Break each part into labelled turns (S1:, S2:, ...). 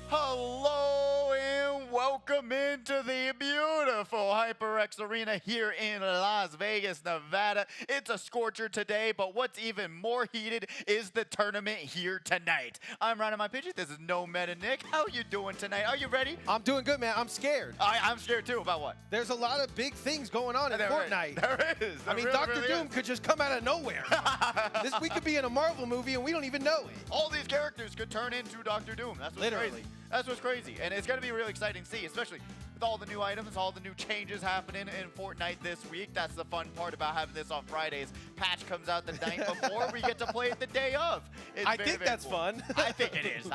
S1: Hello and welcome into the beautiful HyperX Arena here in Las Vegas, Nevada. It's a scorcher today, but what's even more heated is the tournament here tonight. I'm Ryan my Pidgey. This is No Meta Nick. How you doing tonight? Are you ready?
S2: I'm doing good, man. I'm scared.
S1: I'm scared too. About what?
S2: There's a lot of big things going on in Fortnite.
S1: There is.
S2: I mean, Dr. Doom could just come out of nowhere. We could be in a Marvel movie and we don't even know it.
S1: All these characters could turn into Dr. Doom. That's what's crazy. That's what's crazy. And it's going to be really exciting to see, especially with all the new items, all the new changes happening in Fortnite this week. That's the fun part about having this on Fridays. Patch comes out the night before. We get to play it the day of.
S2: I think that's fun.
S1: I think it is.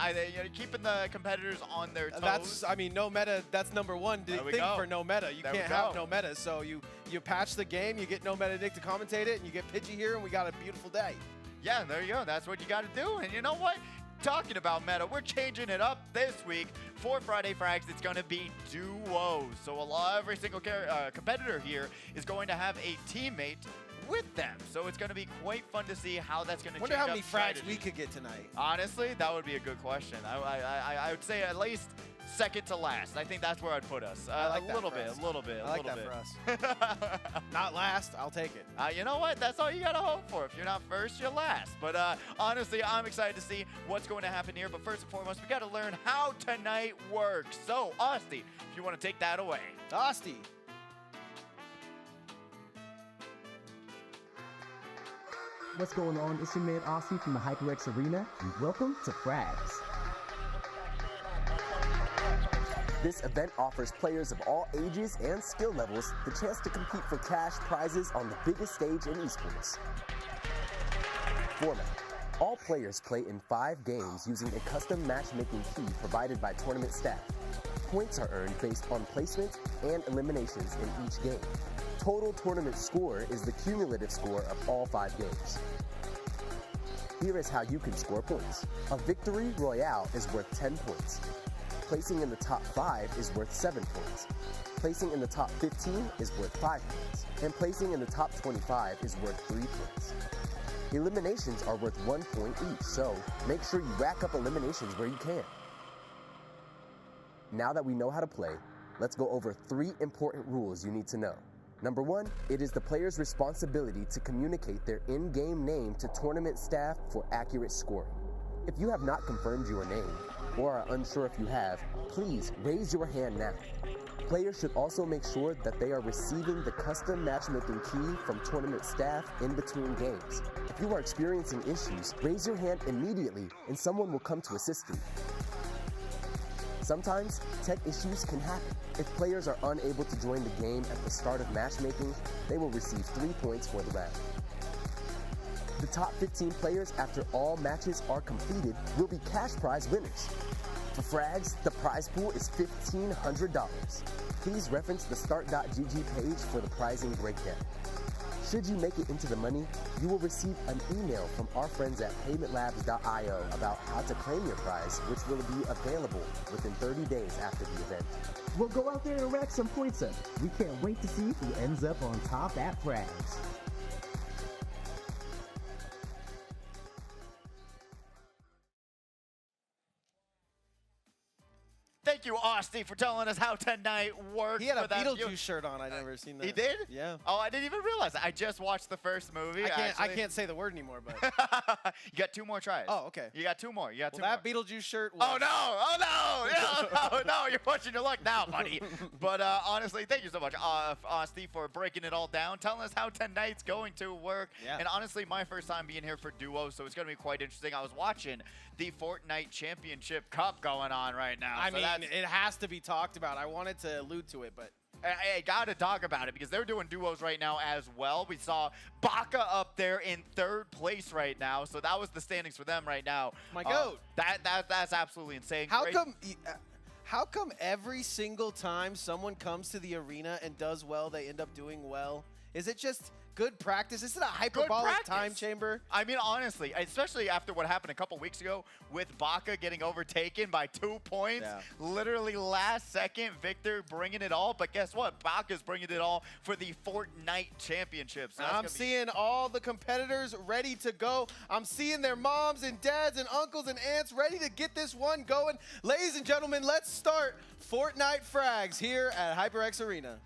S1: Keeping the competitors on their toes.
S2: No meta, that's number one thing for no meta. You can't have no meta. So you patch the game, you get No Meta Nick to commentate it, and you get Pidgey here, and we got a beautiful day.
S1: Yeah, there you go. That's what you got to do. And you know what? Talking about meta, we're changing it up this week for Friday Frags. It's going to be duos. So every single competitor here is going to have a teammate with them. So it's going to be quite fun to see how that's going to change.
S2: Wonder how many frags we could get tonight.
S1: Honestly, that would be a good question. I would say at least second to last. I think that's where I'd put us.
S2: I like
S1: a little bit.
S2: I like that for us. Not last, I'll take it.
S1: You know what? That's all you got to hope for. If you're not first, you're last. But honestly, I'm excited to see what's going to happen here. But first and foremost, we got to learn how tonight works. So, Asti, if you want to take that away.
S2: Asti.
S3: What's going on? It's your man Asti from the HyperX Arena, and welcome to Frags.
S4: This event offers players of all ages and skill levels the chance to compete for cash prizes on the biggest stage in esports. Format. All players play in 5 games using a custom matchmaking key provided by tournament staff. Points are earned based on placement and eliminations in each game. Total tournament score is the cumulative score of all 5 games. Here is how you can score points. A victory royale is worth 10 points. Placing in the top 5 is worth 7 points. Placing in the top 15 is worth 5 points. And placing in the top 25 is worth 3 points. Eliminations are worth 1 point each, so make sure you rack up eliminations where you can. Now that we know how to play, let's go over 3 important rules you need to know. Number 1, it is the player's responsibility to communicate their in-game name to tournament staff for accurate scoring. If you have not confirmed your name, or are unsure if you have, please raise your hand now. Players should also make sure that they are receiving the custom matchmaking key from tournament staff in between games. If you are experiencing issues, raise your hand immediately and someone will come to assist you. Sometimes, tech issues can happen. If players are unable to join the game at the start of matchmaking, they will receive 3 points for the round. The top 15 players after all matches are completed will be cash prize winners. For Frags, the prize pool is $1,500. Please reference the start.gg page for the pricing breakdown. Should you make it into the money, you will receive an email from our friends at paymentlabs.io about how to claim your prize, which will be available within 30 days after the event.
S3: We'll go out there and rack some points up. We can't wait to see who ends up on top at Frags.
S1: Thank you, Asti, for telling us how tonight works.
S2: He had a Beetlejuice shirt on. I'd never seen that.
S1: He did?
S2: Yeah.
S1: Oh, I didn't even realize that. I just watched the first movie.
S2: I can't say the word anymore, but.
S1: You got 2 more tries.
S2: Oh, okay.
S1: You got 2 more. You got 2 more.
S2: That Beetlejuice shirt was...
S1: Oh, no. Oh, no. No, you're pushing your luck now, buddy. But honestly, thank you so much, Asti, for breaking it all down, telling us how tonight's going to work.
S2: Yeah.
S1: And honestly, my first time being here for duos, so it's going to be quite interesting. I was watching the Fortnite Championship Cup going on right now.
S2: I mean, it has to be talked about. I wanted to allude to it, but
S1: I got to talk about it because they're doing duos right now as well. We saw Baka up there in 3rd place right now, so that was the standings for them right now.
S2: My goat.
S1: That's absolutely insane.
S2: How come every single time someone comes to the arena and does well, they end up doing well? Is it just good practice. This is a hyperbolic time chamber.
S1: I mean, honestly, especially after what happened a couple weeks ago with Baka getting overtaken by 2 points.
S2: Yeah.
S1: Literally last second, Victor bringing it all. But guess what? Baka's bringing it all for the FORTNITE Championships. So
S2: I'm seeing all the competitors ready to go. I'm seeing their moms and dads and uncles and aunts ready to get this one going. Ladies and gentlemen, let's start FORTNITE Frags here at HyperX Arena.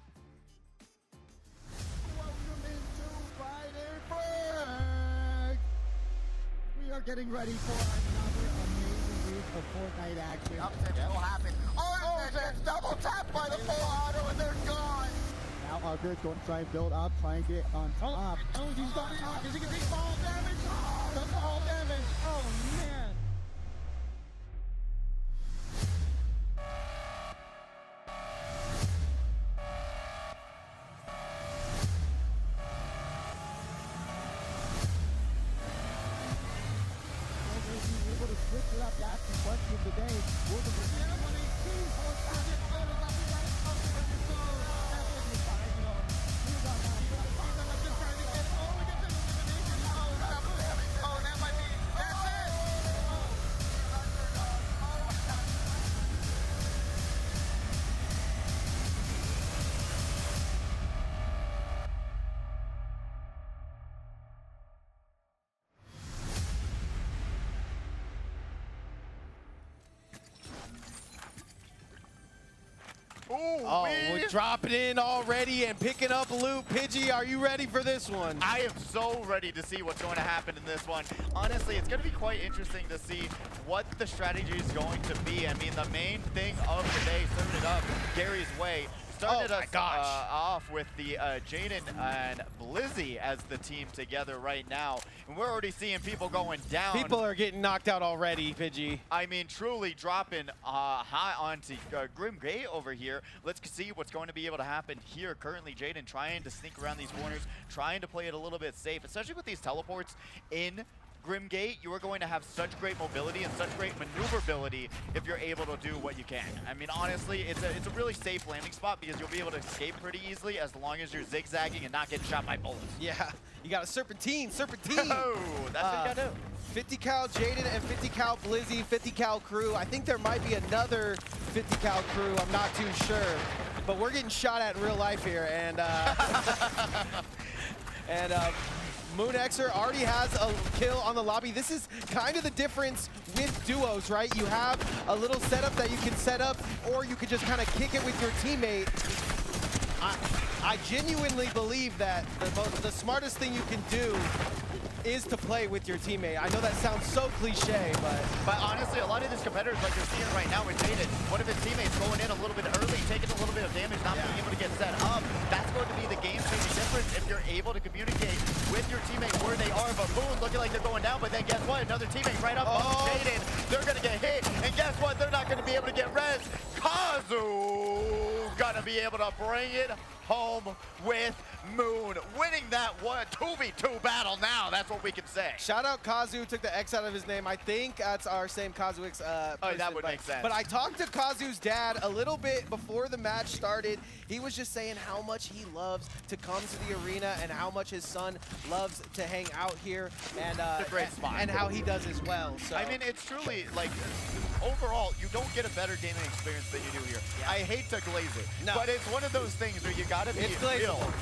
S5: We are getting ready for another amazing week of FORTNITE action.
S6: Upset will happen. Oh, that's double tap by the full auto and they're gone.
S5: Now Arthur's going to try and build up, try and get on top.
S6: Oh, he's going on. Is he going to take fall damage? Oh, the fall damage.
S5: Oh, man. Able to switch it up, that's the question of the day. Will the
S2: Oh, we're dropping in already and picking up loot. Pidgey, are you ready for this one?
S1: I am so ready to see what's going to happen in this one. Honestly, it's going to be quite interesting to see what the strategy is going to be. I mean, the main thing of the day, serving it up Gary's way. Started us off with the Jaden and Blizzy as the team together right now. And we're already seeing people going down.
S2: People are getting knocked out already, Pidgey.
S1: I mean, truly dropping high onto Grim Gate over here. Let's see what's going to be able to happen here. Currently, Jaden trying to sneak around these corners, trying to play it a little bit safe, especially with these teleports in Grimgate. You are going to have such great mobility and such great maneuverability if you're able to do what you can. I mean, honestly, it's a really safe landing spot because you'll be able to escape pretty easily as long as you're zigzagging and not getting shot by bullets.
S2: Yeah, you got a serpentine.
S1: Oh, that's what you gotta do.
S2: 50 cal Jaden and 50 cal Blizzy, 50 cal crew. I think there might be another 50 cal crew. I'm not too sure, but we're getting shot at in real life here, and MoonXer already has a kill on the lobby. This is kind of the difference with duos, right? You have a little setup that you can set up, or you could just kind of kick it with your teammate. I genuinely believe that the smartest thing you can do is to play with your teammate. I know that sounds so cliche,
S1: but honestly, a lot of these competitors, like you're seeing right now with Jaden, one of his teammates going in a little bit early, taking a little bit of damage, not being able to get set up. That's going to be the game-changing difference if you're able to communicate with your teammate where they are. But Moon looking like they're going down, but then guess what? Another teammate right up on Jaden. They're going to get hit, and guess what? They're not going to be able to get res. Kazu gonna be able to bring it home with Moon, winning that 2v2 battle now. That's what we can say.
S2: Shout out Kazu, took the X out of his name. I think that's our same KazuX person,
S1: that would make sense.
S2: But I talked to Kazu's dad a little bit before the match started. He was just saying how much he loves to come to the arena and how much his son loves to hang out here, and
S1: it's a great spot.
S2: And how he does as well. So
S1: I mean, it's truly like overall, you don't get a better gaming experience than you do here. Yeah. I hate to glaze it, but it's one of those things where you gotta be real.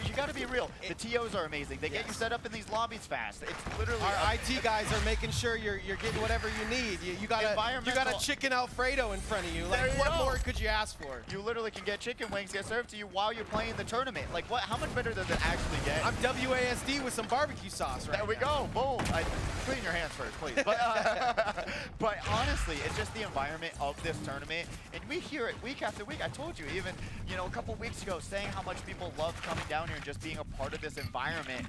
S1: You gotta be real. The TOs are amazing. They get you set up in these lobbies fast. It's literally
S2: our IT guys are making sure you're getting whatever you need. You got a chicken Alfredo in front of you. Like, what more could you ask for?
S1: You literally can get chicken wings get served to you while you're playing the tournament. Like, what? How much better does it actually get?
S2: I'm WASD with some barbecue sauce right
S1: There we go. Boom. Clean your hands first, please. But honestly, it's just the environment of this tournament, and we hear it week after week. I told you, even a couple weeks ago, saying how much people love coming down here and just being a part of this environment.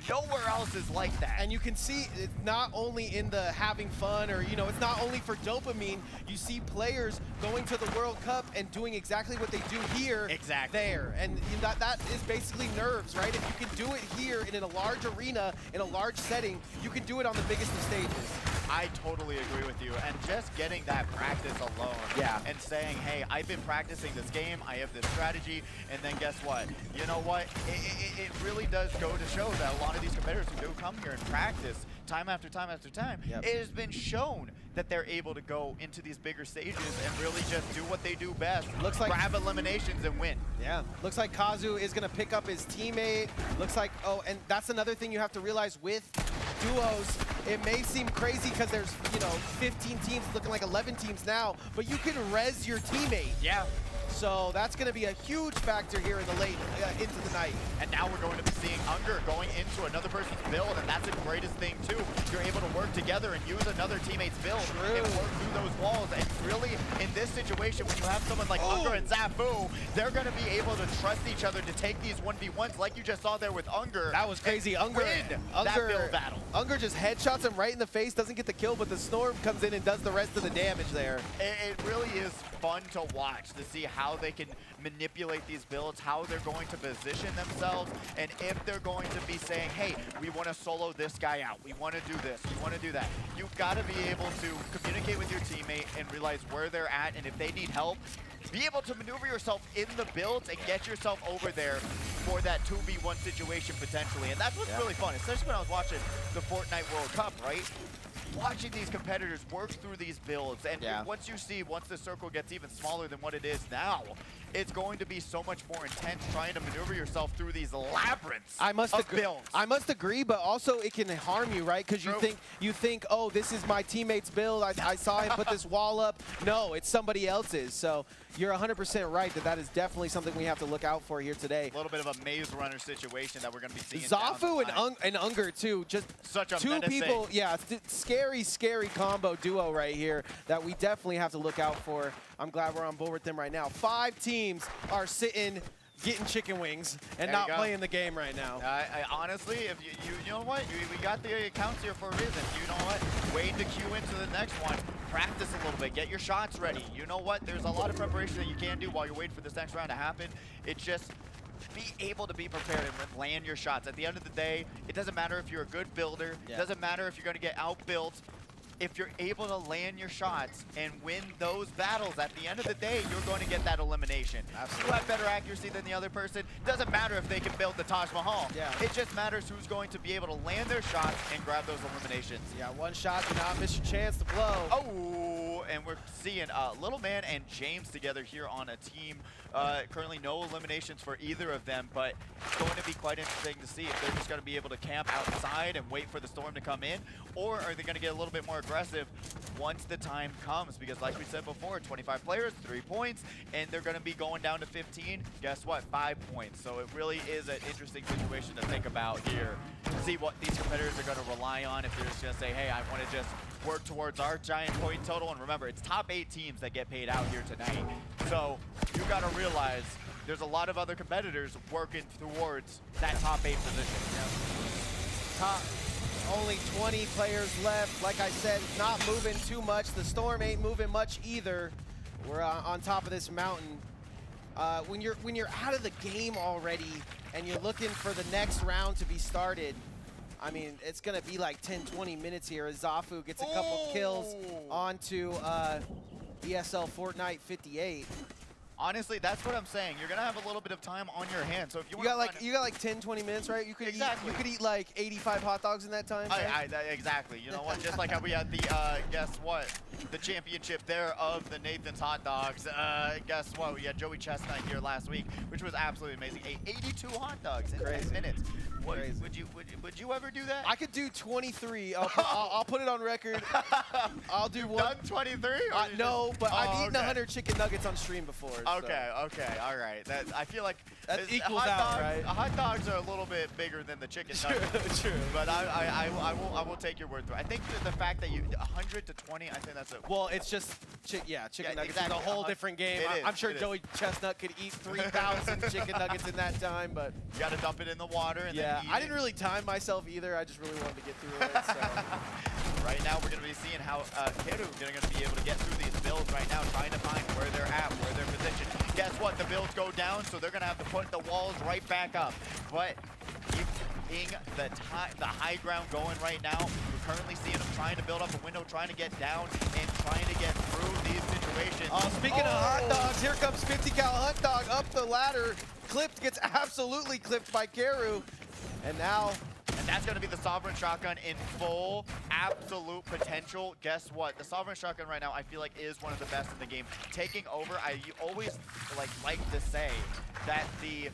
S1: Nowhere else is like that.
S2: And you can see it's not only in the having fun, or it's not only for dopamine. You see players going to the World Cup and doing exactly what they do here, there, and that is basically nerves, right? If you can do it here in a large arena, in a large setting, you can do it on the biggest of stages.
S1: I totally agree with you. And just getting that practice alone and saying, hey, I've been practicing this game, I have this strategy, and then guess what? You know what? It really does go to show that a lot of these competitors who do come here and practice time after time after time, it has been shown that they're able to go into these bigger stages and really just do what they do best.
S2: Looks like
S1: grab eliminations and win.
S2: Yeah, looks like Kazu is going to pick up his teammate. Looks like, oh, and that's another thing you have to realize with duos. It may seem crazy because there's, 15 teams, looking like 11 teams now, but you can res your teammate.
S1: Yeah.
S2: So that's going to be a huge factor here in the late, into the night.
S1: And now we're going to be seeing Unger going into another person's build, and that's the greatest thing too. You're able to work together and use another teammate's build and work through those walls. And really, in this situation, when you have someone like Unger and Zafu, they're going to be able to trust each other to take these 1v1s like you just saw there with Unger.
S2: That was crazy. Unger
S1: that build battle.
S2: Unger just headshots him right in the face, doesn't get the kill, but the Storm comes in and does the rest of the damage there.
S1: It really is fun to watch, to see how they can manipulate these builds, how they're going to position themselves, and if they're going to be saying, hey, we want to solo this guy out, we want to do this, we want to do that. You've got to be able to communicate with your teammate and realize where they're at, and if they need help, be able to maneuver yourself in the builds and get yourself over there for that 2v1 situation potentially. And that's what's really fun, especially when I was watching the FORTNITE World Cup, right? Watching these competitors work through these builds, and once the circle gets even smaller than what it is now, it's going to be so much more intense trying to maneuver yourself through these labyrinths of builds.
S2: I must agree, but also it can harm you, right? Because you think, oh, this is my teammate's build. I saw him put this wall up. No, it's somebody else's. So you're 100% right that is definitely something we have to look out for here today.
S1: A little bit of a maze runner situation that we're going to be seeing.
S2: Zafu and Unger too, just
S1: such a
S2: two
S1: menacing
S2: people. Yeah, scary combo duo right here that we definitely have to look out for. I'm glad we're on board with them right now. 5 teams are sitting, getting chicken wings, and not playing the game right now.
S1: I honestly, if you know what, we got the accounts here for a reason. You know what? Wait to queue into the next one. Practice a little bit. Get your shots ready. You know what? There's a lot of preparation that you can do while you're waiting for this next round to happen. It's just be able to be prepared and land your shots. At the end of the day, it doesn't matter if you're a good builder. It doesn't matter if you're going to get outbuilt. If you're able to land your shots and win those battles, at the end of the day, you're going to get that elimination. Absolutely. You have better accuracy than the other person. Doesn't matter if they can build the Taj Mahal. It just matters who's going to be able to land their shots and grab those eliminations.
S2: Yeah, one shot, do not miss your chance to blow.
S1: Oh, and we're seeing Little Man and James together here on a team. Currently no eliminations for either of them, but it's going to be quite interesting to see if they're just going to be able to camp outside and wait for the storm to come in, or are they going to get a little bit more aggressive once the time comes? Because like we said before, 25 players, 3 points, and they're going to be going down to 15. Guess what? 5 points. So it really is an interesting situation to think about here. See what these competitors are going to rely on, if they're just going to say, hey, I want to just work towards our giant point total. And remember, it's top 8 teams that get paid out here tonight. So you got to realize there's a lot of other competitors working towards that top 8 position.
S2: Only 20 players left. Like I said, not moving too much. The Storm ain't moving much either. We're on top of this mountain. When you're out of the game already and you're looking for the next round to be started, I mean, it's going to be like 10, 20 minutes here as Zafu gets a couple kills onto ESL FORTNITE 58.
S1: Honestly, that's what I'm saying. You're going to have a little bit of time on your hands. So if you
S2: got like 10, 20 minutes, right? You could eat like 85 hot dogs in that time. Right?
S1: Exactly. You know what? Just like how we had the guess what? The championship there of the Nathan's hot dogs. Guess what? We had Joey Chestnut here last week, which was absolutely amazing. 82 hot dogs in 10 minutes. Would you ever do that?
S2: I could do 23. I'll put it on record. I'll do one.
S1: Done 23?
S2: No, but I've eaten 100 chicken nuggets on stream before.
S1: Okay, all right. I feel like
S2: that equals out, right?
S1: Hot dogs are a little bit bigger than the chicken nuggets.
S2: True.
S1: But I will take your word for it. I think the fact that you 100 to 20, I think that's a
S2: well. It's just chicken nuggets.
S1: Exactly.
S2: It's a whole different game. I'm sure Joey Chestnut could eat 3,000 chicken nuggets in that time, but
S1: you got to dump it in the water and then eat
S2: I didn't really time myself either. I just really wanted to get through it. So.
S1: Right now, we're going to be seeing how Keru is going to be able to get through these builds right now, trying to find where they're at, where they're positioned. Guess what? The builds go down, so they're going to have to put the walls right back up. But the high ground going right now. We're currently seeing him trying to build up a window, trying to get down, and trying to get through these situations.
S2: Oh, speaking of hot dogs, here comes 50 cal hot dog up the ladder. Clipped, gets absolutely clipped by Karu. And now,
S1: and that's going to be the Sovereign Shotgun in full absolute potential. Guess what? The Sovereign Shotgun right now, I feel like, is one of the best in the game. Taking over, I always like to say that the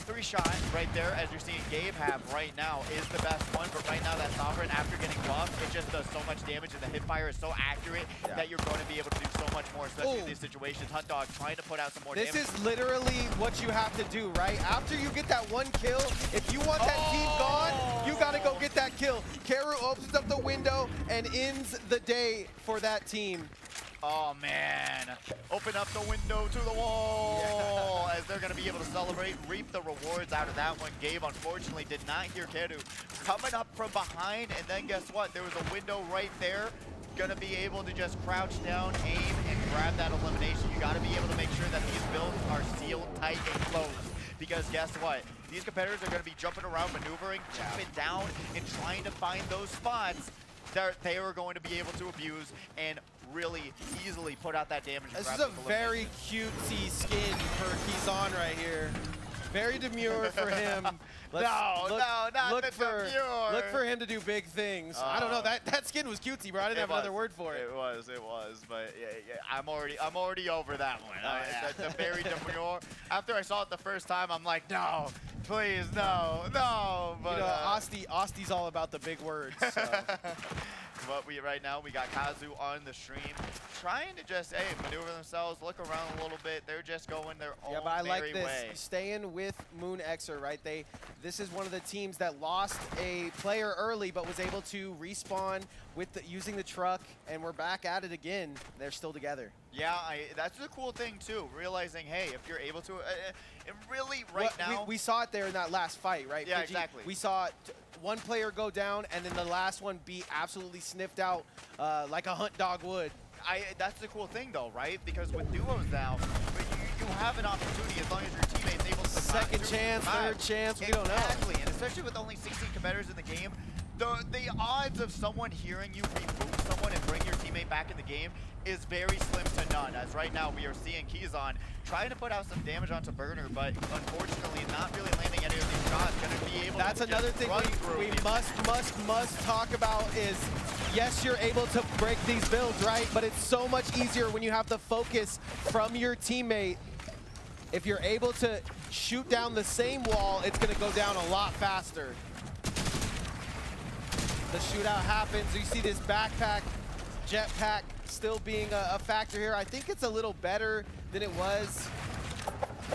S1: 3-shot right there, as you're seeing Gabe have right now, is the best one. But right now, that Sovereign, after getting buffed, it just does so much damage, and the hipfire is so accurate that you're going to be able to do so much more, especially in these situations. Hunt Dog trying to put out some more damage.
S2: This is literally what you have to do, right? After you get that one kill, if you want that team gone, you gotta go get that kill. Karu opens up the window and ends the day for that team.
S1: Oh man, open up the window to the wall as they're gonna be able to celebrate, reap the rewards out of that one. Gabe unfortunately did not hear Karu coming up from behind, and then guess what? There was a window right there. Gonna be able to just crouch down, aim, and grab that elimination. You gotta be able to make sure that these builds are sealed tight and closed. Because guess what? These competitors are going to be jumping around, maneuvering, jumping down, and trying to find those spots that they are going to be able to abuse and really easily put out that damage.
S2: This is a very cutesy skin for Kizan right here. Very demure for him.
S1: Look
S2: for him to do big things. I don't know. That skin was cutesy, bro. I didn't have another word for it.
S1: It was. But yeah, I'm already over that one. The very demure. After I saw it the first time, I'm like, no, please, no. But
S2: you know, Osti's all about the big words. So.
S1: But right now we got Kazu on the stream trying to just maneuver themselves, look around a little bit. They're just going their own
S2: but I like this.
S1: way.
S2: Staying with MoonXer, right? This is one of the teams that lost a player early, but was able to respawn with using the truck, and we're back at it again. They're still together.
S1: Yeah, that's the cool thing too. Realizing, hey, if you're able to, and really now
S2: we saw it there in that last fight, right?
S1: Yeah,
S2: Pidgey,
S1: exactly.
S2: We saw one player go down, and then the last one be absolutely sniffed out like a hunt dog would.
S1: That's the cool thing though, right? Because with duos now, you have an opportunity as long as your teammate's able to
S2: second chance, third chance, we don't know.
S1: Exactly, and especially with only 16 competitors in the game, the odds of someone hearing you reboot someone and bring your teammate back in the game is very slim to none. As right now we are seeing Kizan trying to put out some damage onto Burner, but unfortunately not really landing any of these shots. Gonna be able
S2: That's
S1: to
S2: another thing we must talk about is, yes, you're able to break these builds, right? But it's so much easier when you have the focus from your teammate. If you're able to shoot down the same wall, it's gonna go down a lot faster. The shootout happens. You see this backpack, jetpack still being a factor here. I think it's a little better than it was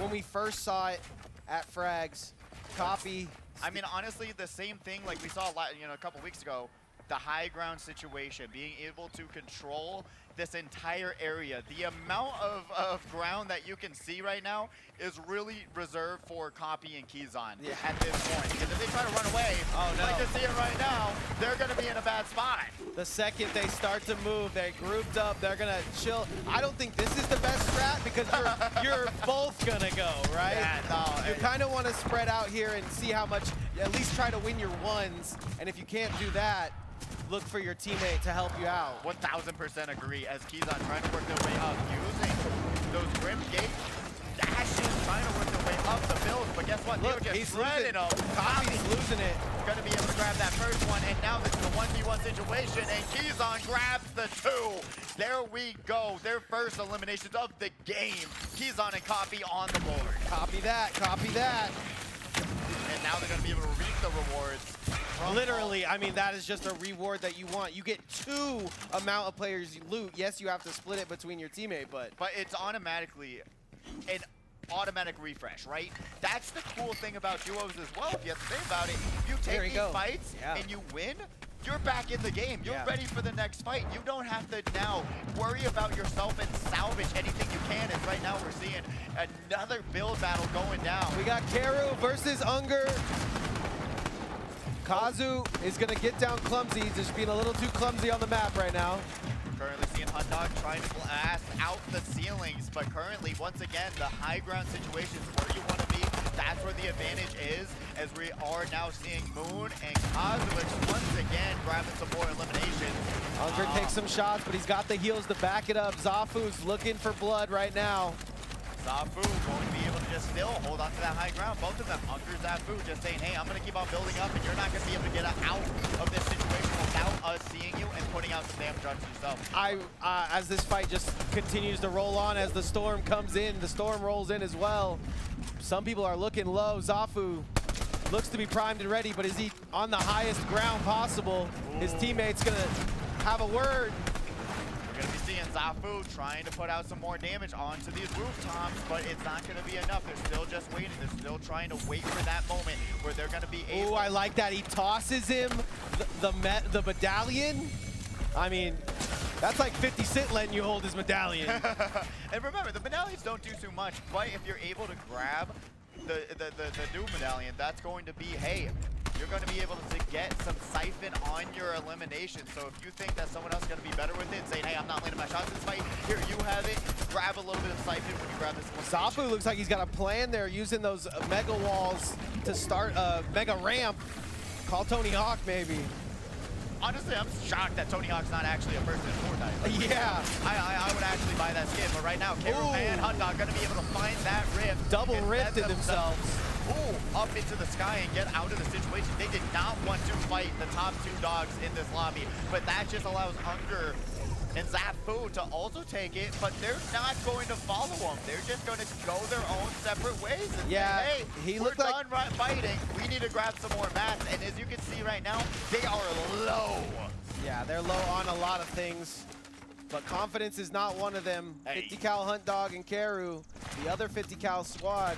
S2: when we first saw it at Frags. Copy.
S1: I mean, honestly, the same thing like we saw a couple weeks ago. The high ground situation, being able to control this entire area. The amount of ground that you can see right now is really reserved for Copy and Kizan at this point. Because if they try to run away, like you see it right now, they're going to be in a bad spot.
S2: The second they start to move, they grouped up, they're going to chill. I don't think this is the best strat because you're both going to go, right?
S1: Yeah, no.
S2: You kind of want to spread out here and see how much, at least try to win your ones. And if you can't do that, look for your teammate to help you out.
S1: 1000% agree as Kizan trying to work their way up using those Grim Gate dashes, trying to work their way up the build. But guess what?
S2: Look,
S1: They're
S2: he's
S1: just shredding them.
S2: Copy's losing it.
S1: Going to be able to grab that first one, and now this is a 1v1 situation, and Kizan grabs the 2. There we go. Their first eliminations of the game. Kizan and Copy on the board.
S2: Copy that, copy that.
S1: And now they're going to be able to reap the rewards.
S2: Literally, I mean, that is just a reward that you want. You get 2 amount of players you loot. Yes, you have to split it between your teammate, but
S1: it's automatically an automatic refresh, right? That's the cool thing about duos as well. If you have to think about it, you take these fights and you win, you're back in the game. You're ready for the next fight. You don't have to now worry about yourself and salvage anything you can. And right now we're seeing another build battle going down.
S2: We got Karu versus Unger. Kazu is going to get down clumsy. Just being a little too clumsy on the map right now.
S1: Currently seeing Hot Dog trying to blast out the ceilings, but currently, once again, the high ground situations where you want to be, that's where the advantage is, as we are now seeing Moon and Kozovich once again grabbing some more eliminations.
S2: Unger takes some shots, but he's got the heals to back it up. Zafu's looking for blood right now.
S1: Zafu going to be able to just still hold on to that high ground. Both of them, Unger, Zafu, just saying, hey, I'm going to keep on building up, and you're not going to be able to get out of this situation without us seeing you and putting out some damage onto yourself.
S2: As this fight just continues to roll on, as the storm comes in, the storm rolls in as well. Some people are looking low. Zafu looks to be primed and ready, but is he on the highest ground possible? Ooh. His teammate's going to have a word.
S1: We're going to be seeing Zafu trying to put out some more damage onto these rooftops, but it's not going to be enough. They're still just waiting. They're still trying to wait for that moment where they're going to be able.
S2: Ooh, I like that. He tosses him the medallion. I mean, that's like 50 Cent letting you hold his medallion.
S1: And remember, the medallions don't do too much, but if you're able to grab the new medallion, that's going to be, hey, you're going to be able to get some siphon on your elimination. So if you think that someone else is going to be better with it, saying, hey, I'm not landing my shots in this fight, here, you have it, grab a little bit of siphon when you grab this elimination.
S2: Zafu looks like he's got a plan there, using those mega walls to start a mega ramp. Call Tony Hawk, maybe.
S1: Honestly, I'm shocked that Tony Hawk's not actually a person in Fortnite. Like,
S2: yeah.
S1: I would actually buy that skin, but right now, Karu and Hot Dog going to be able to find that rift.
S2: Double rifted themselves.
S1: Ooh, up into the sky and get out of the situation. They did not want to fight the top two dogs in this lobby, but that just allows Unger and Zafu to also take it, but they're not going to follow them. They're just going to go their own separate ways and say, hey,
S2: he
S1: we're
S2: looked
S1: done fighting. We need to grab some more mats, and as you can see right now, they are low.
S2: Yeah, they're low on a lot of things, but confidence is not one of them.
S1: Hey.
S2: 50 cal Hunt Dog and Karu, the other 50 cal squad.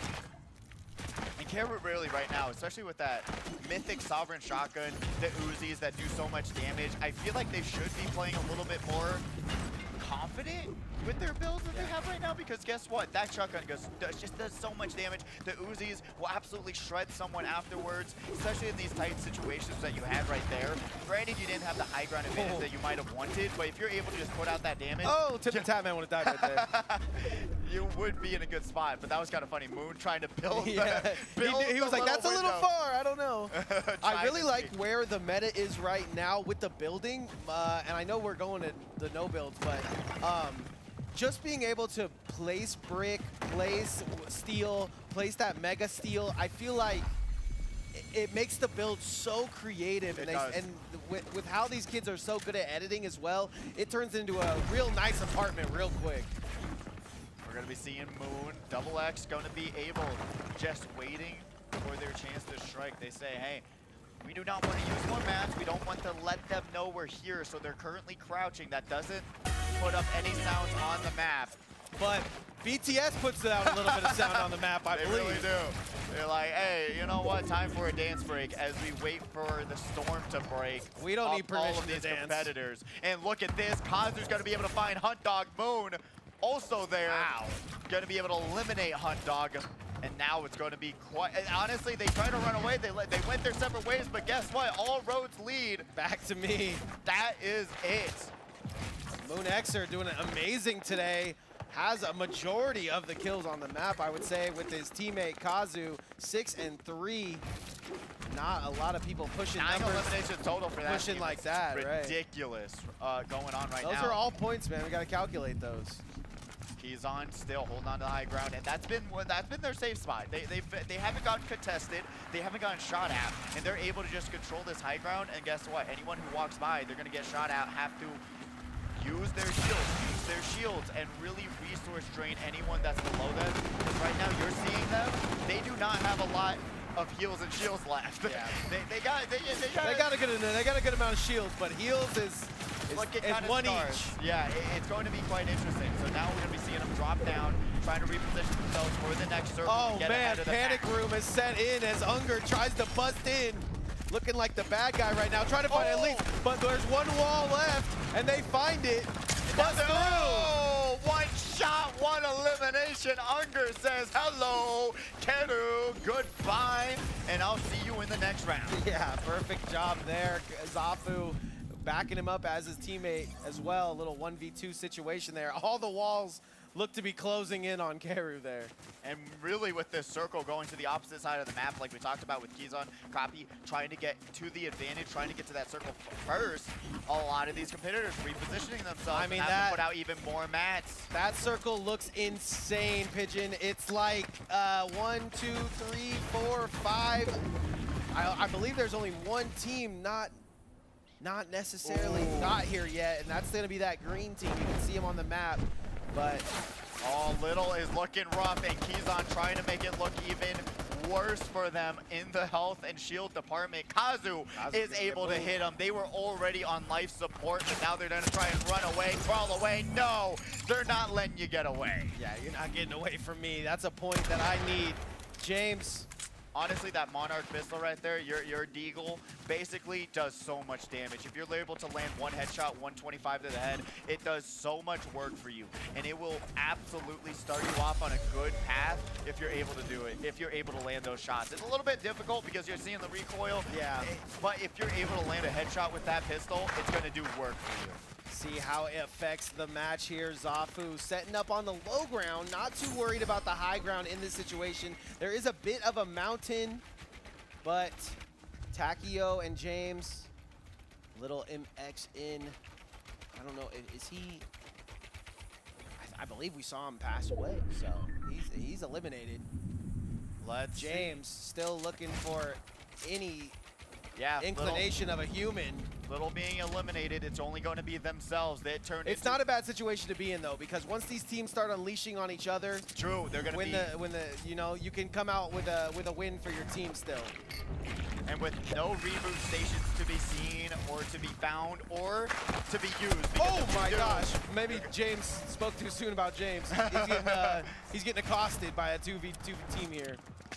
S1: And Karu really right now, especially with that mythic Sovereign Shotgun, the Uzis that do so much damage, I feel like they should be playing a little bit more confident with their builds that they have right now, because guess what? That shotgun just does so much damage. The Uzis will absolutely shred someone afterwards, especially in these tight situations that you had right there. Granted, you didn't have the high ground advantage that you might have wanted, but if you're able to just put out that damage...
S2: Oh, Tip the Tap Man would have died right there.
S1: You would be in a good spot, but that was kind of funny. Moon trying to build
S2: yeah. He was like, that's a little far, I don't know. I really like where the meta is right now with the building, and I know we're going to the no builds, but just being able to place brick, place steel, place that mega steel, I feel like it makes the build so creative. And with how these kids are so good at editing as well, it turns into a real nice apartment real quick.
S1: We're going to be seeing Moon, Double X going to be able, just waiting for their chance to strike. They say, hey, we do not want to use more mats. We don't want to let them know we're here. So they're currently crouching. That doesn't put up any sounds on the map.
S2: But BTS puts out a little bit of sound on the map, I believe.
S1: They really do. They're like, hey, you know what? Time for a dance break as we wait for the storm to break.
S2: We don't need permission
S1: all of these
S2: to dance.
S1: competitors. And look at this. Kazu's going to be able to find Hunt Dog. Moon also there. Wow. Going to be able to eliminate Hunt Dog. And now it's going to be quite... Honestly, they tried to run away. They went their separate ways, but guess what? All roads lead
S2: back to me.
S1: That is it.
S2: MoonXer doing it amazing today. Has a majority of the kills on the map, I would say, with his teammate Kazu. 6 and 3. Not a lot of people pushing
S1: 9
S2: numbers.
S1: elimination total for that
S2: pushing
S1: team.
S2: like that,
S1: ridiculous going on right now.
S2: Those are all points, man. We got to calculate those.
S1: He's on still, holding on to the high ground, and that's been their safe spot. They haven't gotten contested, they haven't gotten shot at, and they're able to just control this high ground. And guess what? Anyone who walks by, they're gonna get shot at, have to use their shields, and really resource drain anyone that's below them. Because right now you're seeing them, they do not have a lot of heals and shields left. Yeah. they got
S2: a good amount of shields, but heals is one each.
S1: Yeah, it's going to be quite interesting. So now we're going to be seeing them drop down, trying to reposition themselves for the next circle.
S2: Oh man, panic room is set in as Unger tries to bust in. Looking like the bad guy right now, trying to find at least, but there's one wall left, and they find it. Bust through.
S1: Oh, one shot, one elimination. Unger says hello, Keru, goodbye, and I'll see you in the next round.
S2: Yeah, perfect job there. Zafu backing him up as his teammate as well. A little 1v2 situation there. All the walls look to be closing in on Keru there.
S1: And really with this circle going to the opposite side of the map, like we talked about with Kizon, Copy trying to get to the advantage, trying to get to that circle first, a lot of these competitors repositioning themselves.
S2: I mean,
S1: and having to put out even more mats.
S2: That circle looks insane, Pigeon. It's like 1, 2, 3, 4, 5. I believe there's only one team not necessarily got here yet, and that's going to be that green team. You can see him on the map, but
S1: Little is looking rough, and Kizon trying to make it look even worse for them in the health and shield department. Kazu is able to hit him. They were already on life support, but now they're going to try and run away, crawl away. No, they're not letting you get away.
S2: yeah, you're not getting away from me. That's a point that I need. James.
S1: Honestly, that Monarch pistol right there, your Deagle, basically does so much damage. If you're able to land one headshot, 125 to the head, it does so much work for you. And it will absolutely start you off on a good path if you're able to do it, if you're able to land those shots. It's a little bit difficult because you're seeing the recoil.
S2: Yeah.
S1: But if you're able to land a headshot with that pistol, it's going to do work for you.
S2: See how it affects the match here. Zafu setting up on the low ground, not too worried about the high ground in this situation. There is a bit of a mountain, but Takio and James, little MX in. I don't know, is he? I believe we saw him pass away, so he's eliminated.
S1: Let's
S2: James still looking for any
S1: yeah,
S2: inclination of a human.
S1: Little being eliminated, it's only going to be themselves. They turned.
S2: It's not a bad situation to be in though, because once these teams start unleashing on each other,
S1: true, they're going to be.
S2: when the you know, you can come out with a win for your team still.
S1: And with no reboot stations to be seen or to be found or to be used.
S2: Oh my gosh! Maybe James spoke too soon about James. He's getting accosted by a 2v2 team here.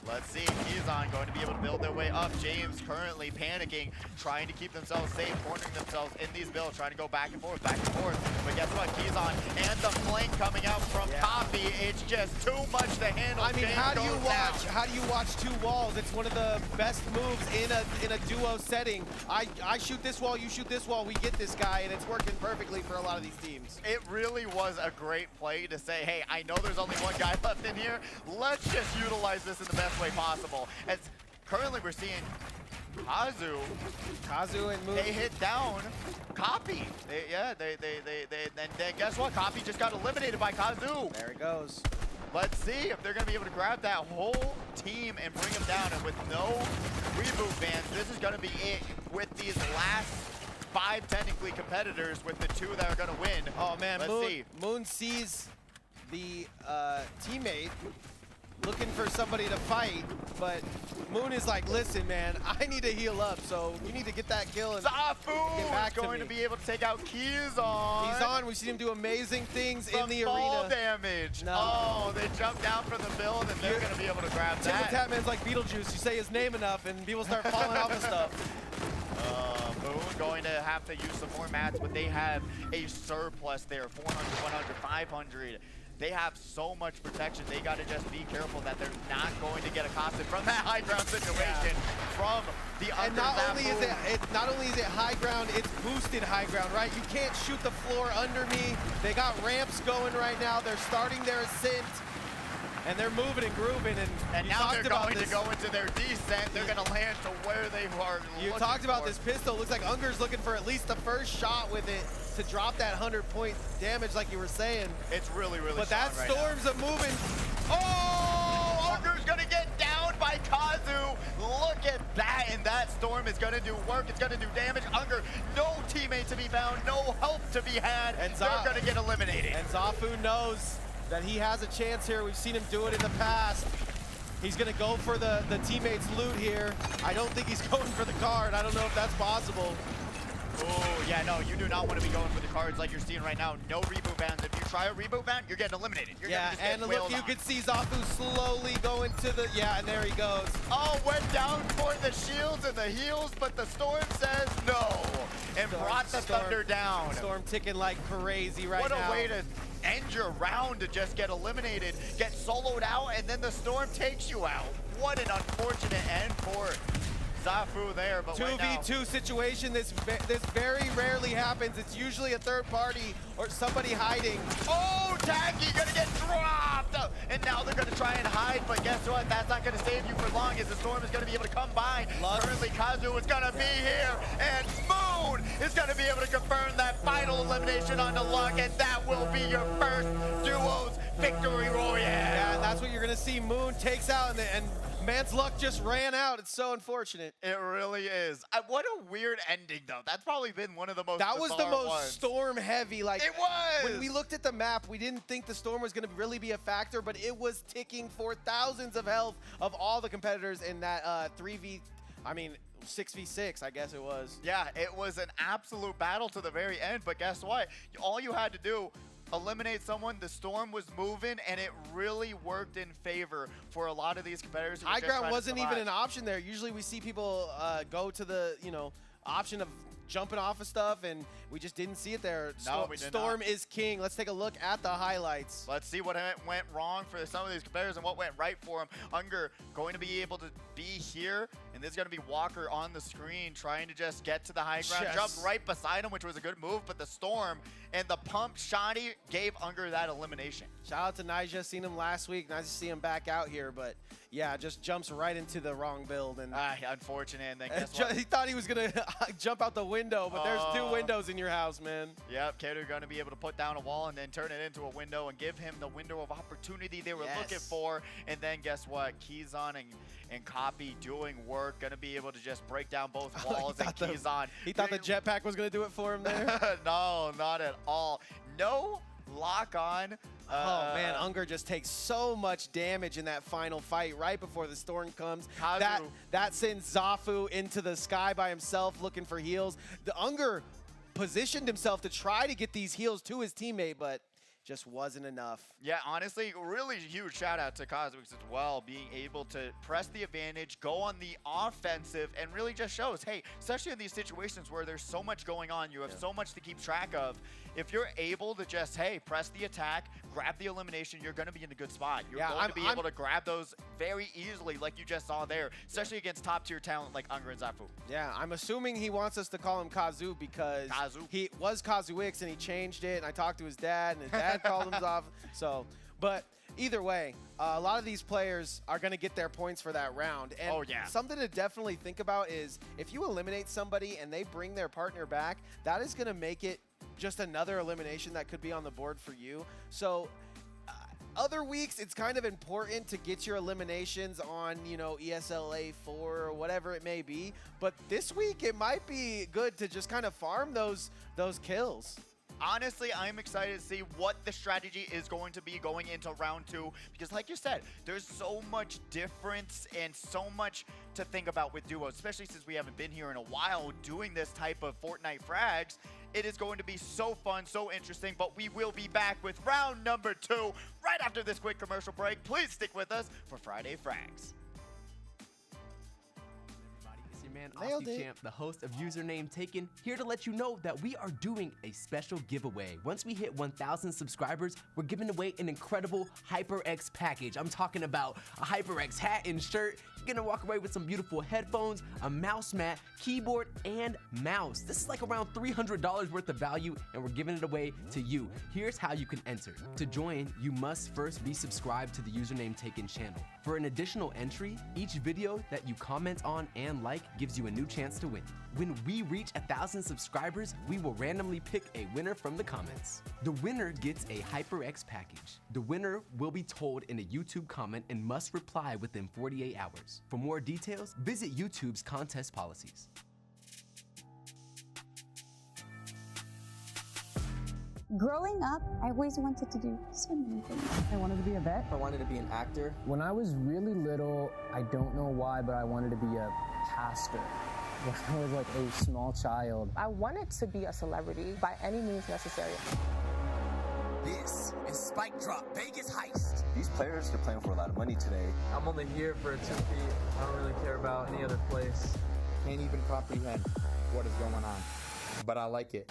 S1: Let's see, Kizon going to be able to build their way up. James currently panicking, trying to keep themselves safe, cornering themselves in these builds, trying to go back and forth. But guess what, Kizon and the flank coming out from Copy, it's just too much to handle.
S2: I mean,
S1: James
S2: how do you
S1: down.
S2: watch two walls? It's one of the best moves in a duo setting. I shoot this wall, you shoot this wall, we get this guy, and it's working perfectly for a lot of these teams.
S1: It really was a great play to say, hey, I know there's only one guy left in here. Let's just utilize this in the best way possible. As currently we're seeing
S2: Kazu and Moon.
S1: They hit down Copy. Then guess what? Copy just got eliminated by Kazu.
S2: There it goes.
S1: Let's see if they're going to be able to grab that whole team and bring them down. And with no reboot bans, this is going to be it with these last 5 technically competitors with the 2 that are going to win.
S2: Oh man,
S1: Let's see.
S2: Moon sees the teammate looking for somebody to fight, but Moon is like, listen, man, I need to heal up, so you need to get that kill and get back
S1: Zafu going to be able to take out Kizon.
S2: He's on. We've seen him do amazing things in the
S1: fall
S2: arena.
S1: damage.
S2: No.
S1: Oh, they jumped down from the build, and they're going to be able to grab
S2: Tim
S1: that.
S2: Tatman's like Beetlejuice. You say his name enough, and people start falling off of stuff.
S1: Moon going to have to use some more mats, but they have a surplus there, 400, 100, 500. They have so much protection. They got to just be careful that they're not going to get accosted from that high ground situation from the
S2: And not only is it high ground, it's boosted high ground, right? You can't shoot the floor under me. They got ramps going right now. They're starting their ascent. And they're moving and grooving, and
S1: now they're going to go into their descent. They're going to land to where they are.
S2: You talked about this pistol. Looks like Unger's looking for at least the first shot with it to drop that 100-point damage, like you were saying.
S1: It's really, really.
S2: But that storm's a moving.
S1: Oh, Unger's going to get down by Kazu. Look at that, and that storm is going to do work. It's going to do damage. Unger, no teammate to be found, no help to be had, and they're going to get eliminated.
S2: And Zafu knows that he has a chance here. We've seen him do it in the past. He's gonna go for the teammate's loot here. I don't think he's going for the card. I don't know if that's possible.
S1: Oh, yeah, no, you do not want to be going for the cards like you're seeing right now. No reboot bans. If you try a reboot ban, you're getting eliminated. You're
S2: yeah, and look, you can see Zafu slowly going to the, and there he goes.
S1: Oh, went down for the shields and the heals, but the storm says no. And brought the thunder down.
S2: Storm ticking like crazy right now.
S1: What a way to end your round, to just get eliminated, get soloed out, and then the storm takes you out. What an unfortunate end for Zafu there, but right now,
S2: 2v2 situation. This very rarely happens. It's usually a third party or somebody hiding.
S1: oh, Tacky gonna get dropped! And now they're gonna try and hide, but guess what? That's not gonna save you for long as the Storm is gonna be able to come by. Currently, Kazu is gonna be here, and Moon is gonna be able to confirm that final elimination on the Luck, and that will be your first duos victory royale.
S2: Yeah, that's what you're gonna see. Moon takes out, and man's luck just ran out. It's so unfortunate.
S1: It really is. What a weird ending, though. That's probably been one of the most
S2: That was the most
S1: ones.
S2: Storm heavy. Like,
S1: It was!
S2: when we looked at the map, we didn't think the Storm was going to really be a factor, but it was ticking for thousands of health of all the competitors in that 6v6, I guess it was.
S1: Yeah, it was an absolute battle to the very end, but guess what? All you had to do, eliminate someone, the Storm was moving, and it really worked in favor for a lot of these competitors.
S2: High ground wasn't even an option there. Usually we see people go to the, option of jumping off of stuff, and we just didn't see it there.
S1: No, we did
S2: Storm
S1: not.
S2: is king. Let's take a look at the highlights.
S1: Let's see what went wrong for some of these competitors and what went right for them. Unger going to be able to be here, and this is going to be Walker on the screen trying to just get to the high ground.
S2: Yes.
S1: Jumped right beside him, which was a good move, but the Storm and the pump shoddy gave Unger that elimination.
S2: Shout out to Nyjah. Seen him last week. Nice to see him back out here, but yeah, just jumps right into the wrong build. And
S1: Unfortunate. And then guess what?
S2: he thought he was going to jump out the window, but there's 2 windows in your house, man.
S1: Yep, Kato going to be able to put down a wall and then turn it into a window and give him the window of opportunity they were looking for. And then guess what? Keyzon and Copy doing work, going to be able to just break down both walls. And Keyzon.
S2: He thought the jetpack was going to do it for him there?
S1: No, not at all. No lock on.
S2: Oh man, Unger just takes so much damage in that final fight right before the Storm comes.
S1: Kazu.
S2: That sends Zafu into the sky by himself looking for heals. The Unger positioned himself to try to get these heals to his teammate, but just wasn't enough.
S1: Yeah, honestly, really huge shout out to Cosmix as well, being able to press the advantage, go on the offensive, and really just shows, hey, especially in these situations where there's so much going on, you have so much to keep track of. If you're able to just, hey, press the attack, grab the elimination, you're going to be in a good spot. You're going to be able to grab those very easily, like you just saw there, especially against top-tier talent like Unger and Zafu.
S2: Yeah, I'm assuming he wants us to call him Kazu because he was KazuX and he changed it, and I talked to his dad, and his dad called him off. So, but either way, a lot of these players are going to get their points for that round. And something to definitely think about is if you eliminate somebody and they bring their partner back, that is going to make it just another elimination that could be on the board for you. So other weeks, it's kind of important to get your eliminations on, ESLA 4 or whatever it may be. But this week, it might be good to just kind of farm those kills.
S1: Honestly, I'm excited to see what the strategy is going to be going into round 2 because like you said, there's so much difference and so much to think about with duos, especially since we haven't been here in a while doing this type of Fortnite frags. It is going to be so fun, so interesting, but we will be back with round number 2 right after this quick commercial break. Please stick with us for Friday Frags.
S7: It's your man, Aussie Champ, the host of Username Taken, here to let you know that we are doing a special giveaway. Once we hit 1,000 subscribers, we're giving away an incredible HyperX package. I'm talking about a HyperX hat and shirt. You're gonna walk away with some beautiful headphones, a mouse mat, keyboard, and mouse. This is like around $300 worth of value, and we're giving it away to you. Here's how you can enter. To join, you must first be subscribed to the Username Taken channel. For an additional entry, each video that you comment on and like gives you a new chance to win. When we reach 1,000 subscribers, we will randomly pick a winner from the comments. The winner gets a HyperX package. The winner will be told in a YouTube comment and must reply within 48 hours. For more details, visit YouTube's contest policies.
S8: Growing up, I always wanted to do so many things.
S3: I wanted to be a vet.
S4: I wanted to be an actor.
S3: When I was really little, I don't know why, but I wanted to be a pastor. When I was like a small child.
S9: I wanted to be a celebrity by any means necessary.
S6: This is Spike Drop Vegas Heist. These players are playing for a lot of money today.
S10: I'm only here for 2 feet. I don't really care about any other place.
S11: Can't even comprehend what is going on, but I like it.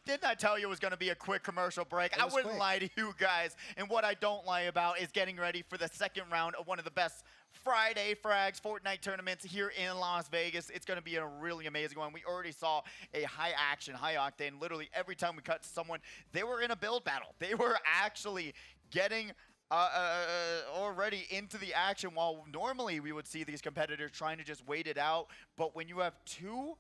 S1: Didn't I tell you it was going to be a quick commercial break?
S2: It
S1: I
S2: was
S1: wouldn't
S2: quick.
S1: lie to you guys. And what I don't lie about is getting ready for the second round of one of the best Friday Frags Fortnite tournaments here in Las Vegas. It's going to be a really amazing one. We already saw a high action, high octane. Literally every time we cut to someone, they were in a build battle. They were actually getting already into the action, while normally we would see these competitors trying to just wait it out. But when you have two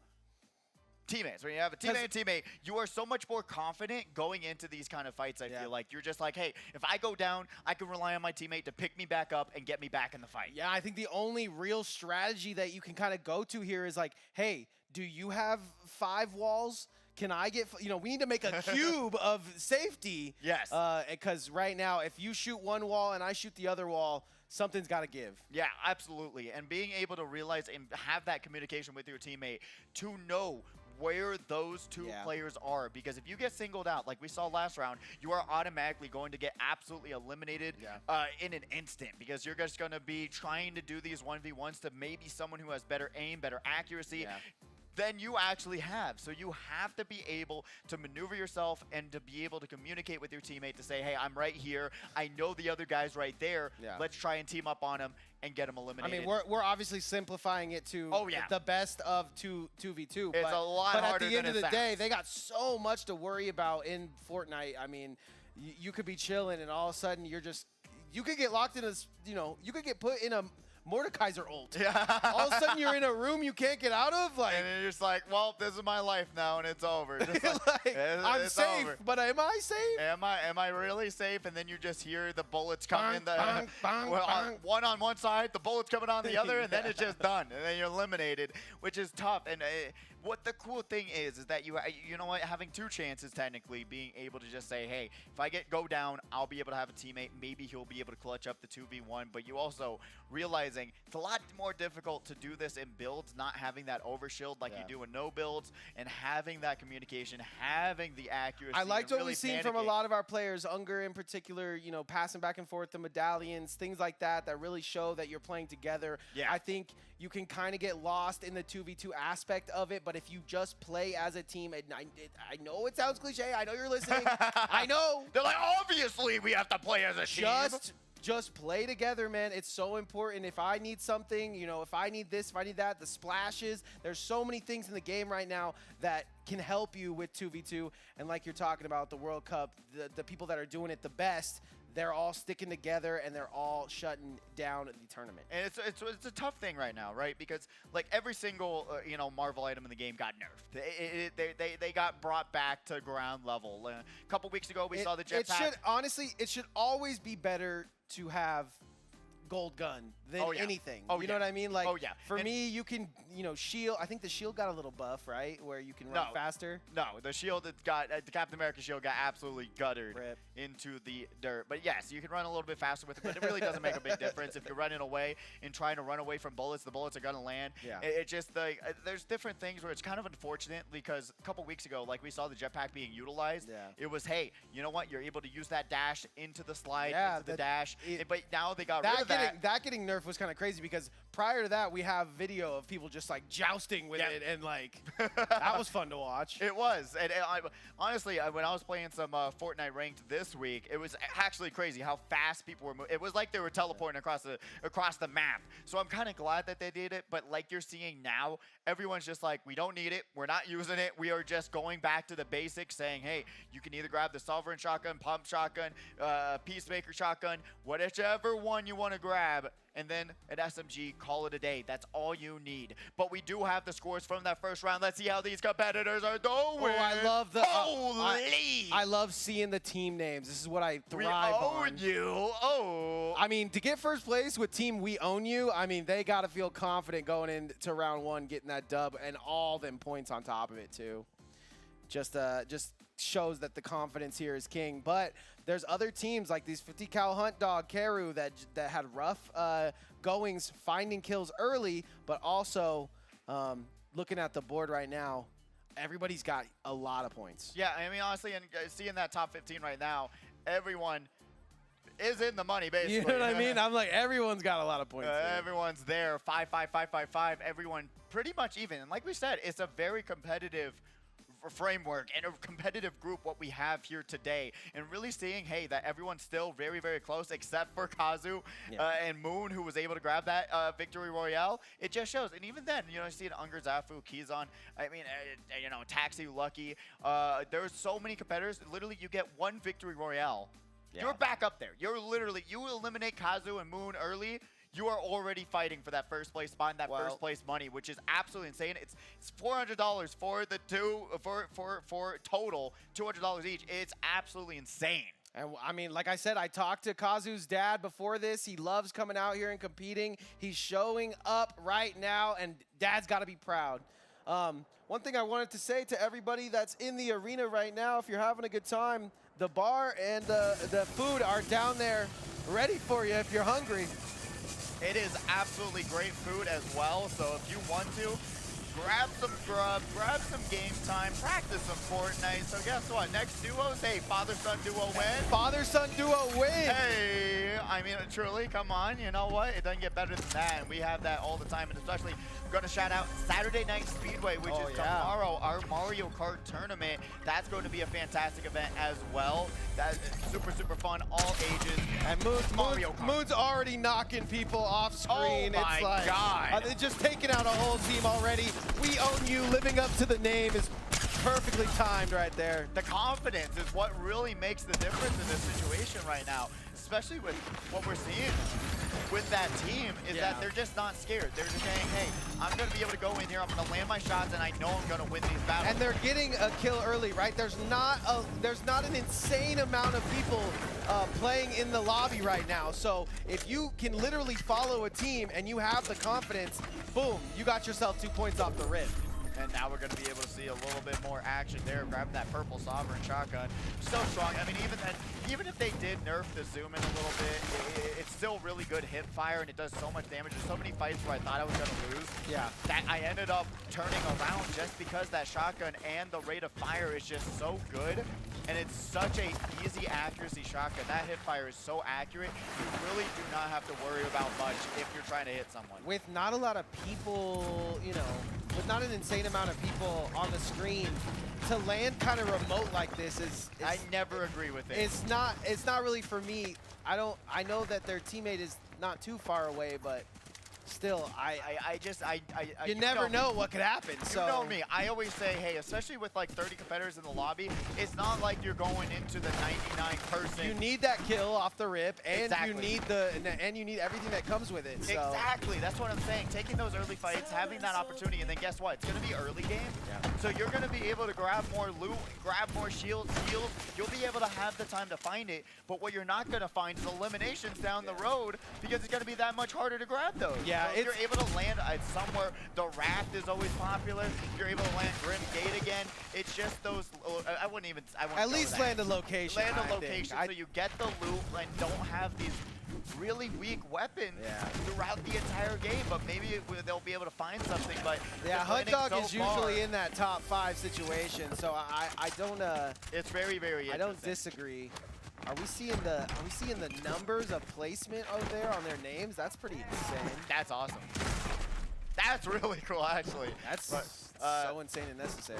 S1: teammates, when you have a teammate and teammate, you are so much more confident going into these kind of fights. I feel like you're just like, hey, if I go down, I can rely on my teammate to pick me back up and get me back in the fight.
S2: Yeah, I think the only real strategy that you can kind of go to here is like, hey, do you have 5 walls? Can I get, we need to make a cube of safety.
S1: Yes.
S2: Because right now, if you shoot one wall and I shoot the other wall, something's got to give.
S1: Yeah, absolutely. And being able to realize and have that communication with your teammate to know where those two players are, because if you get singled out like we saw last round, you are automatically going to get absolutely eliminated in an instant, because you're just going to be trying to do these 1v1s to maybe someone who has better aim, better accuracy than you actually have. So you have to be able to maneuver yourself and to be able to communicate with your teammate to say, hey, I'm right here. I know the other guy's right there. Let's try and team up on him and get him eliminated.
S2: I mean, we're obviously simplifying it to the best of 2v2.
S1: It's a lot
S2: but
S1: harder
S2: at the end
S1: than
S2: of the
S1: it
S2: day,
S1: sounds.
S2: they got so much to worry about in Fortnite. I mean, you could be chilling and all of a sudden you could get locked in a, you could get put in a Mordekaiser ult. All of a sudden you're in a room you can't get out of. Like,
S1: and you're just like, well, this is my life now and it's over. Just like,
S2: I'm
S1: it's
S2: safe,
S1: over.
S2: but am I safe?
S1: Am I really safe? And then you just hear the bullets come in.
S2: Bang, bang, bang.
S1: One on one side, the bullets coming on the other, and then it's just done. And then you're eliminated, which is tough. And what the cool thing is that you know what, having 2 chances technically, being able to just say, hey, if I go down, I'll be able to have a teammate. Maybe he'll be able to clutch up the 2v1. But you also realizing it's a lot more difficult to do this in builds, not having that overshield like you do in no builds, and having that communication, having the accuracy.
S2: I liked
S1: and
S2: what
S1: really
S2: we've seen from a
S1: panicking.
S2: lot of our players, Unger in particular, passing back and forth the medallions, things like that really show that you're playing together.
S1: Yeah.
S2: I think you can kind of get lost in the 2v2 aspect of it, but if you just play as a team, and I know it sounds cliche, I know you're listening, I know.
S1: They're like, obviously we have to play as a team.
S2: Just play together, man. It's so important. If I need something, if I need this, if I need that, the splashes, there's so many things in the game right now that can help you with 2v2. And like you're talking about, the World Cup, the people that are doing it the best, they're all sticking together and they're all shutting down the tournament.
S1: And it's a tough thing right now, right? Because like every single Marvel item in the game got nerfed. They got brought back to ground level. A couple weeks ago, we saw the jetpack.
S2: It should always be better to have gold gun than anything. You know what I mean? Like, for me, you can, shield. I think the shield got a little buff, right? Where you can run faster.
S1: No, the shield the Captain America shield got absolutely guttered into the dirt. But yes, you can run a little bit faster with it, but it really doesn't make a big difference. If you're running away and trying to run away from bullets, the bullets are going to land. It just, there's different things where it's kind of unfortunate, because a couple weeks ago, like we saw the jetpack being utilized. It was, hey, you know what? You're able to use that dash into the slide, into the dash. But now they got rid of that.
S2: That getting nerfed was kind of crazy, because prior to that, we have video of people just like jousting with it, and like that was fun to watch.
S1: It was. And honestly, when I was playing some Fortnite ranked this week, it was actually crazy how fast people were moving. It was like they were teleporting across the map. So I'm kind of glad that they did it. But like you're seeing now, everyone's just like, we don't need it. We're not using it. We are just going back to the basics, saying, hey, you can either grab the Sovereign Shotgun, Pump Shotgun, Peacemaker Shotgun, whichever one you want to grab, and then an SMG, call it a day. That's all you need. But we do have the scores from that first round. Let's see how these competitors are doing.
S2: Oh, I love the
S1: Holy!
S2: I love seeing the team names. This is what I thrive on.
S1: We own you. Oh.
S2: I mean, to get first place with Team We Own You, I mean, they got to feel confident going into round 1, getting that dub, and all them points on top of it, too. Just shows that the confidence here is king. But there's other teams like these 50 cal Hunt Dog, Karu, that had rough goings, finding kills early, but also looking at the board right now, everybody's got a lot of points.
S1: Yeah, I mean, honestly, and seeing that top 15 right now, everyone is in the money, basically.
S2: You know what I mean? I'm like, everyone's got a lot of points.
S1: Everyone's there. 5-5, 5-5, 5. Everyone pretty much even. And like we said, it's a very competitive framework and a competitive group what we have here today, and really seeing, hey, that everyone's still very, very close except for Kazu and Moon, who was able to grab that victory royale. It just shows. And even then, you know, you see it Unger, Zafu, Kizon, I mean, you know, Taxi, Lucky. There's so many competitors. Literally, you get one victory royale. You're back up there. You're literally, you eliminate Kazu and Moon early, you are already fighting for that first place spot and that first place money, which is absolutely insane. It's $400 for the for total, $200 each. It's absolutely insane.
S2: And I mean, like I said, I talked to Kazu's dad before this. He loves coming out here and competing. He's showing up right now, and Dad's got to be proud. One thing I wanted to say to everybody that's in the arena right now, if you're having a good time, the bar and the food are down there ready for you if you're hungry.
S1: It is absolutely great food as well, so if you want to, grab some grub, grab some game time, practice some Fortnite. So guess what? Next duos, hey, father-son duo win.
S2: Father-son duo win.
S1: Hey, I mean, truly, come on. You know what? It doesn't get better than that, and we have that all the time, and especially going to shout out Saturday Night Speedway, which is tomorrow, our Mario Kart tournament. That's going to be a fantastic event as well. That's super, super fun, all ages.
S2: And Moon's already knocking people off screen.
S1: Oh my God.
S2: They're just taking out a whole team already. We own you, living up to the name is perfectly timed right there.
S1: The confidence is what really makes the difference in this situation right now, especially with what we're seeing with that team is that they're just not scared. They're just saying, hey, I'm going to be able to go in here, I'm going to land my shots, and I know I'm going to win these battles.
S2: And they're getting a kill early, right? There's not an insane amount of people playing in the lobby right now. So if you can literally follow a team and you have the confidence, boom, you got yourself 2 points off the rip.
S1: And now we're going to be able to see a little bit more action there, grabbing that purple Sovereign shotgun. So strong. I mean, even if they did nerf the zoom in a little bit, it's still really good hip fire, and it does so much damage. There's so many fights where I thought I was going to lose.
S2: Yeah.
S1: That I ended up turning around just because that shotgun and the rate of fire is just so good. And it's such a easy accuracy shotgun. That hip fire is so accurate, you really do not have to worry about much if you're trying to hit someone.
S2: With not a lot of people, you know, with not an insane amount of people on the screen, to land kind of remote like this is
S1: I never agree with it.
S2: It's not really for me. I know that their teammate is not too far away, but still, you never know what could happen.
S1: You know me. I always say, hey, especially with like 30 competitors in the lobby, it's not like you're going into the 99 person.
S2: You need that kill off the rip, and you need everything that comes with it. So.
S1: Exactly. That's what I'm saying. Taking those early fights, having that opportunity, and then guess what? It's going to be early game.
S2: Yeah.
S1: So you're going to be able to grab more loot, grab more shields, heals. You'll be able to have the time to find it. But what you're not going to find is eliminations down the road, because it's going to be that much harder to grab those.
S2: Yeah.
S1: So if you're able to land somewhere, the Raft is always popular. If you're able to land Grim Gate again, it's just those. I wouldn't
S2: at least land a location.
S1: Land a location so you get the loot and don't have these really weak weapons throughout the entire game. But maybe they'll be able to find something. But
S2: yeah, Hunt Dog is usually in that top 5 situation. So I don't.
S1: It's very, very.
S2: I don't disagree. Are we seeing the numbers of placement over there on their names? That's pretty insane.
S1: That's awesome. That's really cool, actually.
S2: That's so insane and necessary.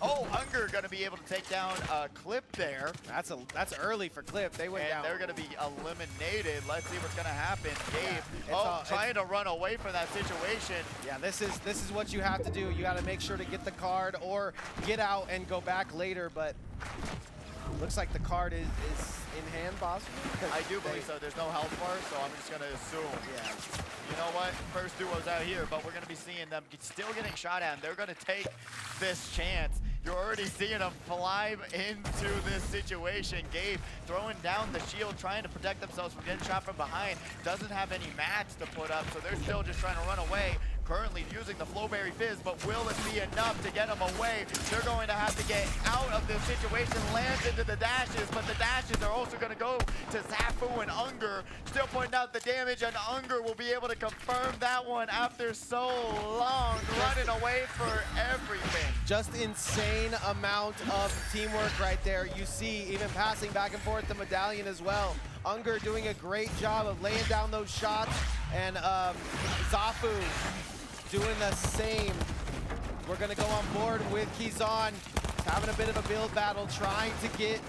S1: Oh, Unger gonna be able to take down Clip there.
S2: That's early for Clip. They went down.
S1: They're gonna be eliminated. Let's see what's gonna happen. Gabe,
S2: Yeah,
S1: trying to run away from that situation.
S2: Yeah, this is what you have to do. You got to make sure to get the card or get out and go back later. But looks like the card is in hand, possibly.
S1: I do believe so. There's no health bar, so I'm just gonna assume.
S2: Yeah.
S1: You know what? First duo's out here, but we're gonna be seeing them still getting shot at, and they're gonna take this chance. You're already seeing them fly into this situation. Gabe throwing down the shield, trying to protect themselves from getting shot from behind. Doesn't have any mats to put up, so they're still just trying to run away. Currently using the Flowberry Fizz, but will it be enough to get them away? They're going to have to get out of this situation, lands into the dashes, but the dashes are also going to go to Zafu and Unger. Still pointing out the damage, and Unger will be able to confirm that one after so long, running away for everything.
S2: Just insane amount of teamwork right there. You see even passing back and forth the medallion as well. Unger doing a great job of laying down those shots, and Zafu doing the same. We're gonna go on board with Kizan. having a bit of a build battle, trying to get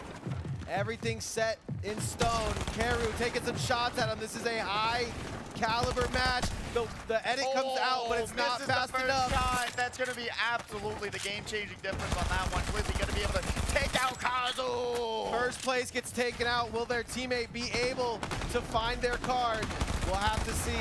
S2: everything set in stone. Keru taking some shots at him. This is a high caliber match. The edit comes out, but it's not fast enough.
S1: Shot. That's going to be absolutely the game-changing difference on that one. Twizzy going to be able to take out Kazu.
S2: First place gets taken out. Will their teammate be able to find their card? We'll have to see.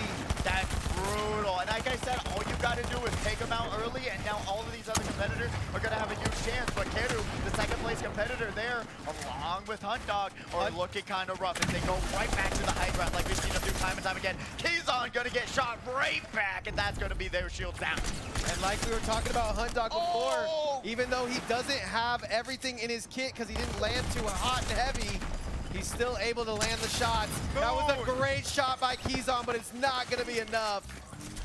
S1: That's brutal. And like I said, all you got to do is take them out early, and now all of these other competitors are going to have a huge chance. But Keru, the second place competitor there, along with Hunt Dog, are looking kind of rough. And they go right back to the high ground like we've seen them do time and time again. Keyzon going to get shot right back, and that's going to be their shields down.
S2: And like we were talking about Hunt Dog before, even though he doesn't have everything in his kit because he didn't land too hot and heavy, he's still able to land the shots. That was a great shot by Keyzon, but it's not going to be enough.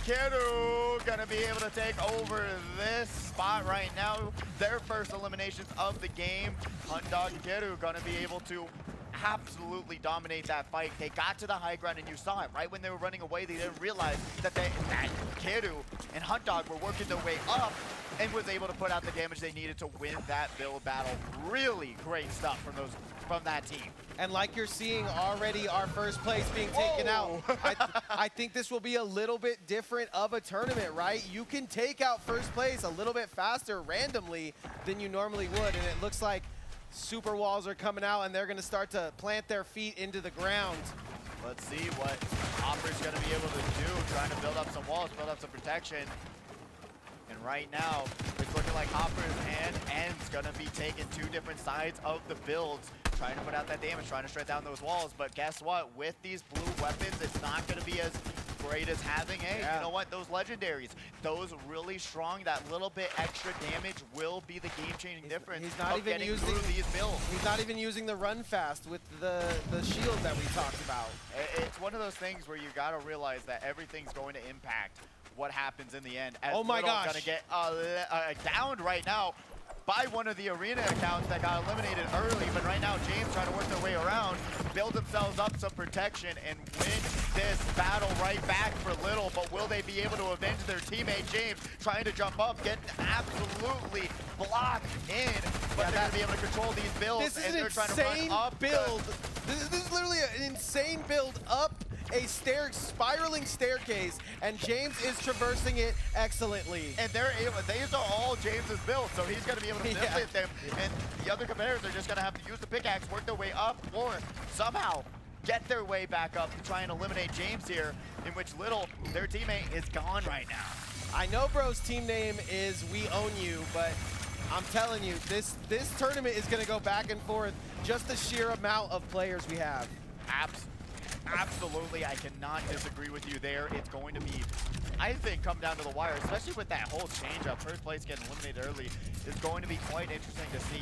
S1: Keru gonna be able to take over this spot right now. Their first eliminations of the game. Hunt Dog and Keru gonna be able to absolutely dominate that fight. They got to the high ground, and you saw it right when they were running away. They didn't realize that Keru and Hunt Dog were working their way up and was able to put out the damage they needed to win that build battle. Really great stuff from that team.
S2: And like you're seeing already, our first place being taken out. I think this will be a little bit different of a tournament, right? You can take out first place a little bit faster randomly than you normally would, and it looks like super walls are coming out, and they're going to start to plant their feet into the ground.
S1: Let's see what Hopper's going to be able to do, trying to build up some walls, build up some protection. And right now, it's looking like Hopper's and End's going to be taking two different sides of the builds, trying to put out that damage, trying to shred down those walls. But guess what? With these blue weapons, it's not going to be as great as having, hey, you know what? Those legendaries, those really strong, that little bit extra damage will be the game-changing difference. He's not even using these builds.
S2: He's not even using the run fast with the shield that we talked about.
S1: It's one of those things where you got to realize that everything's going to impact what happens in the end. As
S2: oh my gosh.
S1: Gonna get downed right now by one of the arena accounts that got eliminated early, but right now James trying to work their way around, build themselves up some protection, and win this battle right back for Little. But will they be able to avenge their teammate James trying to jump up, getting absolutely blocked in, but they're going to be able to control these builds, and they're trying to run up.
S2: This is literally an insane build up a spiraling staircase, and James is traversing it excellently.
S1: And these are all James's builds, so he's going to be able to manipulate them, and the other competitors are just going to have to use the pickaxe, work their way up, or somehow get their way back up to try and eliminate James here, in which Little, their teammate, is gone right now.
S2: I know Bro's team name is We Own You, but I'm telling you, this tournament is going to go back and forth, just the sheer amount of players we have.
S1: Absolutely, I cannot disagree with you there. It's going to be, I think, come down to the wire, especially with that whole change-up. First place getting eliminated early is going to be quite interesting to see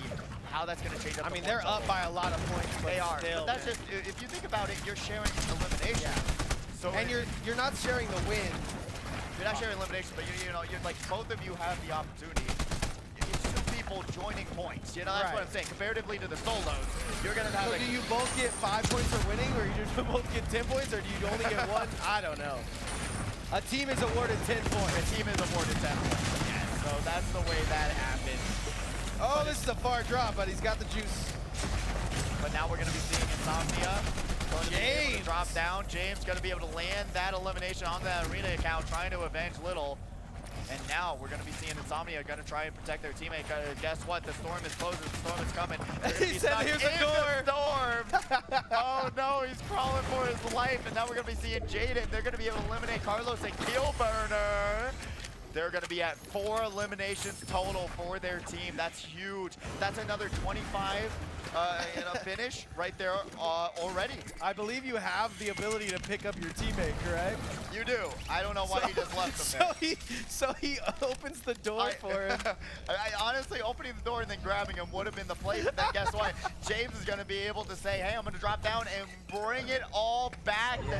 S1: how that's going to change up.
S2: I mean, they're up by a lot of points, but
S1: they are.
S2: Still,
S1: but that's just, if you think about it, you're sharing elimination. So
S2: and you're not sharing the win.
S1: You're not sharing elimination, but you're like, both of you have the opportunity. It's two people joining points. You know, that's what I'm saying. Comparatively to the solos, you're going to have.
S2: So do you both get 5 points for winning, or you just both get 10 points, or do you only get 1? I don't know. A team is awarded 10 points.
S1: A team is awarded 10 points. Yes, so that's the way that happens.
S2: Oh, this is a far drop, but he's got the juice.
S1: But now we're going to be seeing Insomnia. James drop down. James going to be able to land that elimination on that arena account, trying to avenge Little. And now we're going to be seeing Insomnia going to try and protect their teammate. Guess what? The storm is closing. The storm is coming.
S2: He said, "Here's the door."
S1: Storm. Oh no, he's crawling for his life. And now we're going to be seeing Jaden. They're going to be able to eliminate Carlos and Killburner. They're going to be at 4 eliminations total for their team. That's huge. That's another 25 in a finish right there already.
S2: I believe you have the ability to pick up your teammate, correct?
S1: You do. I don't know why you just left him there.
S2: So he opens the door for him.
S1: I honestly, opening the door and then grabbing him would have been the play. But then guess what? James is going to be able to say, hey, I'm going to drop down and bring it all back. The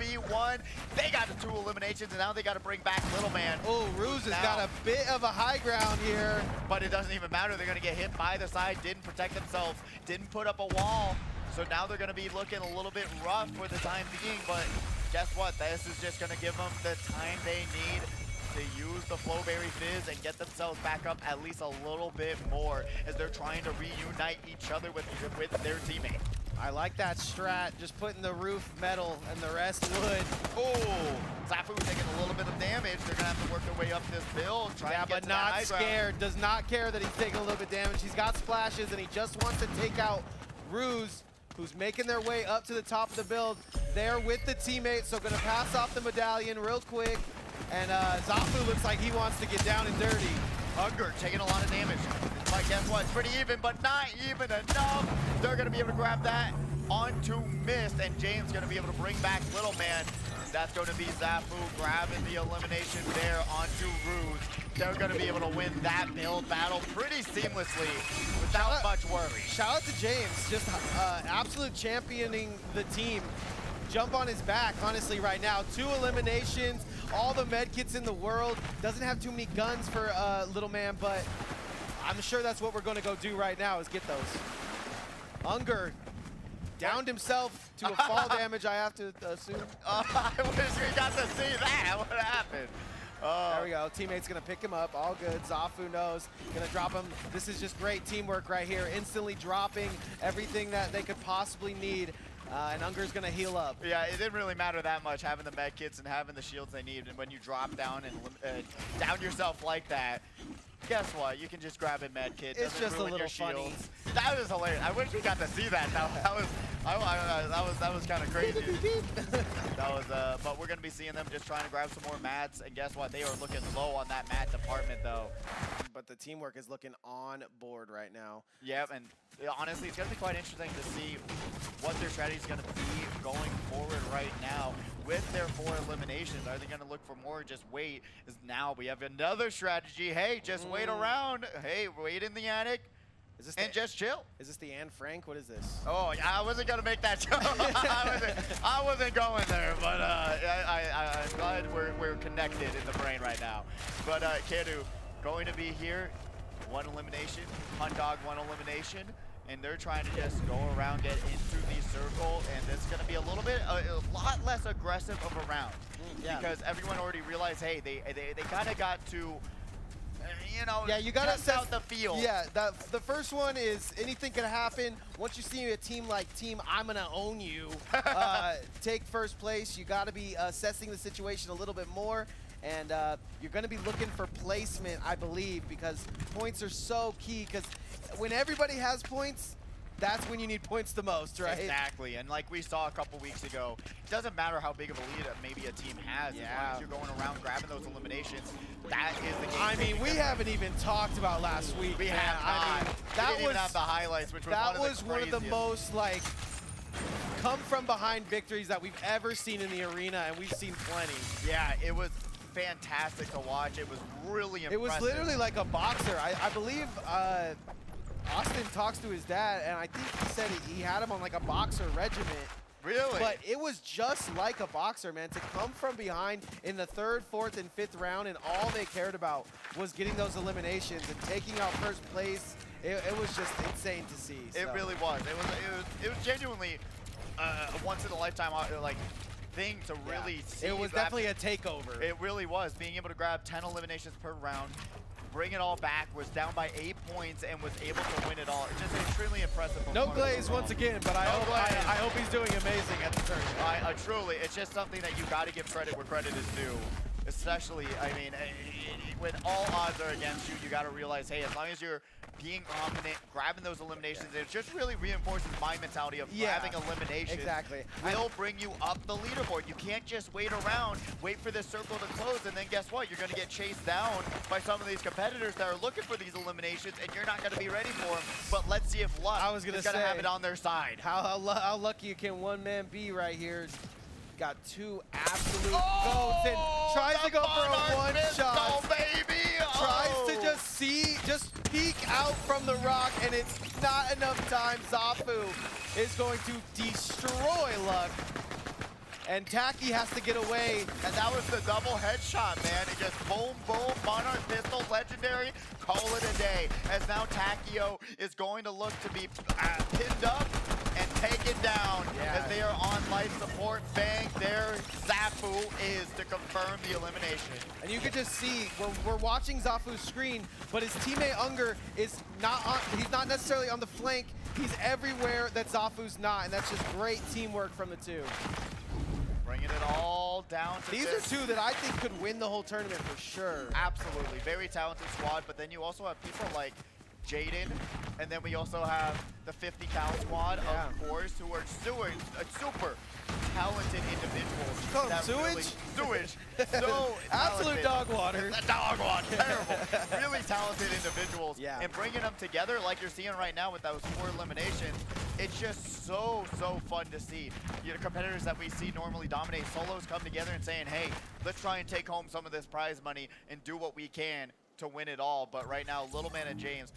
S1: 2v1. They got the 2 eliminations, and now they got to bring back Little Man.
S2: Oh, Ruse has got a bit of a high ground here.
S1: But it doesn't even matter. They're going to get hit by the side, didn't protect themselves, didn't put up a wall. So now they're going to be looking a little bit rough for the time being. But guess what? This is just going to give them the time they need to use the Flowberry Fizz and get themselves back up at least a little bit more as they're trying to reunite each other with their teammate.
S2: I like that strat, just putting the roof metal and the rest wood.
S1: Oh, Zafu taking a little bit of damage. They're gonna have to work their way up this build.
S2: Yeah, but not scared. Does not care that he's taking a little bit of damage. He's got splashes and he just wants to take out Ruse, who's making their way up to the top of the build. There with the teammates, so gonna pass off the medallion real quick. And Zafu looks like he wants to get down and dirty.
S1: Hunger taking a lot of damage. But guess what? It's pretty even, but not even enough. They're going to be able to grab that onto Mist, and James going to be able to bring back Little Man. That's going to be Zafu grabbing the elimination there onto Ruse. They're going to be able to win that build battle pretty seamlessly without much worry.
S2: Shout out to James, just absolute championing the team. Jump on his back, honestly, right now. 2 eliminations, all the med kits in the world. Doesn't have too many guns for Little Man, but I'm sure that's what we're going to go do right now is get those. Unger downed himself to a fall damage, I have to assume.
S1: I wish we got to see that. What happened?
S2: There we go. Teammate's going to pick him up. All good. Zafu knows. Going to drop him. This is just great teamwork right here. Instantly dropping everything that they could possibly need. And Unger's going to heal up.
S1: Yeah, it didn't really matter that much having the med kits and having the shields they need. And when you drop down and down yourself like that, guess what? You can just grab a med kit.
S2: It's just a little
S1: your
S2: funny.
S1: Shields. That was hilarious. I wish we got to see that. That was kind of crazy. But we're gonna be seeing them just trying to grab some more mats. And guess what? They are looking low on that mat department, though.
S2: But the teamwork is looking on board right now.
S1: Yep, and honestly, it's gonna be quite interesting to see what their strategy is gonna be going forward right now. With their 4 eliminations, are they going to look for more? Just wait. As now we have another strategy. Hey, just wait around. Hey, wait in the attic.
S2: Is this
S1: and just chill.
S2: Is this the Anne Frank? What is this?
S1: Oh, I wasn't going to make that joke. I wasn't going there, but I'm glad we're connected in the brain right now. But Kedu going to be here. 1 elimination. Hundog 1 elimination. And they're trying to just go around, get into the circle, and it's going to be a lot less aggressive of a round. Because everyone already realized, hey, they kind of got to, you know,
S2: you got to
S1: test out the field.
S2: Yeah, the first one is anything can happen. Once you see a team like Team I'm going to own you, take first place, you got to be assessing the situation a little bit more. And you're going to be looking for placement, I believe, because points are so key. Because when everybody has points, that's when you need points the most, right?
S1: Exactly. And like we saw a couple weeks ago, it doesn't matter how big of a lead maybe a team has. As long as you're going around grabbing those eliminations, that is the game.
S2: I mean, we haven't even talked about last week.
S1: We have not.
S2: I mean,
S1: that was even have the highlights, which was
S2: one of the most like come from behind victories that we've ever seen in the arena, and we've seen plenty.
S1: Yeah, it was fantastic to watch. It was really impressive.
S2: It was literally like a boxer. I believe Austin talks to his dad, and I think he said he had him on like a boxer regiment.
S1: Really?
S2: But it was just like a boxer, man. To come from behind in the 3rd, 4th, and 5th round, and all they cared about was getting those eliminations and taking out first place. It was just insane to see.
S1: It really was. It was genuinely a once in a lifetime like thing to really see.
S2: It was definitely a takeover.
S1: It really was. Being able to grab 10 eliminations per round, bring it all back, was down by 8 points, and was able to win it all. It's just extremely impressive.
S2: No Glaze once again, but I hope he's doing amazing at the tournament.
S1: Truly, it's just something that you got to give credit where credit is due. Especially, I mean, when all odds are against you, you got to realize, hey, as long as you're being confident, grabbing those eliminations, it just really reinforces my mentality of grabbing eliminations.
S2: Exactly.
S1: Will bring you up the leaderboard. You can't just wait around, wait for this circle to close, and then guess what? You're going to get chased down by some of these competitors that are looking for these eliminations, and you're not going to be ready for them. But let's see if luck is going to have it on their side.
S2: How lucky can one man be right here? Got 2 absolute goats and tries to go for a one-shot.
S1: Baby!
S2: Tries to just peek out from the rock, and it's not enough time. Zafu is going to destroy Luck. And Taki has to get away.
S1: And that was the double headshot, man. It just boom, boom, Monarch pistol, legendary, call it a day. As now Takio is going to look to be pinned up and taken down as they are on life support. Bang, there, Zafu Zafu is to confirm the elimination.
S2: And you can just see, we're watching Zafu's screen, but his teammate Unger is not on, he's not necessarily on the flank. He's everywhere that Zafu's not, and that's just great teamwork from the two.
S1: Bringing it all down to
S2: These
S1: this.
S2: are two that I think could win the whole tournament for sure.
S1: Absolutely. Very talented squad, but then you also have people like Jaden, and then we also have the 50 cal squad, of course, who are super talented individuals.
S2: You call them
S1: that
S2: sewage?
S1: Sewage. So
S2: Absolute
S1: talented.
S2: dog water.
S1: Dog water, terrible. Really talented individuals.
S2: Yeah.
S1: And bringing them together like you're seeing right now with those 4 eliminations, it's just so fun to see. You know, competitors that we see normally dominate solos come together and saying, hey, let's try and take home some of this prize money and do what we can to win it all. But right now, Little Man and James,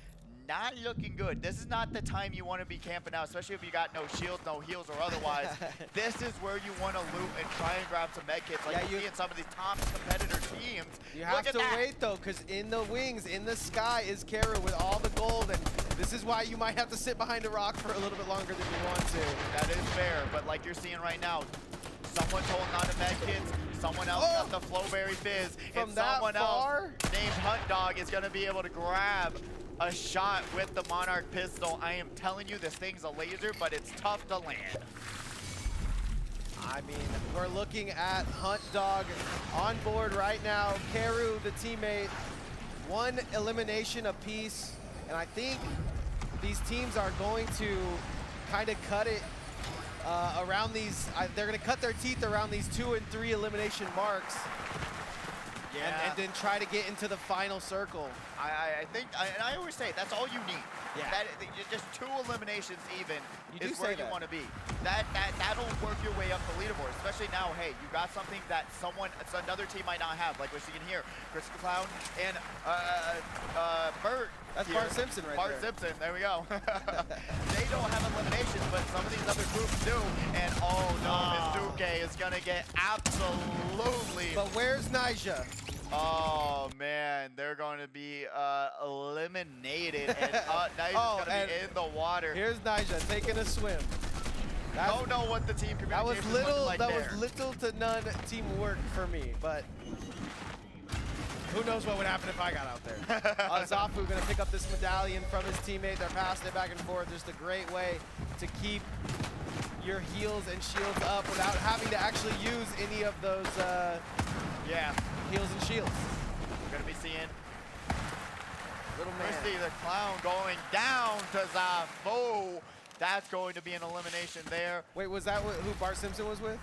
S1: not looking good. This is not the time you want to be camping out, especially if you got no shields, no heals, or otherwise. This is where you want to loot and try and grab some med kits like you see in some of these top competitor teams.
S2: You have to wait though, because in the wings, in the sky is Kara with all the gold, and this is why you might have to sit behind a rock for a little bit longer than you want to.
S1: That is fair, but like you're seeing right now, someone's holding on to med kits, someone else got the Flowberry Fizz,
S2: From
S1: and
S2: that
S1: someone
S2: far?
S1: else named Hunt Dog is going to be able to grab a shot with the Monarch pistol. I am telling you, this thing's a laser, but it's tough to land.
S2: I mean, we're looking at Hunt Dog on board right now. Karu, the teammate, 1 elimination apiece, and I think these teams are going to kind of cut it around these. They're going to cut their teeth around these 2 and 3 elimination marks.
S1: Yeah.
S2: And then try to get into the final circle.
S1: I think, and I always say, that's all you need.
S2: Yeah.
S1: Just 2 eliminations even
S2: You
S1: is where you want to be. That'll work your way up the leaderboard, especially now, hey, you got something that another team might not have, like we're seeing here. Chris Clown and Bert.
S2: That's
S1: here.
S2: Bart Simpson right
S1: Bart
S2: there.
S1: Simpson, there we go. They don't have eliminations, but some of these other groups do. And oh no, Mizuke is going to get absolutely.
S2: But where's Nyjah?
S1: Oh man, they're going to be eliminated, and Nyjah's going to be in the water.
S2: Here's Nyjah taking a swim.
S1: Don't know what the team communication is looking like there.
S2: was little to none teamwork for me, but who knows what would happen if I got out there. Zafu going to pick up this medallion from his teammate. They're passing it back and forth. Just a great way to keep your heals and shields up without having to actually use any of those heals and shields.
S1: We're going to be seeing
S2: Little man.
S1: Christy the Clown going down to Zafu. That's going to be an elimination there.
S2: Wait, was that who Bart Simpson was with?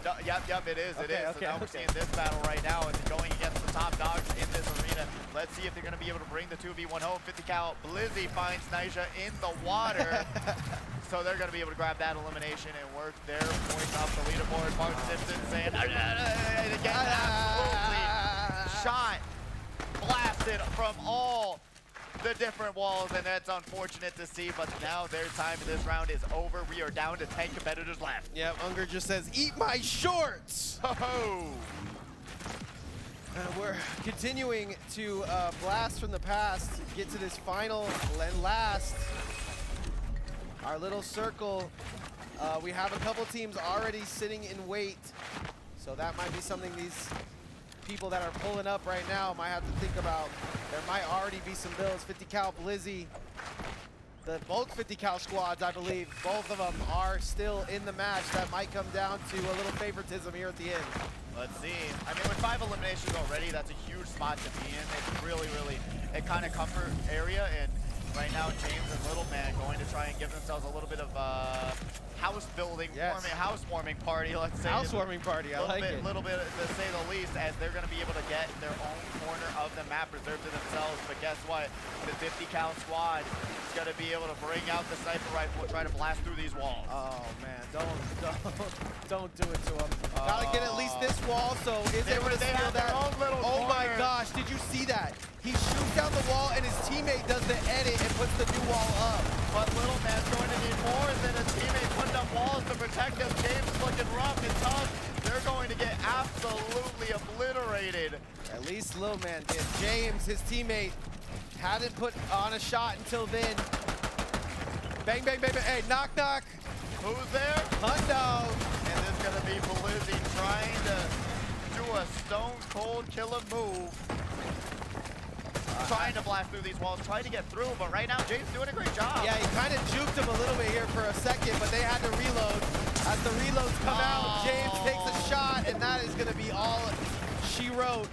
S1: No, yep, it is.
S2: Okay,
S1: So now we're seeing this battle right now as going against the top dogs in this arena. Let's see if they're going to be able to bring the 2v1 home. 50 cal Blizzy finds Nyjah in the water. So they're going to be able to grab that elimination and work their points up the leaderboard. Bart Simpson saying, and again, absolutely shot blasted from all the different walls, and that's unfortunate to see, but now their time in this round is over. We are down to 10 competitors left.
S2: Yep, Unger just says, eat my shorts!
S1: Oh!
S2: We're continuing to blast from the past, get to this final and last. Our little circle, we have a couple teams already sitting in wait, so that might be something these people that are pulling up right now might have to think about. There might already be some builds. 50 cal Blizzy, the bulk 50 cal squads, I believe, both of them are still in the match. That might come down to a little favoritism here at the end.
S1: Let's see. I mean, with 5 eliminations already, that's a huge spot to be in. It's really a kind of comfort area, and right now James and Little Man going to try and give themselves a little bit of house building, housewarming party, let's say.
S2: Housewarming party, I like it.
S1: A little bit, to say the least, as they're going to be able to get their own corner of the map reserved to themselves. But guess what? The 50 cal squad is going to be able to bring out the sniper rifle and try to blast through these walls.
S2: Oh man, don't do it to them. Gotta get at least this wall, so is able to steal that. Oh my gosh, did you see that? He shoots down the wall and his teammate does the edit and puts the new wall up.
S1: But Little Man's going to need more than a teammate putting up walls to protect him. James is looking rough and tough. They're going to get absolutely obliterated.
S2: At least Little Man did. James, his teammate, hadn't put on a shot until then. Bang, bang, bang, bang. Hey, knock, knock.
S1: Who's there?
S2: Hundo.
S1: And this is going to be Blizzy trying old killer move. Trying to blast through these walls, trying to get through, but right now James doing a great job.
S2: Yeah, he kind of juked him a little bit here for a second, but they had to reload. As the reloads come out, James takes a shot, and that is going to be all she wrote.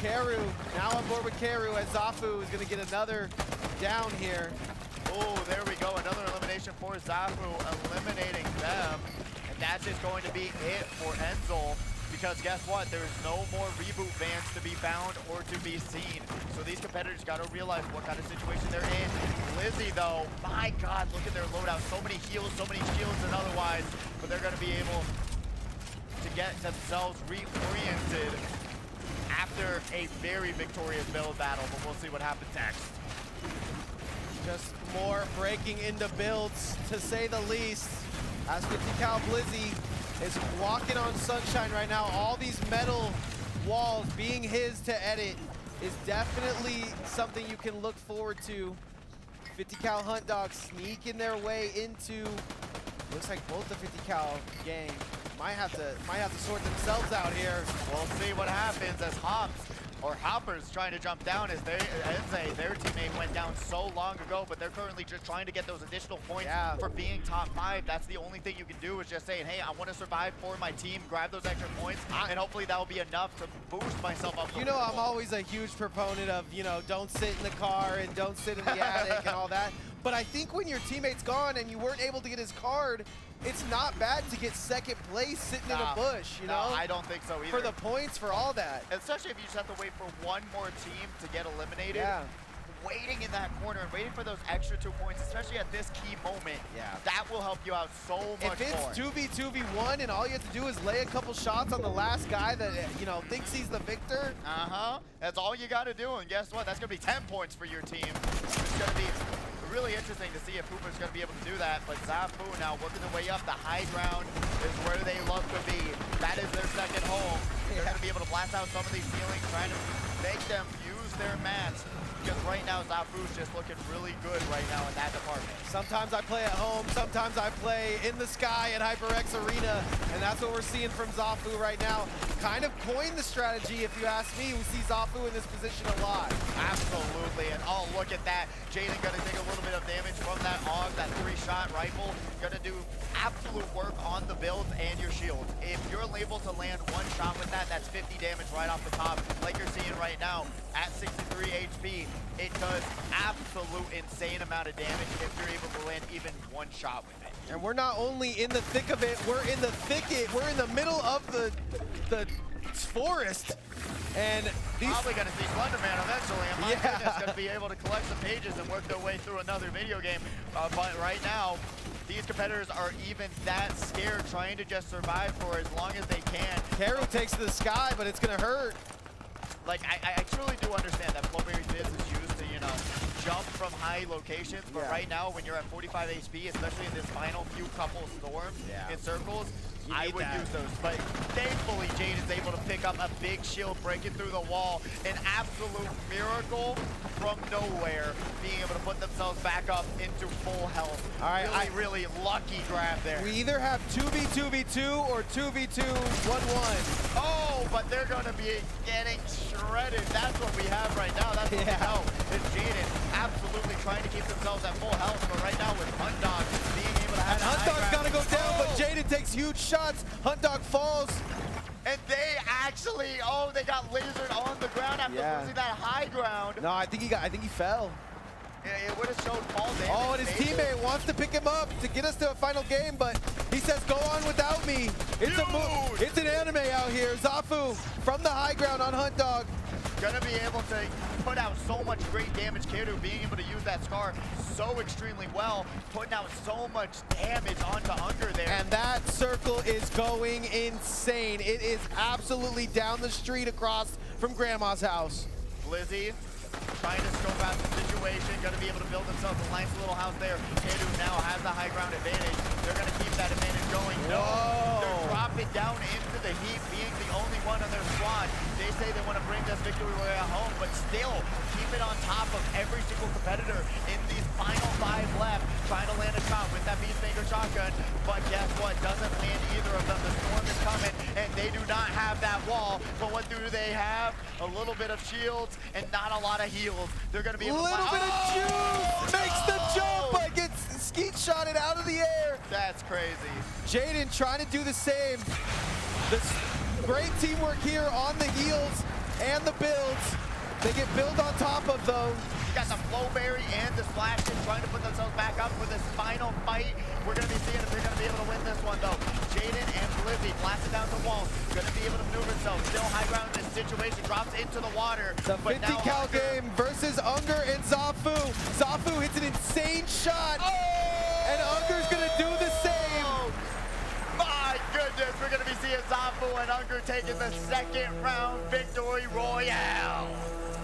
S2: Karu now on board with Karu, as Zafu is going to get another down here.
S1: Oh, there we go, another elimination for Zafu, eliminating them. And that's just going to be it for Enzel. Because guess what? There's no more reboot vans to be found or to be seen. So these competitors got to realize what kind of situation they're in. Lizzie, though, my God, look at their loadout. So many heals, so many shields and otherwise. But they're going to be able to get themselves reoriented after a very victorious build battle. But we'll see what happens next.
S2: Just more breaking into builds, to say the least. As 50 Cal Blizzy is walking on sunshine right now. All these metal walls being his to edit is definitely something you can look forward to. 50 Cal Hunt Dogs sneaking their way into, looks like both the 50 Cal gang might have to sort themselves out here.
S1: We'll see what happens as Hopper's trying to jump down as their teammate went down so long ago, but they're currently just trying to get those additional points for being top 5. That's the only thing you can do, is just saying, hey, I want to survive for my team, grab those extra points, and hopefully that will be enough to boost myself up.
S2: You know, I'm always a huge proponent of, you know, don't sit in the car and don't sit in the attic and all that. But I think when your teammate's gone and you weren't able to get his card, it's not bad to get second place sitting in a bush, you know?
S1: I don't think so either.
S2: For the points, for all that.
S1: Especially if you just have to wait for one more team to get eliminated.
S2: Yeah.
S1: Waiting in that corner and waiting for those extra 2 points, especially at this key moment, that will help you out so much more.
S2: If it's 2v2v1 and all you have to do is lay a couple shots on the last guy that, you know, thinks he's the victor.
S1: That's all you got to do, and guess what? That's going to be 10 points for your team. It's going to be really interesting to see if Hooper's going to be able to do that, but Zafu now working their way up. The high ground is where they love to be. That is their second home. They're going to be able to blast out some of these ceilings, trying to make them use their mats. Because right now, Zafu's just looking really good right now in that department.
S2: Sometimes I play at home, sometimes I play in the sky at HyperX Arena, and that's what we're seeing from Zafu right now. Kind of coined the strategy, if you ask me. We see Zafu in this position a lot.
S1: Absolutely, and oh, look at that. Jaden gonna take a little bit of damage from that AUG, that 3-shot rifle. Gonna do absolute work on the builds and your shield. If you're able to land one shot with that, that's 50 damage right off the top, like you're seeing right now at 63 HP. It does absolute insane amount of damage if you're able to land even one shot with it.
S2: And we're not only in the thick of it, we're in the thicket. We're in the middle of the forest. And these
S1: probably gonna see Slenderman eventually, and my goodness, gonna be able to collect some pages and work their way through another video game. But right now, these competitors are even that scared, trying to just survive for as long as they can.
S2: Karu takes to the sky, but it's gonna hurt.
S1: Like, I truly do understand that Flowberry Fizz is used to, you know, jump from high locations, but right now, when you're at 45 HP, especially in this final few couple storms in circles, I would use those. But thankfully, Jaden's able to pick up a big shield breaking through the wall. An absolute miracle from nowhere, being able to put themselves back up into full health. All right, really lucky grab there.
S2: We either have 2v2v2 or 2v2-1-1.
S1: Oh, but they're going to be getting shredded. That's what we have right now. That's what we know. Is Jaden absolutely trying to keep themselves at full health, but right now with Hunt Dog being able to have
S2: and Hunt Dog's got to go down, but Jaden takes huge shots. Hunt Dog falls.
S1: And they actually, they got lasered on the ground after losing that high ground.
S2: No, I think he fell.
S1: It would have showed fall damage.
S2: Oh, and his teammate wants to pick him up to get us to a final game, but he says, go on without me. It's an anime out here. Zafu from the high ground on Hunt Dog.
S1: Gonna be able to put out so much great damage. Karu being able to use that scar so extremely well, putting out so much damage onto Unger there.
S2: And that circle is going insane. It is absolutely down the street across from Grandma's house.
S1: Blizzy trying to scope out the situation, gonna be able to build themselves a nice little house there. Karu now has the high ground advantage. They're gonna keep that advantage going. No, they're dropping down into the heap, being the only one on their squad. They say they want to bring this victory way at home, but still keep it on top of every single competitor in these final 5 left, trying to land a shot with that Beastmaker shotgun. But guess what? Doesn't land either of them. The storm is coming. coming, and they do not have that wall. But what do they have? A little bit of shields and not a lot of heals. They're going to be able to...
S2: Little bit of juice! Makes the jump, but gets skeet shotted out of the air.
S1: That's crazy.
S2: Jaden trying to do the same. This great teamwork here on the heals and the builds. They get built on top of, though.
S1: You got the Flowberry and the Splash Kid trying to put themselves back up for this final fight. We're going to be seeing if they're going to be able to win this one, though. Jaden and Blizzy blasted down the wall. Going to be able to maneuver themselves. Still high ground in this situation. Drops into the water.
S2: The 50 cal game versus Unger and Zafu. Zafu hits an insane shot. And Unger's going to do the same.
S1: My goodness, we're going to be seeing Zafu and Unger taking the second round victory royale.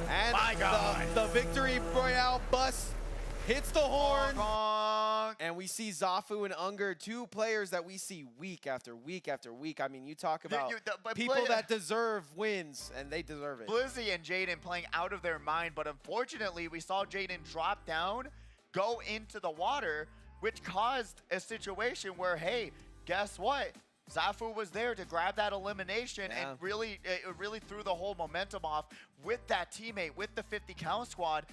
S2: And
S1: my God.
S2: The victory royale bus hits the horn.
S1: Wrong.
S2: And we see Zafu and Unger, two players that we see week after week after week. I mean, you talk about people that deserve wins, and they deserve it.
S1: Blizzy and Jaden playing out of their mind, but unfortunately, we saw Jaden drop down, go into the water, which caused a situation where, hey, guess what? Zafu was there to grab that elimination and it really threw the whole momentum off with that teammate, with the 50 count squad.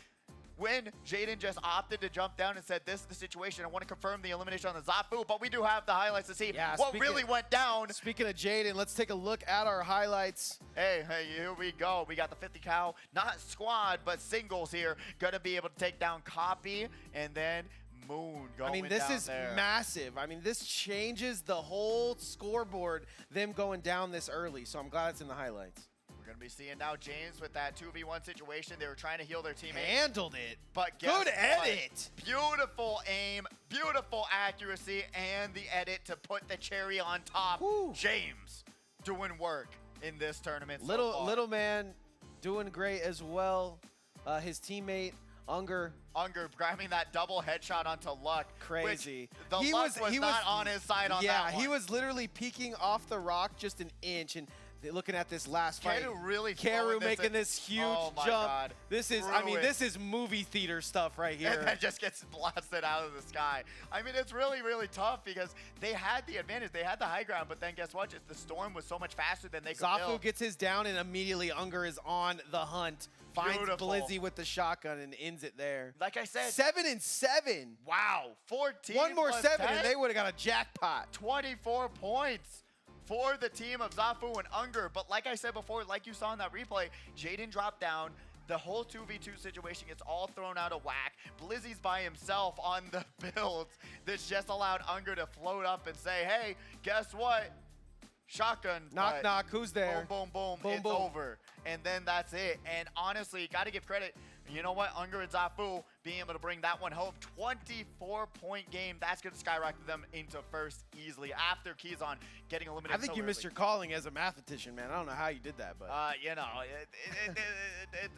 S1: When Jaden just opted to jump down and said, this is the situation, I want to confirm the elimination on the Zafu, but we do have the highlights to see what really went down.
S2: Speaking of Jaden, let's take a look at our highlights.
S1: Hey, here we go. We got the 50 cal, not squad, but singles here. Gonna be able to take down Copy and then Moon going down there.
S2: I mean, this is massive. I mean, this changes the whole scoreboard, them going down this early. So I'm glad it's in the highlights.
S1: We're going to be seeing now James with that 2v1 situation. They were trying to heal their teammate.
S2: Handled it.
S1: But guess
S2: good edit.
S1: What? Beautiful aim, beautiful accuracy, and the edit to put the cherry on top.
S2: Woo.
S1: James doing work in this tournament.
S2: Little man doing great as well. His teammate Unger
S1: grabbing that double headshot onto Luck.
S2: Crazy.
S1: The Luck was not on his side on that one.
S2: Yeah, he was literally peeking off the rock just an inch, and looking at this last fight.
S1: Karu
S2: making this huge jump.
S1: God.
S2: This is, I mean, this is movie theater stuff right here.
S1: And then just gets blasted out of the sky. I mean, it's really, really tough because they had the advantage. They had the high ground, but then guess what? Just the storm was so much faster than they could
S2: Zafu
S1: build.
S2: gets his down, and immediately Unger is on the hunt. Finds Blizzy with the shotgun and ends it there.
S1: Like I said,
S2: 7-7.
S1: Wow. 14
S2: One more 7
S1: 10?
S2: and they would have got a jackpot.
S1: 24 points for the team of Zafu and Unger. But like I said before, like you saw in that replay, Jaden dropped down. The whole 2v2 situation gets all thrown out of whack. Blizzy's by himself on the builds. This just allowed Unger to float up and say, hey, guess what? Shotgun.
S2: Knock, knock. Who's there?
S1: Boom, boom, boom.
S2: Boom,
S1: it's
S2: boom.
S1: over. And then that's it. And honestly, got to give credit. You know what? Unger and Zafu being able to bring that one home. 24-point game. That's going to skyrocket them into first easily after Keyzon getting eliminated.
S2: I think you missed your calling as a mathematician, man. I don't know how you did that, but
S1: you know,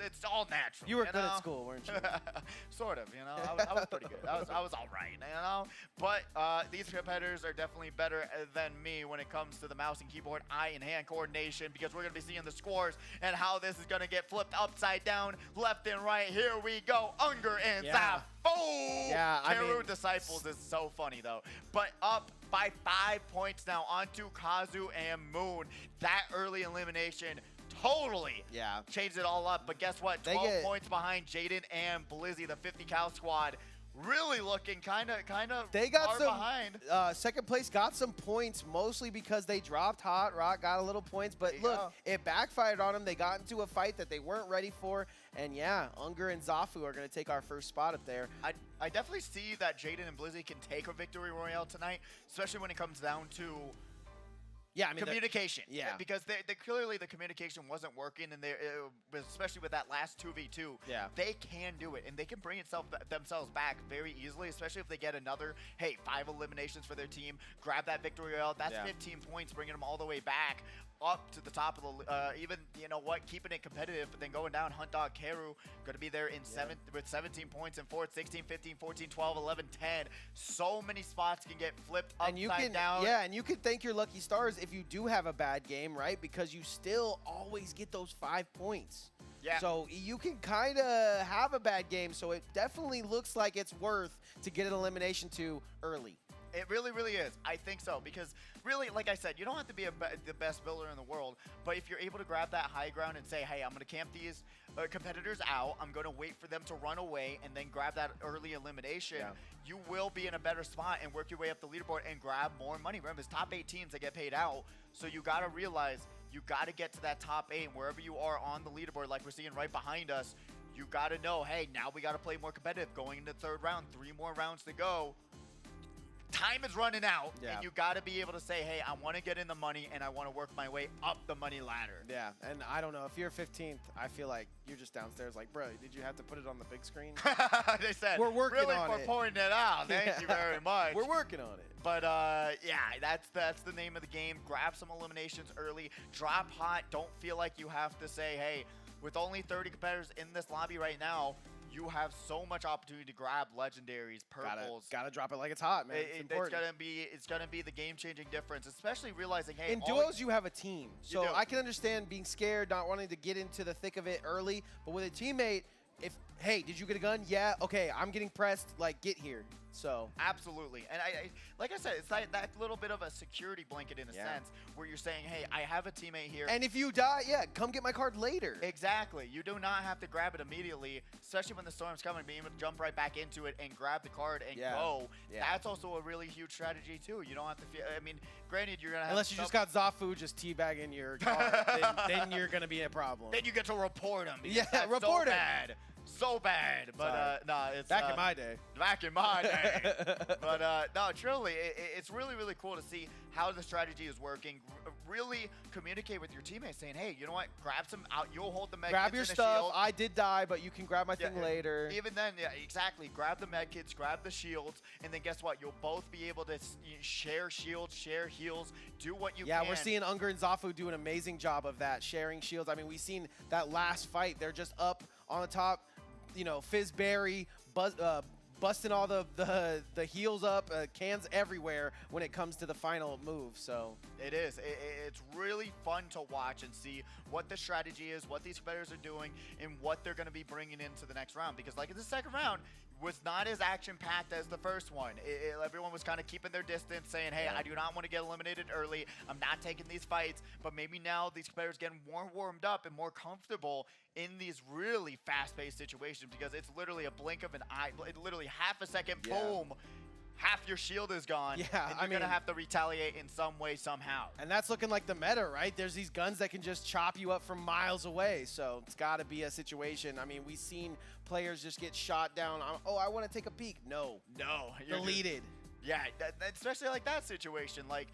S1: it's all natural.
S2: you were good at school, weren't you?
S1: Sort of. You know, I was pretty good. I was all right. You know, but these competitors are definitely better than me when it comes to the mouse and keyboard, eye and hand coordination, because we're going to be seeing the scores and how this is going to get flipped upside down, left and right. Here we go, Unger and Zafu.
S2: Yeah,
S1: Karu Disciples is so funny though. But up by 5 points now onto Kazu and Moon. That early elimination totally changed it all up. But guess what? 12 points behind Jaden and Blizzy, the 50 cal squad. Really looking kind of
S2: they got
S1: far
S2: some
S1: behind.
S2: Second place got some points, mostly because they dropped Hot Rock, got a little points, but look, it backfired on them. They got into a fight that they weren't ready for, and yeah, Unger and Zafu are going to take our first spot up there.
S1: I definitely see that Jaden and Blizzy can take a victory royale tonight, especially when it comes down to communication. Because they clearly the communication wasn't working, and especially with that last 2v2, they can do it, and they can bring themselves back very easily, especially if they get another, 5 eliminations for their team, grab that victory royale. That's 15 points, bringing them all the way back up to the top of the, even, you know what, keeping it competitive, but then going down, Hunt Dog Karu, going to be there in with 17 points in 4th, 16, 15, 14, 12, 11, 10. So many spots can get flipped upside down.
S2: Yeah, and you can thank your lucky stars if you do have a bad game, right? Because you still always get those 5 points.
S1: Yeah.
S2: So you can kind of have a bad game, so it definitely looks like it's worth to get an elimination to early.
S1: It really, really is. I think so, because really, like I said, you don't have to be the best builder in the world, but if you're able to grab that high ground and say, hey, I'm going to camp these competitors out, I'm going to wait for them to run away and then grab that early elimination, you will be in a better spot and work your way up the leaderboard and grab more money. Remember, it's top 8 teams that get paid out, so you got to realize you got to get to that top 8, and wherever you are on the leaderboard, like we're seeing right behind us, you got to know, hey, now we got to play more competitive. Going into the 3rd round, 3 more rounds to go. Time is running out, and you got to be able to say, hey, I want to get in the money, and I want to work my way up the money ladder.
S2: Yeah, and I don't know. If you're 15th, I feel like you're just downstairs like, bro, did you have to put it on the big screen?
S1: They said,
S2: we're working
S1: really
S2: on
S1: for
S2: it.
S1: pointing it out. Thank you very much.
S2: We're working on it.
S1: But, yeah, that's the name of the game. Grab some eliminations early. Drop hot. Don't feel like you have to say, hey, with only 30 competitors in this lobby right now, you have so much opportunity to grab legendaries, purples.
S2: Gotta drop it like it's hot, man.
S1: It's gonna be the game-changing difference, especially realizing, hey,
S2: in duos you have a team, so I can understand being scared, not wanting to get into the thick of it early. But with a teammate, if hey, did you get a gun? Yeah, okay, I'm getting pressed. Like, get here. So
S1: absolutely, and I like I said, it's like that little bit of a security blanket in a sense, where you're saying, hey, I have a teammate here,
S2: and if you die, come get my card later.
S1: Exactly. You do not have to grab it immediately, especially when the storm's coming. Being able to jump right back into it and grab the card and go. That's also a really huge strategy too. You don't have to feel. I mean, granted, you're gonna have
S2: unless you just got Zafu just teabagging your card, then you're gonna be a problem.
S1: Then you get to report him.
S2: Yeah, report him.
S1: So bad, but no, it's
S2: back in my day.
S1: Back in my day, but no, truly, it's really, really cool to see how the strategy is working. Really communicate with your teammates, saying, "Hey, you know what? Grab some out. You'll hold the med.
S2: Grab your stuff.
S1: Shield.
S2: I did die, but you can grab my thing later."
S1: Even then, yeah, exactly. Grab the med kits, grab the shields, and then guess what? You'll both be able to share shields, share heals, do what you can.
S2: Yeah, we're seeing Unger and Zafu do an amazing job of that, sharing shields. I mean, we've seen that last fight. They're just up on the top. You know, Fizzberry, busting all the heals up, cans everywhere when it comes to the final move. So
S1: it is. It's really fun to watch and see what the strategy is, what these competitors are doing, and what they're going to be bringing into the next round. Because like in the second round, was not as action-packed as the first one. Everyone was kind of keeping their distance, saying, hey, I do not want to get eliminated early. I'm not taking these fights. But maybe now these competitors getting more warmed up and more comfortable in these really fast-paced situations, because it's literally a blink of an eye, literally half a second, boom, half your shield is gone.
S2: Yeah,
S1: and you're going to have to retaliate in some way, somehow.
S2: And that's looking like the meta, right? There's these guns that can just chop you up from miles away. So it's got to be a situation. I mean, we've seen players just get shot down. Oh, I want to take a peek. No. Deleted.
S1: Yeah, especially like that situation. Like,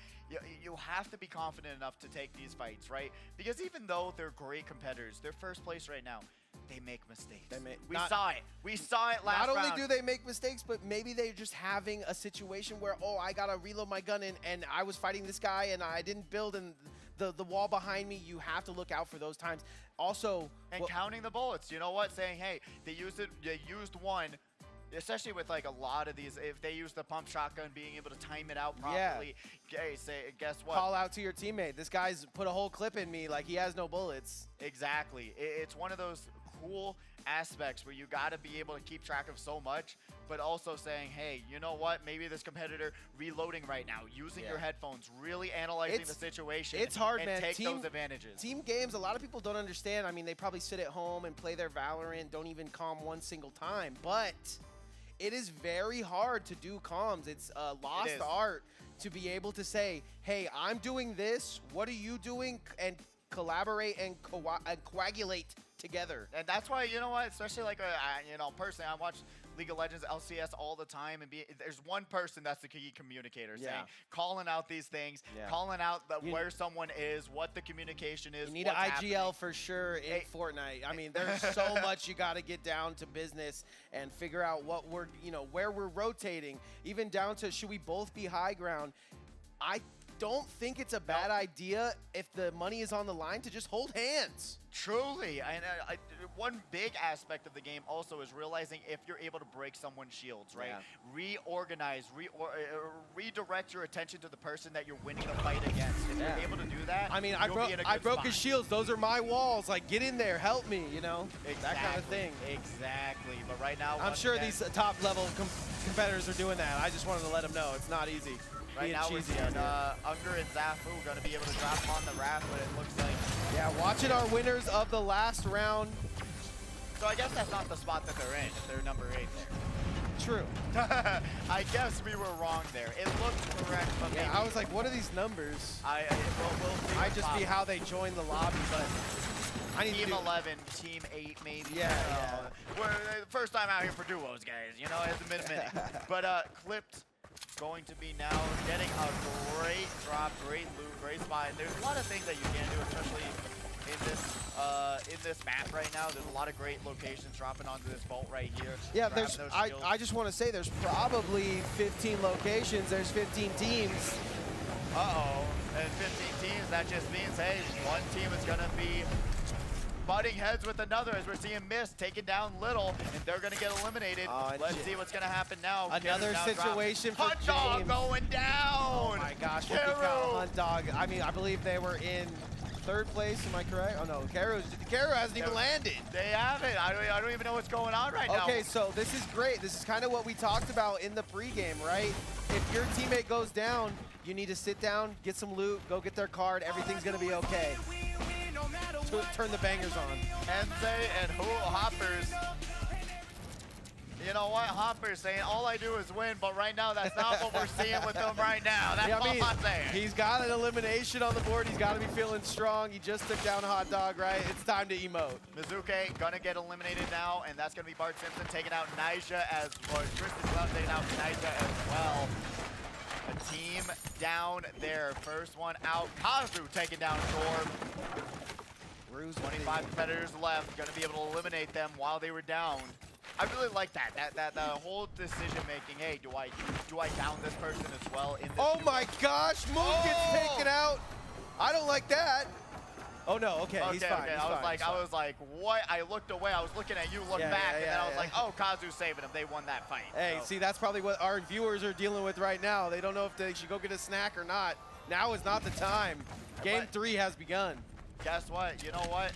S1: you have to be confident enough to take these fights, right? Because even though they're great competitors, they're first place right now, they make mistakes. We saw it. We saw it last round.
S2: Not only do they make mistakes, but maybe they're just having a situation where, oh, I got to reload my gun and I was fighting this guy and I didn't build and the wall behind me. You have to look out for those times. Also,
S1: and counting the bullets. You know what? Saying, hey, they used one. Especially with like a lot of these, if they use the pump shotgun, being able to time it out properly. Hey, guess what?
S2: Call out to your teammate. This guy's put a whole clip in me, like he has no bullets.
S1: Exactly. It's one of those cool aspects where you got to be able to keep track of so much, but also saying, hey, you know what? Maybe this competitor reloading right now, using your headphones, really analyzing the situation.
S2: It's hard,
S1: and
S2: man.
S1: Take those advantages.
S2: Team games, a lot of people don't understand. I mean, they probably sit at home and play their Valorant, don't even calm one single time, but it is very hard to do comms. It's a lost art to be able to say, hey, I'm doing this, what are you doing? And collaborate and coagulate together.
S1: And that's why, you know what, especially like, you know, personally, I watch League of Legends, LCS all the time, and there's one person that's the key communicator, saying, calling out these things, calling out where someone is, what the communication is.
S2: You need an IGL for sure in Fortnite. I mean, there's so much you got to get down to business and figure out what we're, you know, where we're rotating, even down to should we both be high ground. I don't think it's a bad idea if the money is on the line to just hold hands.
S1: Truly, and one big aspect of the game also is realizing if you're able to break someone's shields, right? Reorganize, redirect your attention to the person that you're winning the fight against. If you're able to do that,
S2: I mean, I broke his shields. Those are my walls. Like, get in there, help me, you know? That kind of thing.
S1: Exactly. But right now,
S2: I'm sure these top level competitors are doing that. I just wanted to let them know it's not easy.
S1: Right
S2: Being
S1: now we're
S2: cheesy
S1: seeing
S2: out here.
S1: Unger and Zafu going to be able to drop on the Wrath, but it looks like...
S2: Yeah, watching our winners of the last round.
S1: So I guess that's not the spot that they're in, if they're number 8 there.
S2: True.
S1: I guess we were wrong there. It looked correct, but
S2: Yeah,
S1: maybe...
S2: I was like, what are these numbers?
S1: We'll see
S2: Might
S1: what's
S2: just be
S1: possible.
S2: how they joined the lobby, but I need
S1: Team
S2: to do
S1: 11, Team 8 maybe.
S2: Yeah, yeah.
S1: We're first time out here for duos, guys. You know, it hasn't been a minute. But Clipped going to be now getting a great drop, great loot, great spot. And there's a lot of things that you can do, especially in this map right now. There's a lot of great locations dropping onto this vault right here.
S2: Yeah,
S1: Grab
S2: there's.
S1: those
S2: I
S1: skills.
S2: just want to say there's probably 15 locations. There's 15 teams.
S1: Uh-oh. And 15 teams, that just means, hey, one team is going to be butting heads with another as we're seeing Mist taking down Little, and they're going to get eliminated. Let's see what's going to happen now.
S2: Another situation for
S1: Hunt Dog
S2: James.
S1: going down.
S2: Oh my gosh, look at Hunt Dog. I mean, I believe they were in 3rd place, am I correct? Oh no, Cairo hasn't even landed.
S1: They haven't. I don't even know what's going on right now.
S2: Okay, so this is great. This is kind of what we talked about in the pregame, right? If your teammate goes down, you need to sit down, get some loot, go get their card. Everything's going to be okay. Turn the bangers on.
S1: Enze and Hoppers. You know what? Hopper's saying, all I do is win, but right now that's not what we're seeing with them right now. That's all I'm saying.
S2: He's got an elimination on the board. He's got to be feeling strong. He just took down Hot Dog, right? It's time to emote.
S1: Mizuke gonna get eliminated now, and that's gonna be Bart Simpson taking out Nyjah as well. Tristan Cloud taking out Nyjah as well. A team down there. First one out. Kazu taking down Gorb. 25 competitors left. Gonna be able to eliminate them while they were down. I really like that the whole decision making. Hey, do I down this person as well in this?
S2: Oh my gosh, Moon gets taken out. I don't like that. Oh no, okay, he's fine.
S1: Okay. I was like, what? I looked away. I was looking at you, look back, and then I was like, oh, Kazu's saving him. They won that fight.
S2: Hey, see, that's probably what our viewers are dealing with right now. They don't know if they should go get a snack or not. Now is not the time. Game 3 has begun.
S1: Guess what? You know what?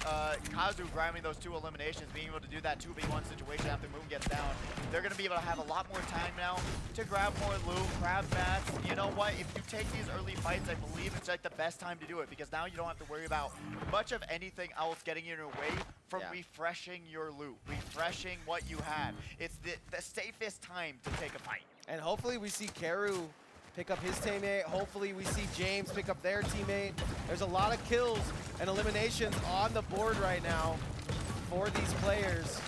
S1: Kazu grabbing those 2 eliminations, being able to do that 2v1 situation after Moon gets down, they're going to be able to have a lot more time now to grab more loot, grab mats. You know what? If you take these early fights, I believe it's like the best time to do it because now you don't have to worry about much of anything else getting in your way from refreshing your loot, refreshing what you had. It's the safest time to take a fight.
S2: And hopefully we see Karu pick up his teammate. Hopefully we see James pick up their teammate. There's a lot of kills and eliminations on the board right now for these players.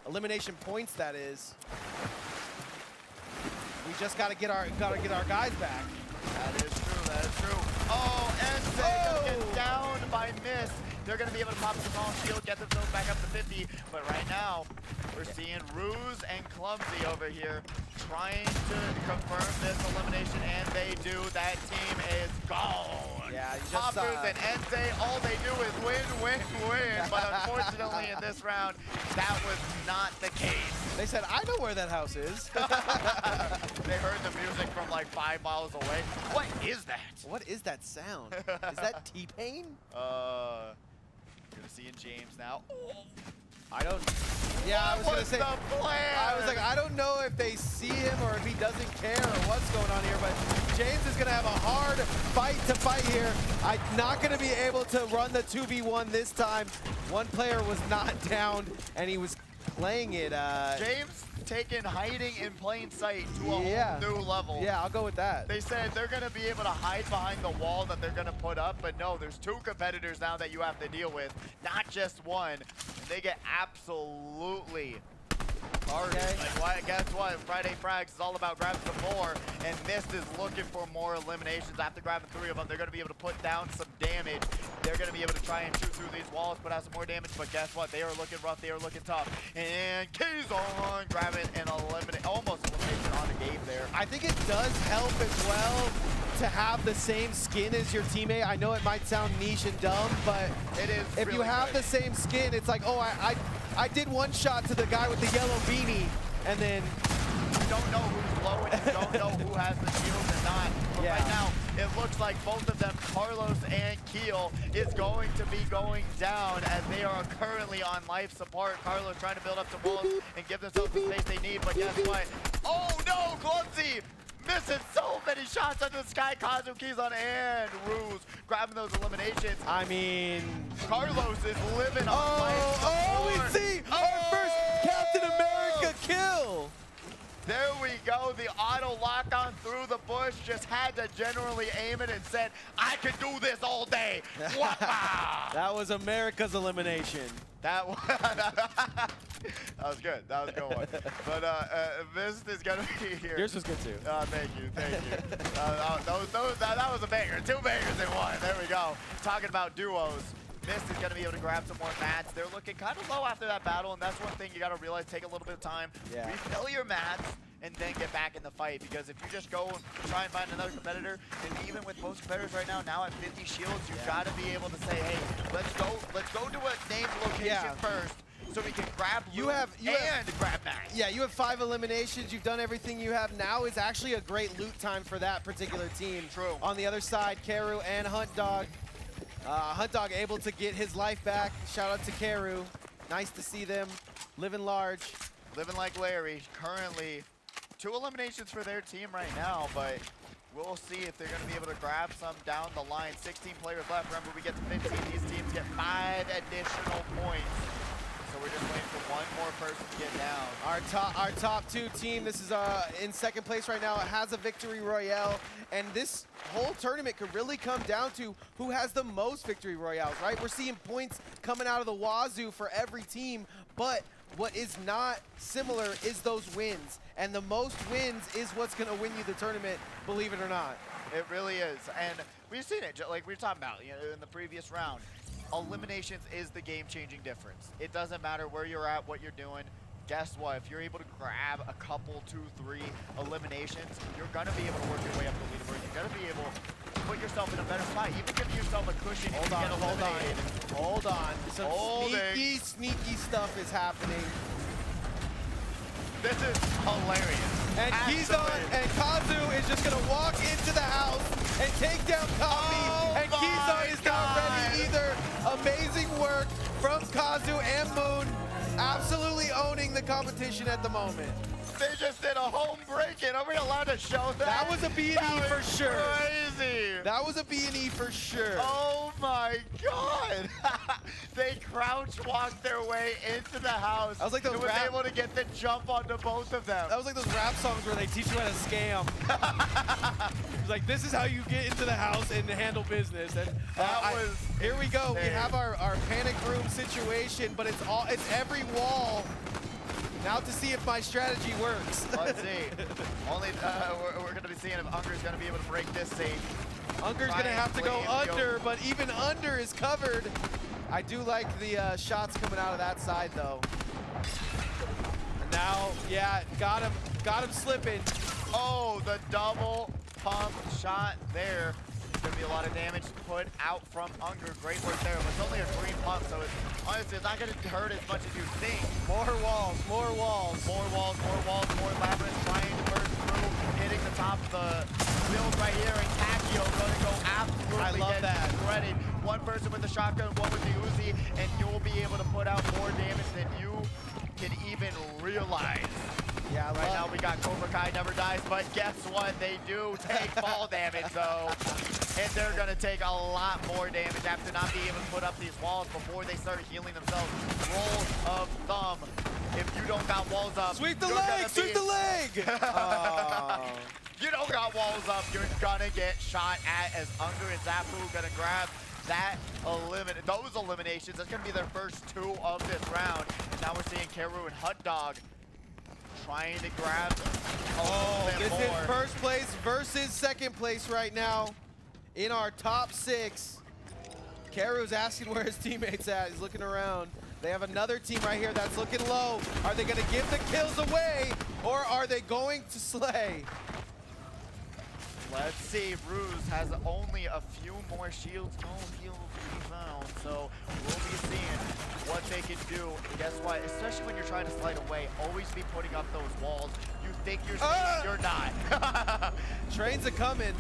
S2: Elimination points, that is. We just gotta get our guys back.
S1: That is true, that is true. Oh, and they get down by Mist. They're gonna be able to pop the small shield, get themselves back up to 50. But right now, we're seeing Ruse and Clumsy over here trying to confirm this elimination, and they do. That team is gone.
S2: Yeah, you just
S1: Hoppers and Enze, all they do is win, win, win. But unfortunately, in this round, that was not the case.
S2: They said, I know where that house is.
S1: They heard the music from like 5 miles away. What is that?
S2: What is that sound? Is that T-Pain?
S1: Gonna see in James now.
S2: I don't. Yeah, I was gonna say. I was like, I don't know if they see him or if he doesn't care or what's going on here, but James is gonna have a hard fight to fight here. I'm not gonna be able to run the 2v1 this time. One player was not down, and he was playing it.
S1: James taking hiding in plain sight to a whole new level.
S2: Yeah, I'll go with that.
S1: They said they're going to be able to hide behind the wall that they're going to put up, but no, there's 2 competitors now that you have to deal with, not just one. And they get absolutely harder. Like, guess what? Friday Frags is all about grabbing some more, and Mist is looking for more eliminations. After grabbing 3 of them, they're going to be able to put down some damage. They're going to be able to try and shoot through these walls, put out some more damage, but guess what? They are looking rough. They are looking tough. And Kazon grabbing an almost elimination on the game there.
S2: I think it does help as well to have the same skin as your teammate. I know it might sound niche and dumb, but
S1: it is.
S2: If
S1: really
S2: you have
S1: good.
S2: the same skin, it's like, oh, I did one shot to the guy with the yellow beanie, and then
S1: you don't know who's low and you don't know who has the shields and not. But right now, it looks like both of them, Carlos and Keel, is going to be going down as they are currently on life support. Carlos trying to build up some walls and give themselves the space they need, but guess what? Oh no, Glumsy! Missing so many shots under the sky. Kazuki's on and Ruse grabbing those eliminations.
S2: I mean,
S1: Carlos is living on life support.
S2: Oh, we see our first Captain America kill.
S1: There we go, the auto lock on through the bush, just had to generally aim it and said, I can do this all day.
S2: That was America's elimination.
S1: That was, that was good, that was a good one. But Mist is gonna be here.
S2: Yours was good too.
S1: Thank you. That was a banger, 2 bangers in one, there we go. Talking about duos. Mist is going to be able to grab some more mats. They're looking kind of low after that battle, and that's one thing you got to realize. Take a little bit of time, refill your mats, and then get back in the fight. Because if you just go and try and find another competitor, and even with most competitors right now at 50 shields, you've got to be able to say, hey, let's go to a named location first, so we can grab loot and grab mats.
S2: Yeah, you have 5 eliminations. You've done everything you have. Now is actually a great loot time for that particular team.
S1: True.
S2: On the other side, Karu and Hunt Dog. Hunt Dog able to get his life back. Shout out to Karu. Nice to see them living large.
S1: Living like Larry. Currently 2 eliminations for their team right now, but we'll see if they're going to be able to grab some down the line. 16 players left. Remember, we get to 15. These teams get 5 additional points. So we're just waiting for one more person to get down.
S2: Our top 2 team, this is in second place right now. It has a victory royale, and this whole tournament could really come down to who has the most victory royales, right? We're seeing points coming out of the wazoo for every team, but what is not similar is those wins, and the most wins is what's going to win you the tournament, believe it or not.
S1: It really is, and we've seen it, like we were talking about, in the previous round. Eliminations is the game-changing difference. It doesn't matter where you're at, what you're doing. Guess what? If you're able to grab a couple, 2, 3 eliminations, you're going to be able to work your way up the leaderboard. You're going to be able to put yourself in a better spot, even give yourself a cushion to get eliminated.
S2: Hold on. Some sneaky stuff is happening.
S1: This is hilarious.
S2: And Kizon and Kazu is just going to walk into the house and take down Kami. And Kizon is not ready either. Amazing work from Kazu and Moon. Absolutely owning the competition at the moment.
S1: They just did a home break-in. Are we allowed to show that?
S2: That was a B&E for sure.
S1: Crazy.
S2: That was a B&E for sure.
S1: Oh my God. They crouch walked their way into the house.
S2: I was like,
S1: was able to get the jump onto both of them.
S2: That was like those rap songs where they teach you how to scam. It's like, this is how you get into the house and handle business. And here we go.
S1: insane.
S2: We have our panic room situation, but it's every wall. Now to see if my strategy works.
S1: Let's see. Only we're going to be seeing if Unger's going to be able to break this safe.
S2: Unger's going to have to go under, but even under is covered. I do like the shots coming out of that side, though. And now, yeah, got him slipping.
S1: Oh, the double pump shot there. Going to be a lot of damage put out from Unger. Great work there. But it's only a green pump, so honestly, it's not going to hurt as much as you think.
S2: More walls, more walls.
S1: More walls, more labyrinth trying to burst through, hitting the top of the build right here, and Kakio going to go absolutely shredded. One person with the shotgun, one with the Uzi, and you'll be able to put out more damage than you can even realize.
S2: Yeah,
S1: right now we got Cobra Kai never dies, but guess what? They do take fall damage though. And they're gonna take a lot more damage after not being able to put up these walls before they start healing themselves. Rule of thumb. If you don't got walls up,
S2: sweep the leg, sweep the leg!
S1: You don't got walls up, you're gonna get shot at as Unger and Zafu gonna grab that those eliminations. That's gonna be their first 2 of this round. And now we're seeing Karu and Hut Dog trying to grab
S2: this is first place versus second place right now in our top 6. Karu's asking where his teammates at. He's looking around. They have another team right here that's looking low. Are they going to give the kills away, or are they going to slay?
S1: Let's see, Ruse has only a few more shields, no heals to be found, so we'll be seeing what they can do. Guess what, especially when you're trying to slide away, always be putting up those walls. You think you're safe, you're not.
S2: Trains are coming.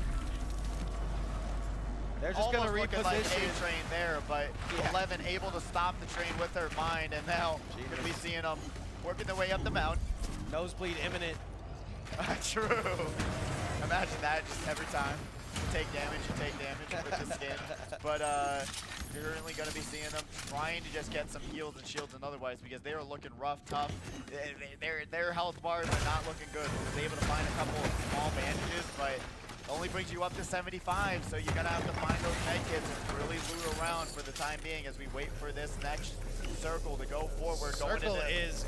S2: They're just going to reposition.
S1: Like a train there, but 11 able to stop the train with her mind, and now you're going to be seeing them working their way up the mountain.
S2: Nosebleed imminent.
S1: True. Imagine that just every time. You take damage with the skin. But you're currently going to be seeing them trying to just get some heals and shields and otherwise because they are looking rough, tough. Their health bars are not looking good. They were able to find a couple of small bandages, but only brings you up to 75, so you're going to have to find those med kits and really loot around for the time being as we wait for this next circle to go forward.
S2: Circle is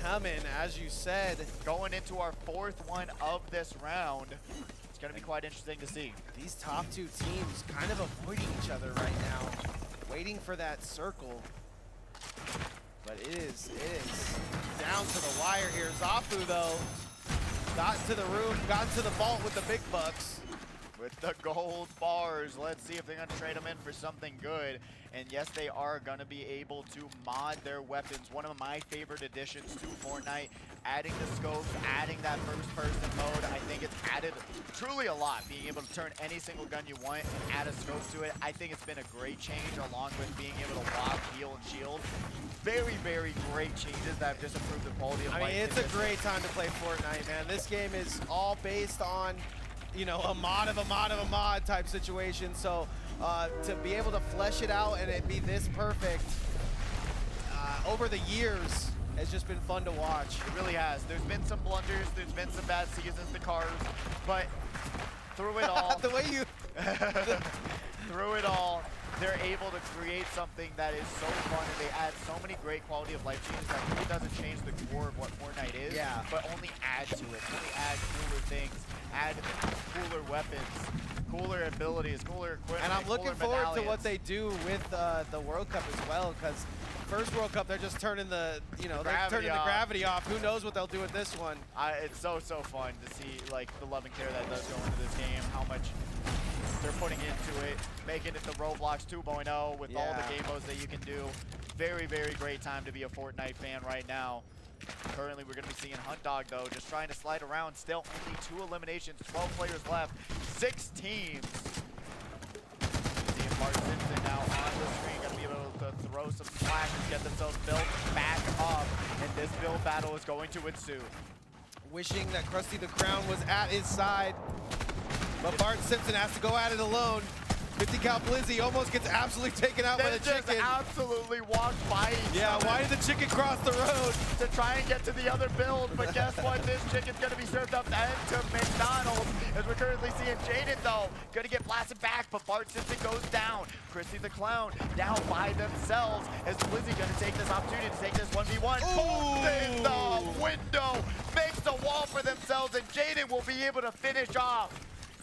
S2: coming, as you said.
S1: Going into our fourth one of this round. It's going to be quite interesting to see.
S2: These top two teams kind of avoiding each other right now, waiting for that circle. But it is down to the wire here. Zafu, though, got into the room, got into the vault with the big bucks.
S1: With the gold bars, let's see if they're going to trade them in for something good. And yes, they are going to be able to mod their weapons. One of my favorite additions to Fortnite, adding the scopes, adding that first-person mode. I think it's added truly a lot, being able to turn any single gun you want and add a scope to it. I think it's been a great change, along with being able to lock, heal, and shield. Very, very great changes that have just improved the quality of life.
S2: I mean, it's a great time to play Fortnite, man. This game is all based on, you know, a mod of a mod of a mod type situation. So to be able to flesh it out and it be this perfect over the years has just been fun to watch.
S1: It really has. There's been some blunders, there's been some bad seasons to cars, but through it all,
S2: the way you
S1: through it all, they're able to create something that is so fun, and they add so many great quality of life changes that really doesn't change the core of what Fortnite is, but only add to it, only add cooler things, add cooler weapons, cooler abilities, cooler equipment.
S2: And I'm looking forward to what they do with the World Cup as well, because first World Cup, they're just turning the gravity off. Who knows what they'll do with this one?
S1: It's so fun to see like the love and care that does go into this game, how much they're putting into it, making it the Roblox 2.0 with all the game modes that you can do. Very, very great time to be a Fortnite fan right now. Currently, we're going to be seeing Hunt Dog, though, just trying to slide around. Still only 2 eliminations, 12 players left, 6 teams. Seeing Bart Simpson now on the screen, going to be able to throw some splashes, get themselves built back up, and this build battle is going to ensue.
S2: Wishing that Krusty the Crown was at his side, but Bart Simpson has to go at it alone. 50 cal Blizzy almost gets absolutely taken out by the chicken.
S1: Absolutely walked by each other.
S2: Why did the chicken cross the road?
S1: To try and get to the other build, but guess what? This chicken's gonna be served up to McDonald's, as we're currently seeing Jaden, though, gonna get blasted back, but Bart Simpson goes down. Krusty the Clown down by themselves, as Blizzy gonna take this opportunity to take this 1v1. Boom in the window, makes a wall for themselves, and Jaden will be able to finish off.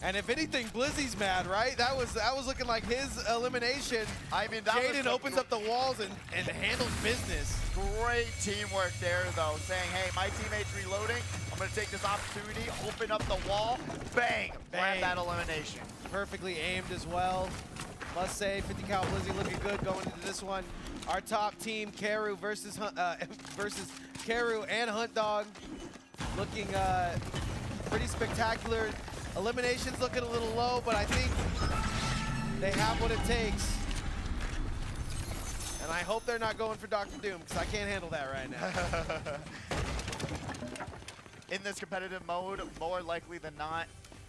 S2: And if anything, Blizzy's mad, right? That was looking like his elimination.
S1: I mean,
S2: Jaden opens up the walls and handles business.
S1: Great teamwork there, though, saying, hey, my teammate's reloading. I'm going to take this opportunity, open up the wall, bang, grab that elimination.
S2: Perfectly aimed as well. Must say, 50 cal Blizzy looking good going into this one. Our top team, Karu versus Karu and Hunt Dog, looking pretty spectacular. Elimination's looking a little low, but I think they have what it takes. And I hope they're not going for Dr. Doom, because I can't handle that right now.
S1: In this competitive mode, more likely than not,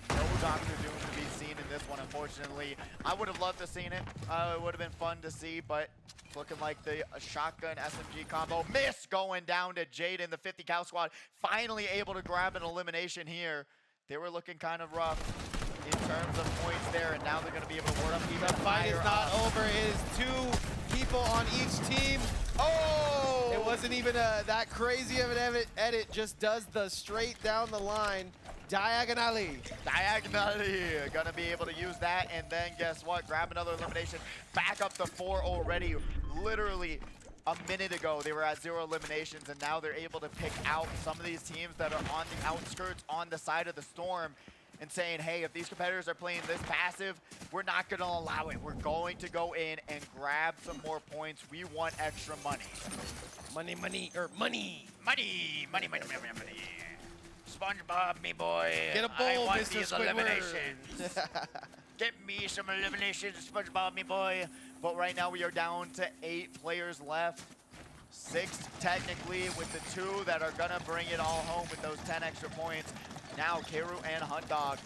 S1: no Dr. Doom to be seen in this one, unfortunately. I would have loved to have seen it. It would have been fun to see, but it's looking like the shotgun SMG combo miss going down to Jaden. The 50 cal squad finally able to grab an elimination here. They were looking kind of rough in terms of points there, and now they're going to be able to ward up even
S2: The fight is not over. It is 2 people on each team. Oh! It wasn't even that crazy of an edit, just does the straight down the line, diagonally.
S1: Diagonally, going to be able to use that, and then guess what? Grab another elimination, back up to 4 already, literally. A minute ago, they were at 0 eliminations, and now they're able to pick out some of these teams that are on the outskirts, on the side of the storm. and saying, hey, if these competitors are playing this passive, we're not going to allow it. We're going to go in and grab some more points. We want extra money.
S2: Money.
S1: Money. SpongeBob, me boy.
S2: Get a bowl,
S1: I want
S2: Mr.
S1: these
S2: Squidward.
S1: eliminations. Get me some eliminations, SpongeBob, me boy. But right now we are down to 8 players left. 6 technically, with the 2 that are gonna bring it all home with those 10 extra points. Now Karu and Hunt Dog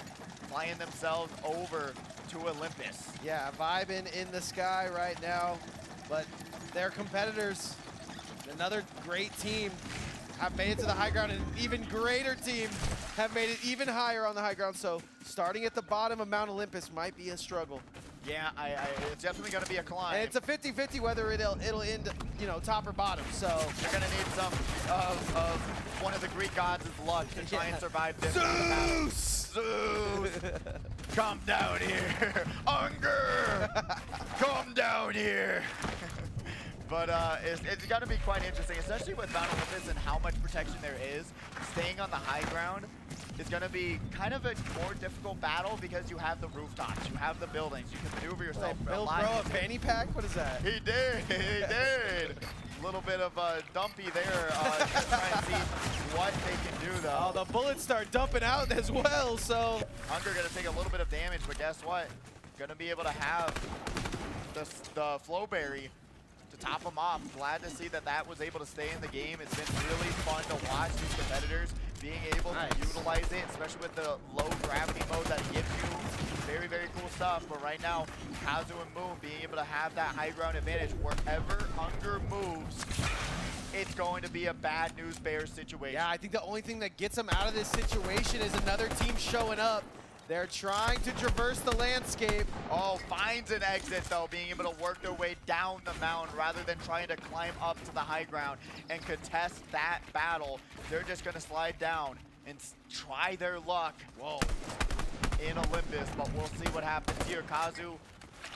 S1: flying themselves over to Olympus.
S2: Yeah, vibing in the sky right now, but their competitors, another great team, have made it to the high ground, and an even greater team have made it even higher on the high ground. So starting at the bottom of Mount Olympus might be a struggle.
S1: Yeah, it's definitely going to be a climb.
S2: And it's a 50-50 whether it'll end, you know, top or bottom. So
S1: you're going to need some of one of the Greek gods' luck to try and survive this. Zeus! Come down here. Unger! Come down here. But it's got to be quite interesting, especially with Mount Olympus and how much protection there is. Staying on the high ground is going to be kind of a more difficult battle because you have the rooftops, you have the buildings, you can maneuver yourself.
S2: Bill Bro, a fanny pack? What is that?
S1: He did, he did. A little bit of dumpy there, just trying to see what they can do though.
S2: Oh, the bullets start dumping out as well, so.
S1: Hunger going to take a little bit of damage, but guess what? Going to be able to have the Flowberry to top them off. Glad to see that was able to stay in the game. It's been really fun to watch these competitors being able to utilize it, especially with the low gravity mode that gives you. Very, very cool stuff. But right now, Kazu and Moon being able to have that high ground advantage. Wherever Unger moves, it's going to be a bad news bears situation.
S2: Yeah, I think the only thing that gets them out of this situation is another team showing up. They're trying to traverse the landscape.
S1: Oh, finds an exit though, being able to work their way down the mountain rather than trying to climb up to the high ground and contest that battle. They're just gonna slide down and try their luck. Whoa. In Olympus, but we'll see what happens here. Kazu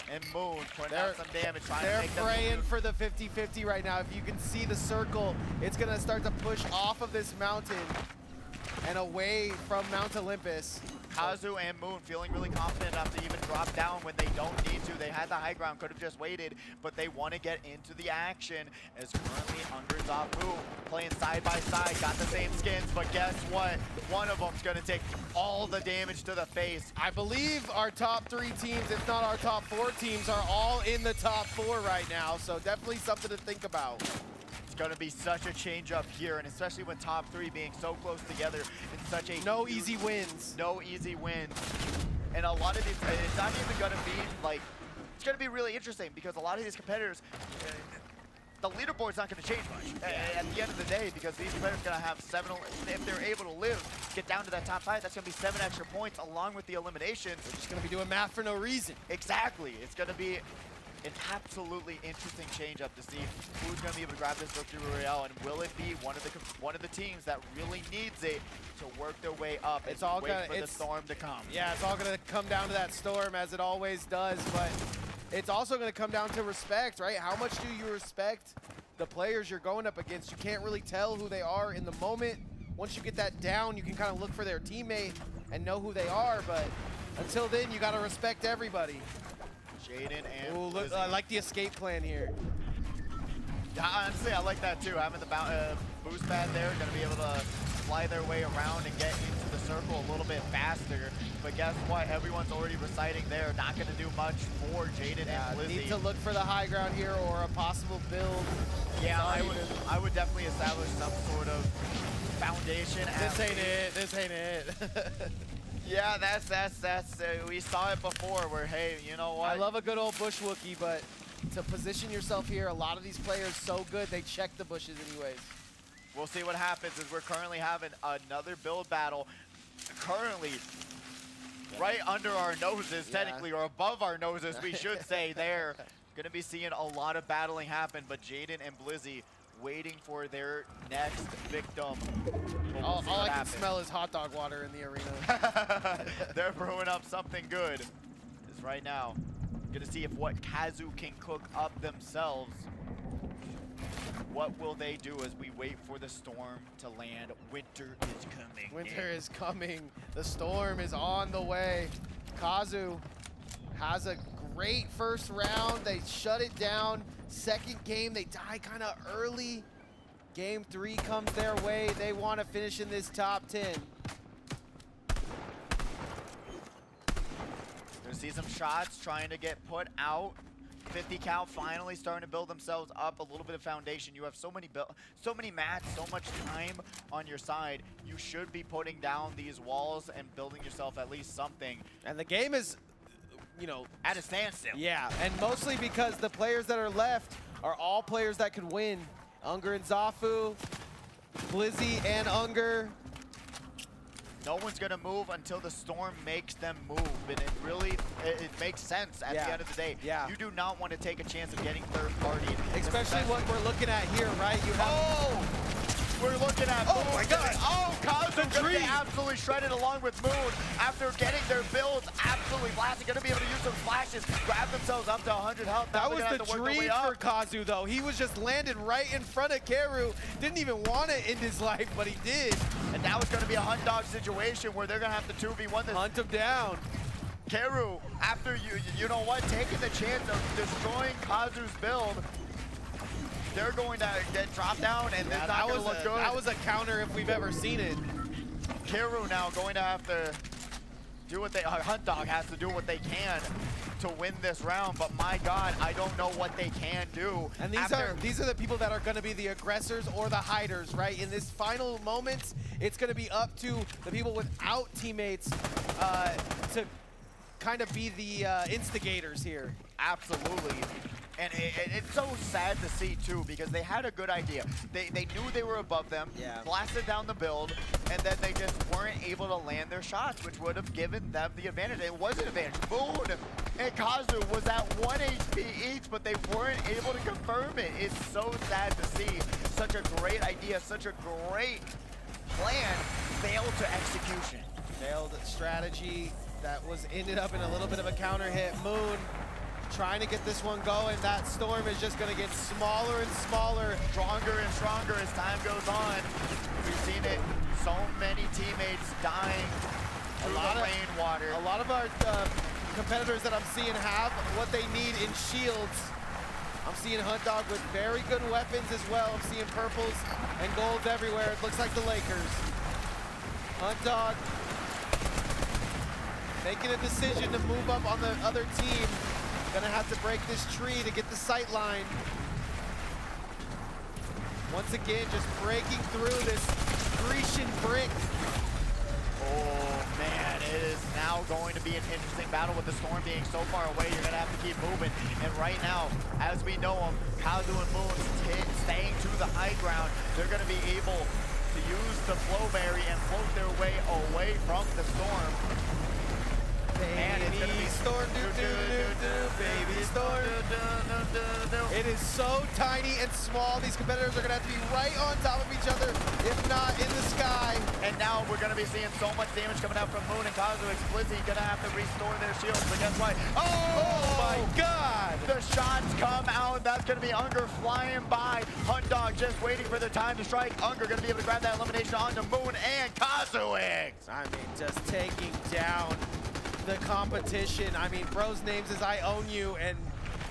S1: and Moon putting out some damage.
S2: They're praying for the 50-50 right now. If you can see the circle, it's gonna start to push off of this mountain and away from Mount Olympus.
S1: Kazu and Moon feeling really confident enough to even drop down when they don't need to. They had the high ground, could have just waited, but they want to get into the action as currently Unger's off Moon playing side by side, got the same skins, but guess what? One of them's going to take all the damage to the face.
S2: I believe our top 3 teams, if not our top 4 teams, are all in the top 4 right now, so definitely something to think about.
S1: It's going to be such a change up here, and especially with top 3 being so close together in such a
S2: no easy wins.
S1: No easy wins. And a lot of these, it's not even going to be like, it's going to be really interesting because a lot of these competitors, the leaderboard's not going to change much at the end of the day, because these players are going to have 7, if they're able to live, get down to that top 5, that's going to be 7 extra points along with the eliminations.
S2: They're just going to be doing math for no reason.
S1: Exactly. It's going to be an absolutely interesting change up to see who's going to be able to grab this victory royale, and will it be one of the teams that really needs it to work their way up.
S2: It's all
S1: wait for the storm to come.
S2: Yeah, it's all going to come down to that storm, as it always does, but it's also going to come down to respect, right? How much do you respect the players you're going up against? You can't really tell who they are in the moment. Once you get that down, you can kind of look for their teammate and know who they are, but until then, you got to respect everybody.
S1: Jaden and
S2: ooh, look, I like the escape plan here.
S1: Yeah, honestly, I like that too. Having the boost pad there, going to be able to fly their way around and get into the circle a little bit faster. But guess what? Everyone's already reciting there. Not going to do much for Jaden and Lizzie.
S2: Need to look for the high ground here or a possible build.
S1: Yeah, I would definitely establish some sort of foundation.
S2: This ain't it. This ain't it.
S1: Yeah, that's we saw it before where, hey, you know what?
S2: I love a good old bush Wookie, but to position yourself here, a lot of these players so good, they check the bushes anyways.
S1: We'll see what happens as we're currently having another build battle. Currently, right under our noses, technically, or above our noses, we should say there. Gonna be seeing a lot of battling happen, but Jaden and Blizzy waiting for their next victim.
S2: All I can smell is hot dog water in the arena.
S1: They're brewing up something good. Just right now. Gonna see if what Kazu can cook up themselves. What will they do as we wait for the storm to land? Winter is coming.
S2: Winter is coming. The storm is on the way. Kazu has a great first round. They shut it down. Second game, they die kind of early. Game 3 comes their way. They want to finish in this top 10.
S1: Gonna see some shots trying to get put out. 50 cal finally starting to build themselves up a little bit of foundation. You have so many mats, so much time on your side. You should be putting down these walls and building yourself at least something.
S2: And the game is, you know,
S1: at a standstill.
S2: Yeah, and mostly because the players that are left are all players that could win. Unger and Zafu, Blizzy and Unger.
S1: No one's gonna move until the storm makes them move, and it really, it makes sense at the end of the day.
S2: Yeah.
S1: You do not want to take a chance of getting third party.
S2: Especially what we're looking at here, right? You have
S1: we're looking at
S2: Oh my God!
S1: Oh, Kazu gonna get absolutely shredded along with Moon after getting their builds absolutely blasted. Gonna be able to use some flashes, grab themselves up to 100 health.
S2: That was the dream for Kazu, though. He was just landed right in front of Keru. Didn't even want to end his life, but he did.
S1: And now it's gonna be a hunt dog situation where they're gonna have to 2v1 this.
S2: Hunt him down.
S1: Keru, after you know what, taking the chance of destroying Kazu's build, they're going to get dropped down, and it's not going to look good.
S2: That was a counter if we've ever seen it.
S1: Keru now going to have to do what they, Hunt Dog has to do what they can to win this round, but my God, I don't know what they can do.
S2: And these are the people that are going to be the aggressors or the hiders, right? In this final moments, it's going to be up to the people without teammates to kind of be the instigators here.
S1: Absolutely. And it's so sad to see, too, because they had a good idea. They knew they were above them, blasted down the build, and then they just weren't able to land their shots, which would have given them the advantage. It was an advantage. Moon and Kazu was at 1 HP each, but they weren't able to confirm it. It's so sad to see such a great idea, such a great plan fail to execution.
S2: Failed strategy that ended up in a little bit of a counter hit. Moon trying to get this one going. That storm is just going to get smaller and smaller,
S1: stronger and stronger as time goes on. We've seen it, so many teammates dying through the rainwater.
S2: A lot of our competitors that I'm seeing have what they need in shields. I'm seeing Hunt Dog with very good weapons as well. I'm seeing purples and golds everywhere. It looks like the Lakers. Hunt Dog making a decision to move up on the other team. Gonna have to break this tree to get the sight line. Once again, just breaking through this Grecian brick.
S1: Oh man, it is now going to be an interesting battle with the storm being so far away. You're gonna have to keep moving. And right now, as we know them, Kazu and Moon staying to the high ground. They're gonna be able to use the flowberry and float their way away from the storm.
S2: Man, it's gonna be storm, baby storm. It is so tiny and small. These competitors are gonna have to be right on top of each other, if not in the sky.
S1: And now we're gonna be seeing so much damage coming out from Moon and Kazu. Blizzy gonna have to restore their shields, but guess what?
S2: Oh my God!
S1: The shots come out. That's gonna be Unger flying by. Hunt Dog just waiting for the time to strike. Unger gonna be able to grab that elimination onto Moon and Kazu.
S2: I mean, just taking down the competition. I mean, bro's names is I own you, and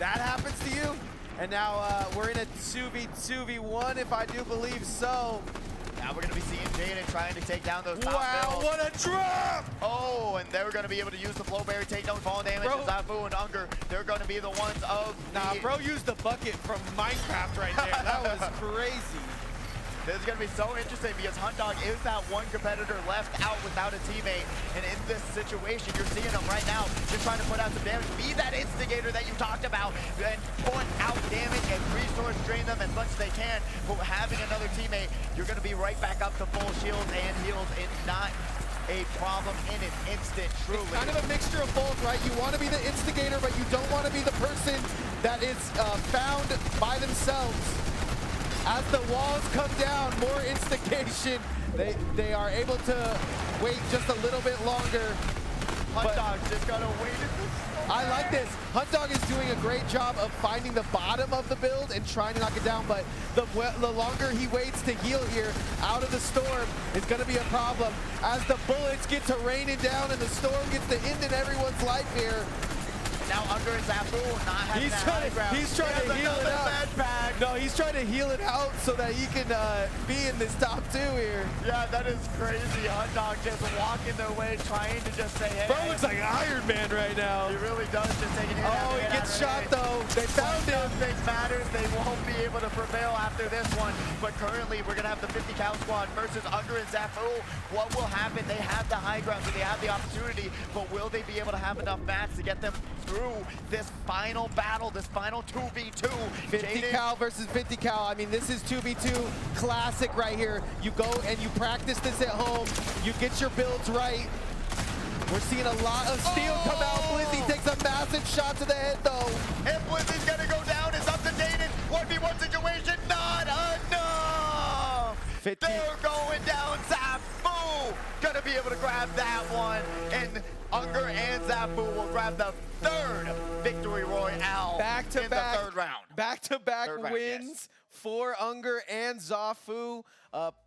S2: that happens to you. And now we're in a 2v1, if I do believe so.
S1: Now we're gonna be seeing Jaden trying to take down those top
S2: Wow,
S1: builds.
S2: what a drop!
S1: Oh, and they're gonna be able to use the flowberry, take down fall damage. Zafu and Unger, they're gonna be the ones of
S2: Nah, bro used the bucket from Minecraft right there. That was crazy.
S1: This is going to be so interesting because Hunt Dog is that one competitor left out without a teammate. And in this situation, you're seeing them right now just trying to put out some damage. Be that instigator that you talked about and put out damage and resource drain them as much as they can. But having another teammate, you're going to be right back up to full shields and heals. It's not a problem in an instant, truly.
S2: It's kind of a mixture of both, right? You want to be the instigator, but you don't want to be the person that is found by themselves. As the walls come down, more instigation. They are able to wait just a little bit longer.
S1: Hunt Dog's just gotta wait in the storm.
S2: I like this. Hunt Dog is doing a great job of finding the bottom of the build and trying to knock it down, but the longer he waits to heal here out of the storm is going to be a problem as the bullets get to raining down and the storm gets to end in everyone's life here.
S1: Now Unger and Zafu not having that high ground.
S2: He's trying to heal it out. No, he's trying to heal it out so that he can be in this top 2 here.
S1: Yeah, that is crazy. Hunt Dog just walking their way, trying to just say, hey.
S2: Bro looks like Iron Man right now.
S1: He really does, just taking hit
S2: Oh, he gets shot though. They found him.
S1: Nothing matters. They won't be able to prevail after this one. But currently, we're going to have the 50 cal squad versus Unger and Zafu. What will happen? They have the high ground, so they have the opportunity, but will they be able to have enough mats to get them through this final battle, this final 2v2?
S2: 50 cal versus 50 cal. I mean, this is 2v2 classic right here. You go and you practice this at home. You get your builds right. We're seeing a lot of steel come out. Blizzy takes a massive shot to the head, though.
S1: If Blizzy's gonna go down, it's up to Daden. 1v1 situation, not enough.
S2: 50.
S1: They're going down. Zafu gonna be able to grab that one, and Unger and Zafu will grab the 3rd victory royale in the 3rd round.
S2: Back-to-back
S1: Third round,
S2: wins
S1: yes.
S2: for Unger and Zafu.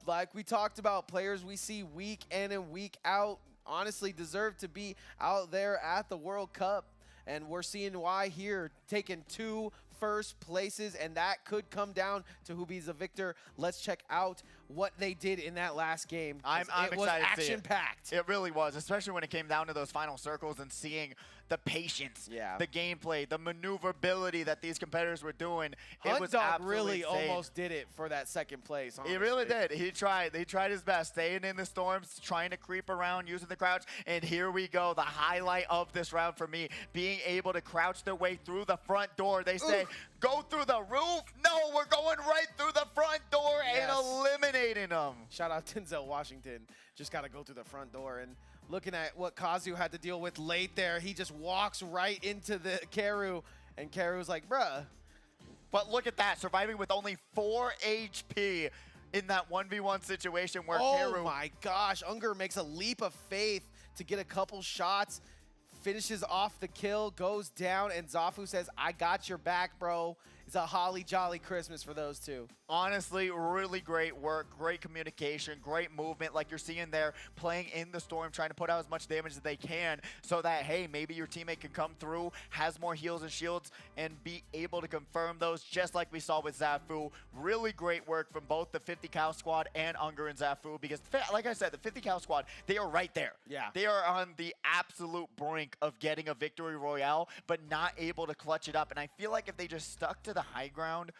S2: Like we talked about, players we see week in and week out honestly deserve to be out there at the World Cup. And we're seeing why here, taking 2 first places, and that could come down to who be the victor. Let's check out what they did in that last game.
S1: I'm
S2: it was
S1: excited to see it.
S2: action-packed.
S1: It really was, especially when it came down to those final circles and seeing the patience, the gameplay, the maneuverability that these competitors were doing. It was
S2: Hunt Dog really
S1: insane.
S2: almost did it for that 2nd place. Honestly.
S1: He really did. He tried his best, staying in the storms, trying to creep around, using the crouch. And here we go, the highlight of this round for me, being able to crouch their way through the front door. They say, go through the roof? No, we're going right through the front door and eliminating them.
S2: Shout out Denzel Washington. Just got to go through the front door. And looking at what Kazu had to deal with late there, he just walks right into the Karu, and Karu's like, bruh.
S1: But look at that, surviving with only 4 HP in that 1v1 situation where Karu.
S2: Oh my gosh, Unger makes a leap of faith to get a couple shots, finishes off the kill, goes down, and Zafu says, I got your back, bro. It's a holly jolly Christmas for those two.
S1: Honestly, really great work, great communication, great movement like you're seeing there, playing in the storm, trying to put out as much damage as they can so that, hey, maybe your teammate can come through, has more heals and shields, and be able to confirm those just like we saw with Zafu. Really great work from both the 50 cal squad and Unger and Zafu because, like I said, the 50 cal squad, they are right there.
S2: Yeah.
S1: They are on the absolute brink of getting a victory royale, but not able to clutch it up. And I feel like if they just stuck to the high ground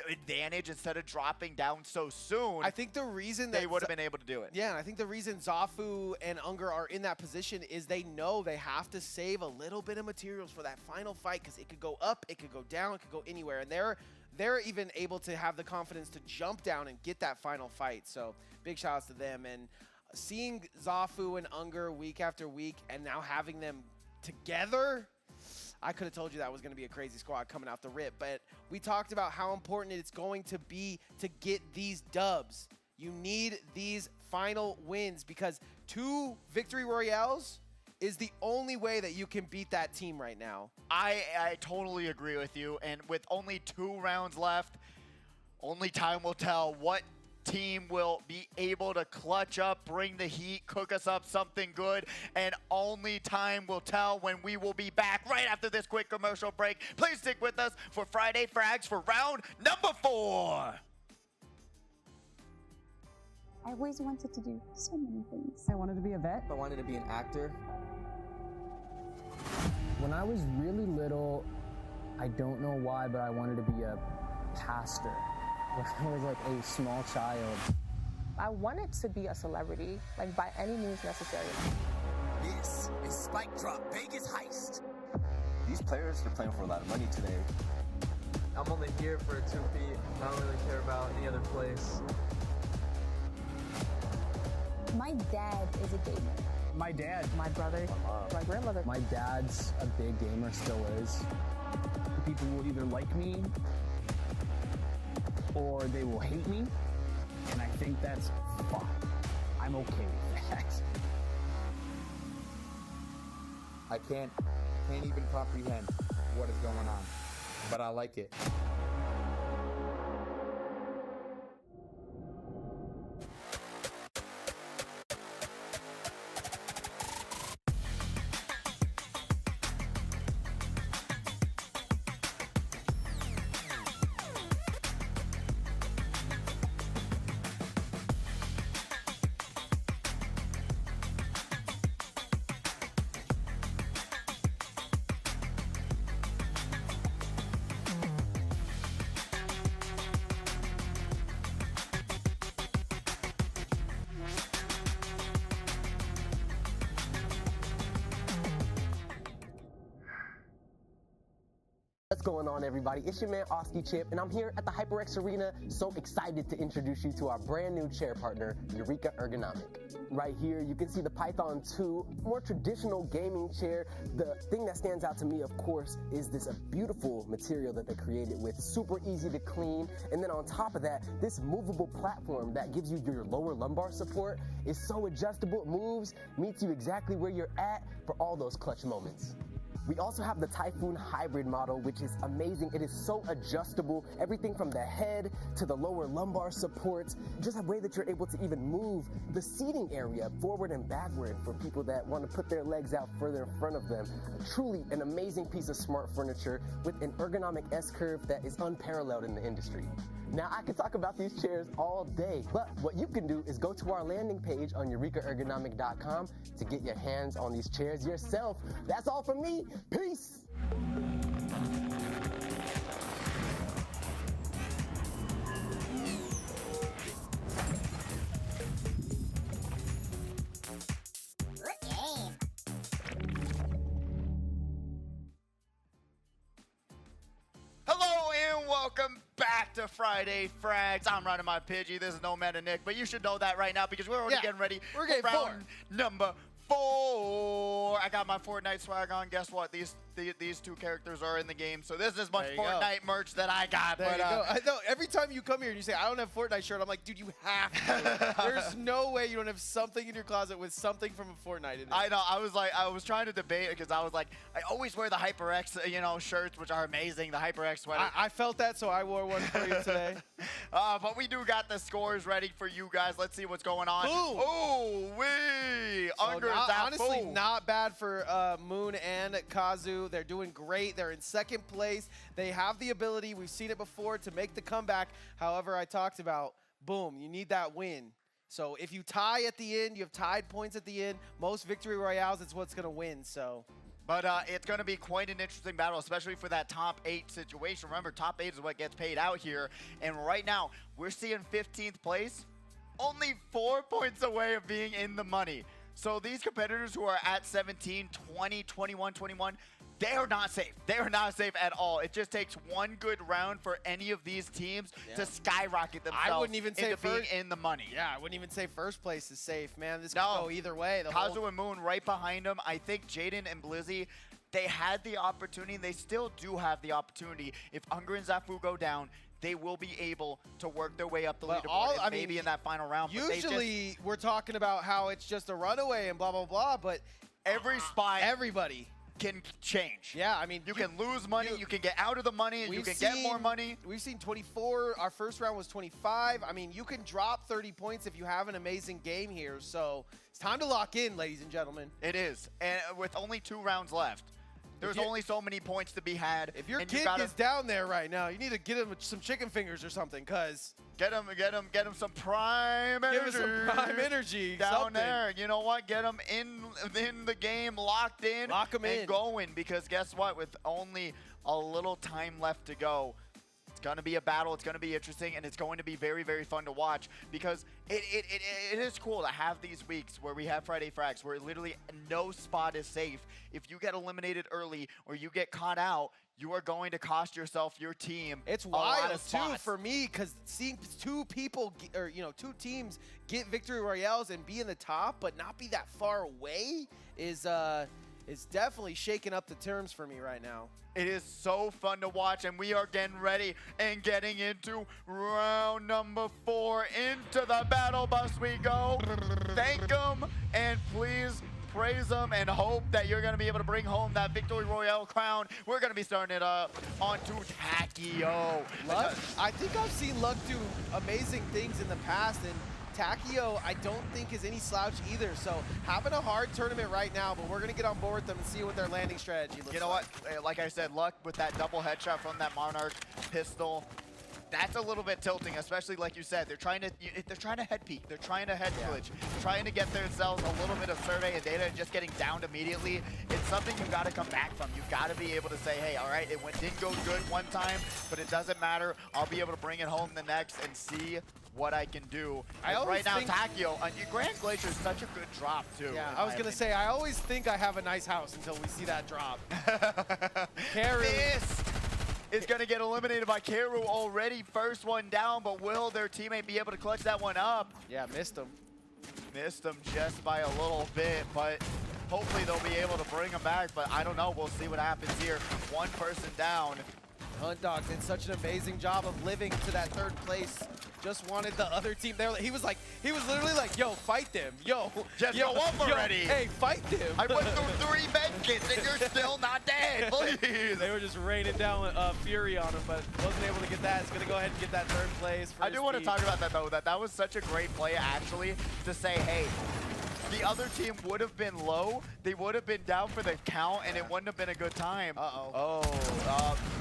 S1: advantage instead of dropping down so soon,
S2: I think the reason that
S1: they would have been able to do it.
S2: Yeah, and I think the reason Zafu and Unger are in that position is they know they have to save a little bit of materials for that final fight because it could go up, it could go down, it could go anywhere. And they're even able to have the confidence to jump down and get that final fight. So big shout outs to them. And seeing Zafu and Unger week after week and now having them together, I could have told you that was going to be a crazy squad coming out the rip, but we talked about how important it's going to be to get these dubs. You need these final wins because 2 victory royales is the only way that you can beat that team right now.
S1: I totally agree with you, and with only 2 rounds left, only time will tell what team will be able to clutch up, bring the heat, cook us up something good, and only time will tell when we will be back right after this quick commercial break. Please stick with us for Friday Frags for round number 4.
S8: I always wanted to do so many things.
S3: I wanted to be a vet.
S4: I wanted to be an actor.
S3: When I was really little, I don't know why, but I wanted to be a pastor. When I was like a small child.
S9: I wanted to be a celebrity, like by any means necessary.
S6: This is Spike Drop Vegas Heist. These players are playing for a lot of money today.
S10: I'm only here for 2 feet. I don't really care about any other place.
S8: My dad is a gamer.
S3: My dad.
S9: My brother, my grandmother.
S3: My dad's a big gamer, still is. People will either like me or they will hate me, and I think that's fine. I'm okay with that.
S11: I can't can't even comprehend what is going on, but I like it.
S4: What's going on, everybody? It's your man, Oski Champ, and I'm here at the HyperX Arena, so excited to introduce you to our brand new chair partner, Eureka Ergonomic. Right here, you can see the Python 2, more traditional gaming chair. The thing that stands out to me, of course, is this beautiful material that they created with, super easy to clean, and then on top of that, this movable platform that gives you your lower lumbar support is so adjustable, it moves, meets you exactly where you're at for all those clutch moments. We also have the Typhoon Hybrid model, which is amazing. It is so adjustable, everything from the head to the lower lumbar supports, just a way that you're able to even move the seating area forward and backward for people that want to put their legs out further in front of them. Truly an amazing piece of smart furniture with an ergonomic S-curve that is unparalleled in the industry. Now, I could talk about these chairs all day, but what you can do is go to our landing page on eurekaergonomic.com to get your hands on these chairs yourself. That's all from me. Peace.
S1: Hello and welcome back to Friday Frags. I'm running my Pidgey. This is No Meta Nick, but you should know that right now because we're already getting ready for round number 4. I got my Fortnite swag on. Guess what? These two characters are in the game, so this is as much Fortnite merch that I got.
S2: There you go. I know every time you come here and you say, I don't have Fortnite shirt, I'm like, dude, you have to. There's no way you don't have something in your closet with something from a Fortnite in it.
S1: I know. I was trying to debate because I was like, I always wear the HyperX, shirts, which are amazing. The HyperX sweater.
S2: I felt that, so I wore one for you today.
S1: But we do got the scores ready for you guys. Let's see what's going on. Oh, wee!
S2: Honestly, not bad for Moon and Kazu. They're doing great. They're in second place. They have the ability, we've seen it before, to make the comeback. However, I talked about, boom, you need that win. So if you tie at the end, you have tied points at the end. Most victory royales, it's what's going to win. So.
S1: But it's going to be quite an interesting battle, especially for that top 8 situation. Remember, top 8 is what gets paid out here. And right now, we're seeing 15th place, only 4 points away of being in the money. So these competitors who are at 17, 20, 21, 21, they are not safe. They are not safe at all. It just takes one good round for any of these teams to skyrocket themselves
S2: I wouldn't even say
S1: being in the money.
S2: Yeah, I wouldn't even say first place is safe, man. This could go either way.
S1: Kazu and Moon right behind them. I think Jaden and Blizzy, they had the opportunity. They still do have the opportunity. If Unger and Zafu go down, they will be able to work their way up the leaderboard, and maybe in that final round.
S2: Usually, we're talking about how it's just a runaway and blah, blah, blah, but
S1: every spot,
S2: everybody
S1: can change.
S2: Yeah, I mean,
S1: you can lose money, you can get out of the money, and you can get more money.
S2: We've seen 24. Our first round was 25. I mean, you can drop 30 points if you have an amazing game here. So it's time to lock in, ladies and gentlemen.
S1: It is, and with only 2 rounds left. There's only so many points to be had.
S2: If your kid is down there right now, you need to get him some chicken fingers or something, cuz.
S1: Get him some prime energy.
S2: Give him some prime energy.
S1: Down there. You know what? Get him in the game, locked in.
S2: Lock him in.
S1: And going, because guess what? With only a little time left to go, it's going to be a battle. It's going to be interesting, and it's going to be very, very fun to watch because it is cool to have these weeks where we have Friday Frags where literally no spot is safe. If you get eliminated early or you get caught out, you are going to cost yourself, your team.
S2: It's wild too for me because seeing 2 people or 2 teams get victory royales and be in the top but not be that far away is definitely shaking up the terms for me right now.
S1: It is so fun to watch, and we are getting ready and getting into round number 4. Into the battle bus we go. Thank them, and please praise them and hope that you're going to be able to bring home that Victory Royale crown. We're going to be starting it up onto Takio.
S2: Luck, I think I've seen Luck do amazing things in the past, and Takio, I don't think is any slouch either. So having a hard tournament right now, but we're going to get on board with them and see what their landing strategy looks like.
S1: You know what? Like I said, Luck with that double headshot from that Monarch pistol. That's a little bit tilting, especially like you said. They're trying to head peek. They're trying to head glitch, trying to get themselves a little bit of survey and data and just getting downed immediately. It's something you got to come back from. You got to be able to say, hey, all right, it didn't go good one time, but it doesn't matter. I'll be able to bring it home the next and see what I can do. Right now, Takio, Grand Glacier is such a good drop too.
S2: Yeah, I was gonna say, I always think I have a nice house until we see that drop.
S1: This is going to get eliminated by Karu already. First one down, but will their teammate be able to clutch that one up?
S2: Yeah, missed him.
S1: Missed him just by a little bit, but hopefully they'll be able to bring him back. But I don't know. We'll see what happens here. One person down.
S2: Hunt Dog did such an amazing job of living to that third place. Just wanted the other team there. He was literally like, yo, fight them. Yo,
S1: just go up already.
S2: Hey, fight them.
S1: I went through 3 med kits and you're still not dead, please.
S2: They were just raining down Fury on him, but wasn't able to get that. It's gonna go ahead and get that third place.
S1: I do want to talk about that though. That was such a great play actually to say, hey, the other team would have been low. They would have been down for the count, and it wouldn't have been a good time.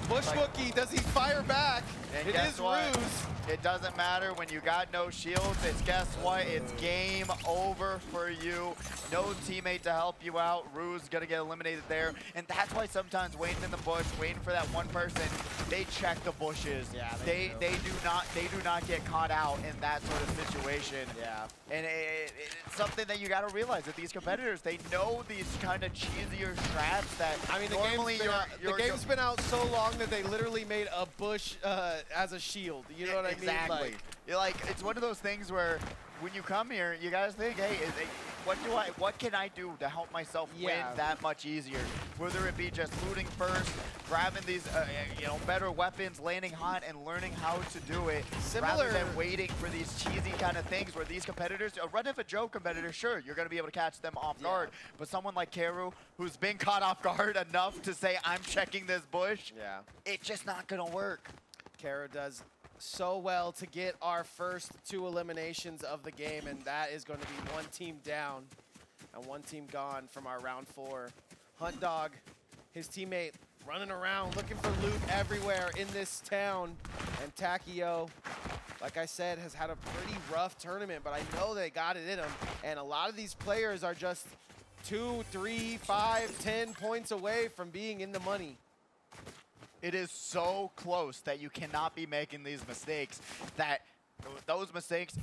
S2: Bush Wookie, does he fire back?
S1: And
S2: it is Ruse.
S1: It doesn't matter when you got no shields. It's guess what? It's game over for you. No teammate to help you out. Ruse is gonna get eliminated there, and that's why sometimes waiting in the bush, waiting for that one person, they check the bushes.
S2: Yeah,
S1: they do not get caught out in that sort of situation.
S2: Yeah,
S1: and it's something that you got to realize that these competitors, they know these kind of cheesier straps that normally
S2: the game's been out so long that they literally made a bush as a shield. You know what I mean?
S1: Exactly. You're like, it's one of those things where when you come here, you guys think, hey, what can I do to help myself win that much easier? Whether it be just looting first, grabbing these better weapons, landing hot, and learning how to do it, rather than waiting for these cheesy kind of things where these competitors, a Run If a Joe competitor, sure, you're going to be able to catch them off guard, but someone like Karu, who's been caught off guard enough to say, I'm checking this bush, it's just not going to work.
S2: Karu does so well to get our first 2 eliminations of the game, and that is going to be 1 team down and 1 team gone from our round 4. Hunt Dog, his teammate, running around looking for loot everywhere in this town, and Takio, like I said, has had a pretty rough tournament, but I know they got it in him, and a lot of these players are just 2, 3, 5, 10 points away from being in the money.
S1: It is so close that you cannot be making these mistakes, that those mistakes,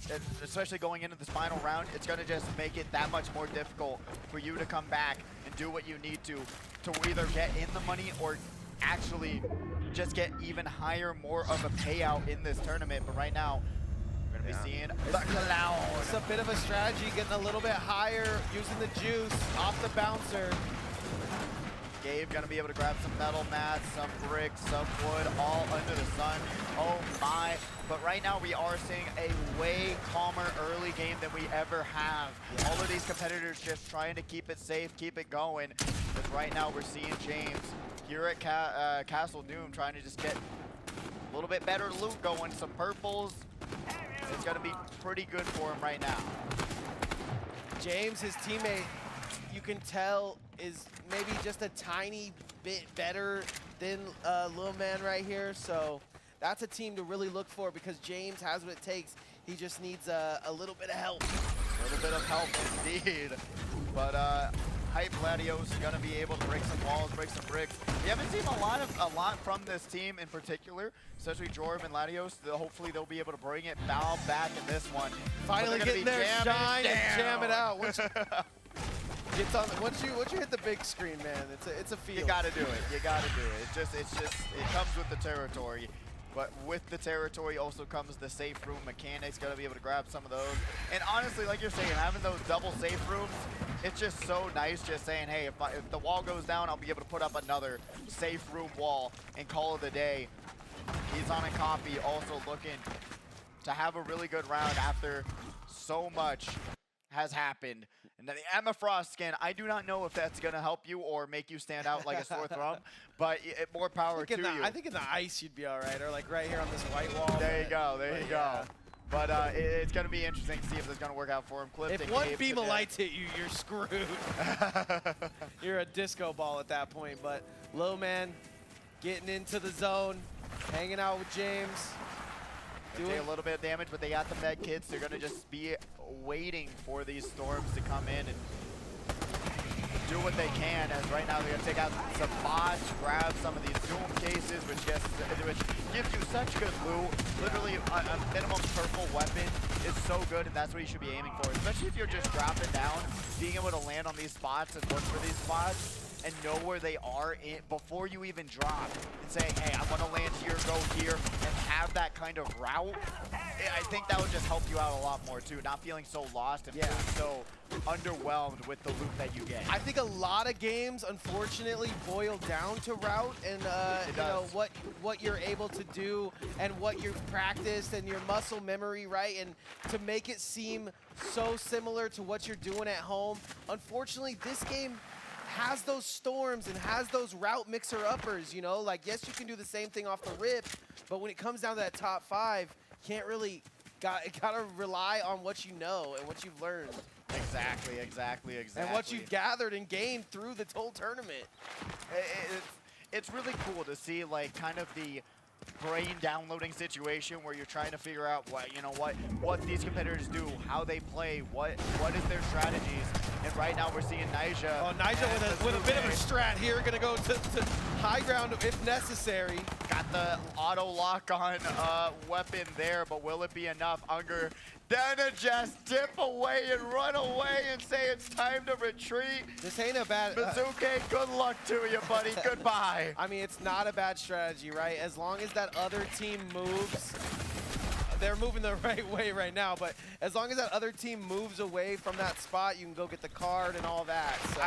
S1: especially going into this final round, it's going to just make it that much more difficult for you to come back and do what you need to either get in the money or actually just get even higher, more of a payout in this tournament. But right now, we're going to be seeing the clown.
S2: It's a bit of a strategy, getting a little bit higher, using the juice off the bouncer.
S1: Gabe gonna be able to grab some metal mats, some bricks, some wood, all under the sun. Oh my. But right now we are seeing a way calmer early game than we ever have. All of these competitors just trying to keep it safe, keep it going. But right now we're seeing James here at Castle Doom trying to just get a little bit better loot going, some purples. It's gonna be pretty good for him right now.
S2: James, his teammate, you can tell is maybe just a tiny bit better than Lil Man right here. So that's a team to really look for because James has what it takes. He just needs a little bit of help.
S1: A little bit of help indeed. But Hype Latios is going to be able to break some walls, break some bricks. We haven't seen a lot from this team in particular, especially Jorb and Latios. Hopefully they'll be able to bring it back in this one.
S2: Finally getting their shine and jam it out. Once you hit the big screen, man, it's a feel.
S1: You gotta do it. You gotta do it. It comes with the territory. But with the territory also comes the safe room mechanics. Gotta be able to grab some of those. And honestly, like you're saying, having those double safe rooms, it's just so nice. Just saying, hey, if the wall goes down, I'll be able to put up another safe room wall and call it a day. He's on a copy, also looking to have a really good round after so much has happened. And the Emma Frost skin, I do not know if that's going to help you or make you stand out like a sore thumb, but more power to you.
S2: I think in the ice you'd be all right, or like right here on this white wall.
S1: There you go, there you go. But it's going to be interesting to see if it's going to work out for him.
S2: If one beam of lights hit you, you're screwed. You're a disco ball at that point. But Low Man getting into the zone, hanging out with James.
S1: Doing a little bit of damage, but they got the med kits. They're going to just be waiting for these storms to come in and do what they can, as right now they're going to take out some bots, grab some of these Doom cases, which gives you such good loot. Literally, a minimum purple weapon is so good, and that's what you should be aiming for, especially if you're just dropping down, being able to land on these spots and look for these spots and know where they are before you even drop, and saying, hey, I want to land here, go here, and have that kind of route. I think that would just help you out a lot more too, not feeling so lost and feeling so underwhelmed with the loot that you get.
S2: I think a lot of games, unfortunately, boil down to route and you know, what you're able to do and what you've practiced and your muscle memory, right? And to make it seem so similar to what you're doing at home. Unfortunately, this game has those storms and has those route mixer-uppers, you know? Like, yes, you can do the same thing off the rip, but when it comes down to that top 5, can't really, gotta rely on what you know and what you've learned.
S1: Exactly.
S2: And what you've gathered and gained through the whole tournament.
S1: It's really cool to see, like, kind of the brain downloading situation where you're trying to figure out what these competitors do, how they play, what is their strategies. And right now we're seeing Nyjah.
S2: Oh, Nyjah with a bit of a strat here, gonna go to high ground if necessary.
S1: Got the auto lock on weapon there, but will it be enough? Unger gonna just dip away and run away and say it's time to retreat.
S2: This ain't a bad...
S1: Mizuke, good luck to you, buddy. Goodbye.
S2: I mean, it's not a bad strategy, right? As long as that other team moves, they're moving the right way right now, but as long as that other team moves away from that spot, you can go get the card and all that. So.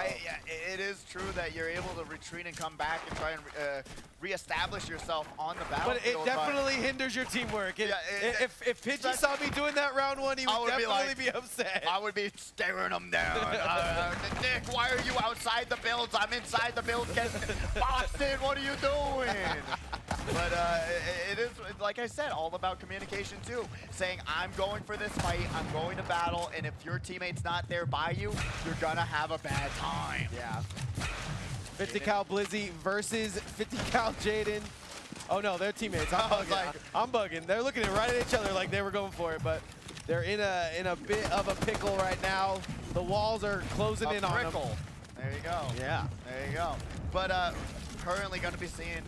S1: It is true that you're able to retreat and come back and try and reestablish yourself on the battlefield.
S2: But it definitely hinders your teamwork. If Pidgey saw me doing that round 1, he would definitely be upset.
S1: I would be staring him down. Nick, why are you outside the builds? I'm inside the builds getting boxed in. What are you doing? But it is, like I said, all about communication too. Saying, I'm going for this fight, I'm going to battle, and if your teammate's not there by you, you're gonna have a bad time.
S2: Yeah. 50 cal Blizzy versus 50 cal Jaden. Oh no, they're teammates. I'm bugging. They're looking right at each other like they were going for it, but they're in a bit of a pickle right now. The walls are closing in on them.
S1: There you go.
S2: Yeah.
S1: There you go. But currently going to be seeing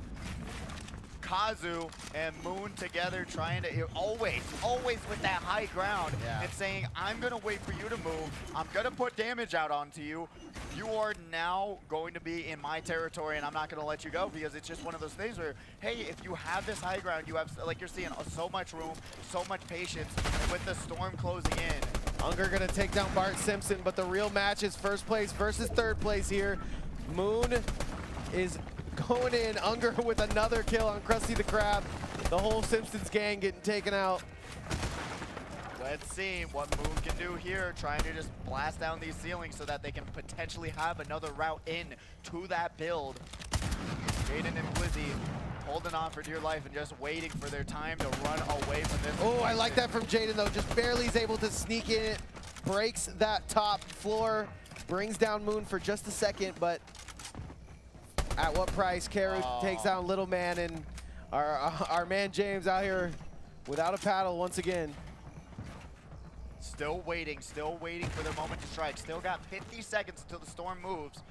S1: Kazu and Moon together, trying to always with that high ground and saying, I'm gonna wait for you to move, I'm gonna put damage out onto you, you are now going to be in my territory and I'm not gonna let you go, because it's just one of those things where, hey, if you have this high ground, you have, like you're seeing, so much room, so much patience, and with the storm closing in.
S2: Unger gonna take down Bart Simpson, but the real match is first place versus third place here. Moon is going in, Unger with another kill on Krusty the Krab. The whole Simpsons gang getting taken out.
S1: Let's see what Moon can do here, trying to just blast down these ceilings so that they can potentially have another route in to that build. Jaden and Blizzy holding on for dear life and just waiting for their time to run away from this.
S2: Oh, I like that from Jaden though, just barely is able to sneak in it, breaks that top floor, brings down Moon for just a second, but at what price? Karu takes down Little Man, and our man James out here without a paddle once again.
S1: Still waiting for their moment to strike. Still got 50 seconds until the storm moves.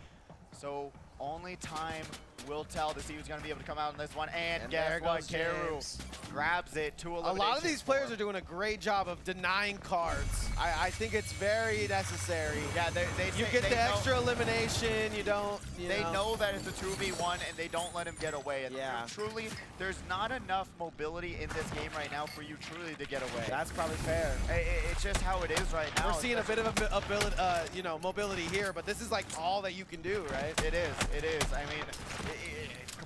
S1: So only time will tell to see who's going to be able to come out in this one. And guess what? Karu grabs it to elimination.
S2: A lot of these players are doing a great job of denying cards. I think it's very necessary.
S1: Yeah,
S2: you get the extra elimination. You don't.
S1: They know that it's a 2v1 and they don't let him get away. And truly, there's not enough mobility in this game right now for you truly to get away.
S2: That's probably fair.
S1: It's just how it is right now.
S2: We're seeing a bit of ability, mobility here, but this is like all that you can do, right?
S1: It is. I mean,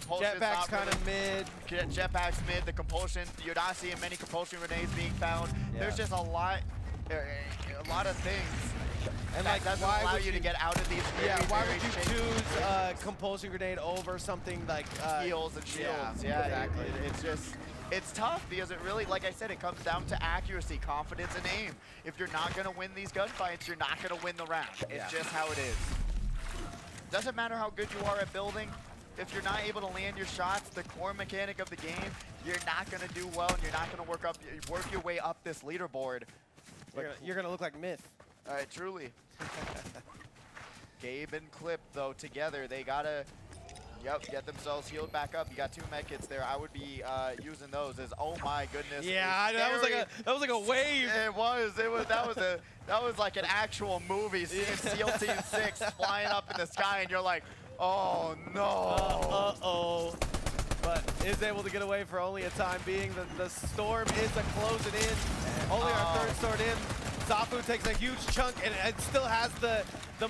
S2: Jetpack's kind of mid.
S1: Jetpack's mid. The compulsion, you're not seeing many compulsion grenades being found. There's just a lot of things
S2: And
S1: that
S2: like,
S1: doesn't
S2: why
S1: allow
S2: would
S1: you to get out of these very,
S2: why
S1: very
S2: would you
S1: shaky
S2: choose compulsion grenade over something like
S1: heals and shields? Yeah,
S2: exactly.
S1: It's just, it's tough because it really, like I said, it comes down to accuracy, confidence, and aim. If you're not gonna win these gunfights, you're not gonna win the round. It's just how it is. Doesn't matter how good you are at building. If you're not able to land your shots, the core mechanic of the game, you're not gonna do well, and you're not gonna work your way up this leaderboard.
S2: You're gonna look like Myth.
S1: All right, truly. Gabe and Clip, though, together, they gotta, get themselves healed back up. You got 2 medkits there. I would be using those as, oh my goodness.
S2: Yeah, that was like a wave.
S1: It was. That was like an actual movie. Seeing SEAL Team 6 flying up in the sky, and you're like, oh no.
S2: Uh-oh. But is able to get away for only a time being. The storm is a closing in. Only our third sword in. Zafu takes a huge chunk and it still has the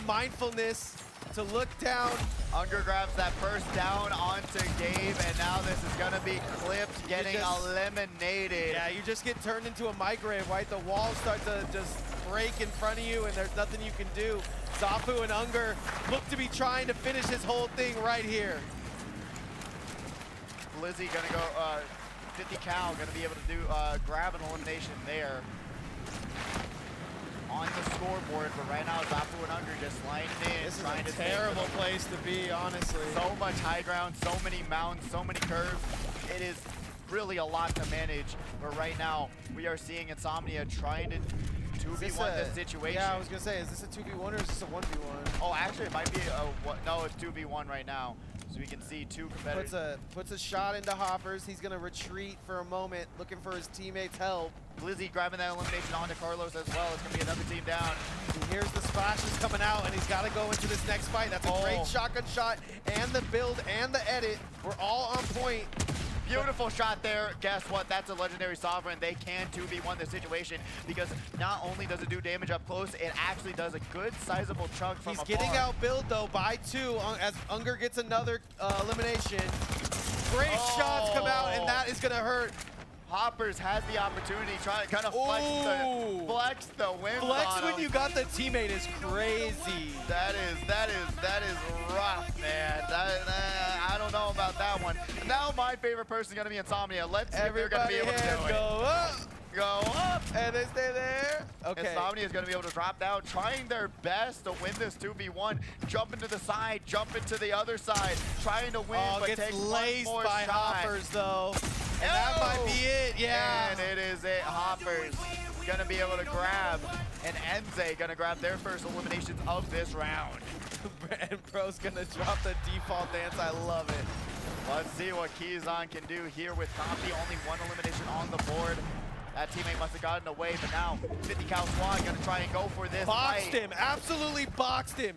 S2: mindfulness to look down.
S1: Unger grabs that first down onto Gabe, and now this is gonna be Clipped getting eliminated.
S2: Yeah, you just get turned into a microwave, right? The walls start to just break in front of you and there's nothing you can do. Zafu and Unger look to be trying to finish this whole thing right here.
S1: Blizzy gonna go, 50 cal gonna be able to do, grab an elimination there on the scoreboard, but right now Zafu and Unger just lining in.
S2: This is a terrible place to be, honestly.
S1: So much high ground, so many mountains, so many curves. It is really a lot to manage, but right now we are seeing Insomnia trying to 2v1 this situation.
S2: Yeah, I was gonna say, is this a 2v1 or is this a 1v1?
S1: Oh, actually it might be no, it's 2v1 right now. So we can see 2 competitors.
S2: Puts a shot into Hoppers. He's gonna retreat for a moment, looking for his teammates' help.
S1: Blizzy grabbing that elimination onto Carlos as well. It's gonna be another team down.
S2: He hears the splashes coming out, and he's got to go into this next fight. That's a great shotgun shot, and the build and the edit were all on point.
S1: Beautiful shot there. Guess what? That's a legendary Sovereign. They can 2v1 the situation because not only does it do damage up close, it actually does a good sizable chunk from afar.
S2: He's getting outbuilt though by 2 as Unger gets another elimination. Great shots come out, and that is gonna hurt.
S1: Hoppers has the opportunity, trying to kind of flex the win.
S2: Flex when you got the teammate is crazy.
S1: That is rough, man. I don't know about that one. Now my favorite person is gonna be Insomnia. Let's see if they're gonna be able to do it.
S2: Go up.
S1: Go up.
S2: And they stay there. Okay.
S1: Insomnia is going to be able to drop down, trying their best to win this 2v1. Jump into the side, jump into the other side, trying to win, but
S2: gets
S1: take
S2: laced
S1: one more
S2: by
S1: shot.
S2: Hoppers though. And that might be it, yeah.
S1: And it is it. Hoppers going to be able to grab, and Enze going to grab their first eliminations of this round.
S2: And Bro's going to drop the default dance. I love it.
S1: Let's see what Keyzon can do here with Comfy. Only 1 elimination on the board. That teammate must have gotten away, but now 50 cal squad gonna try and go for this
S2: Boxed
S1: fight.
S2: him, absolutely boxed him.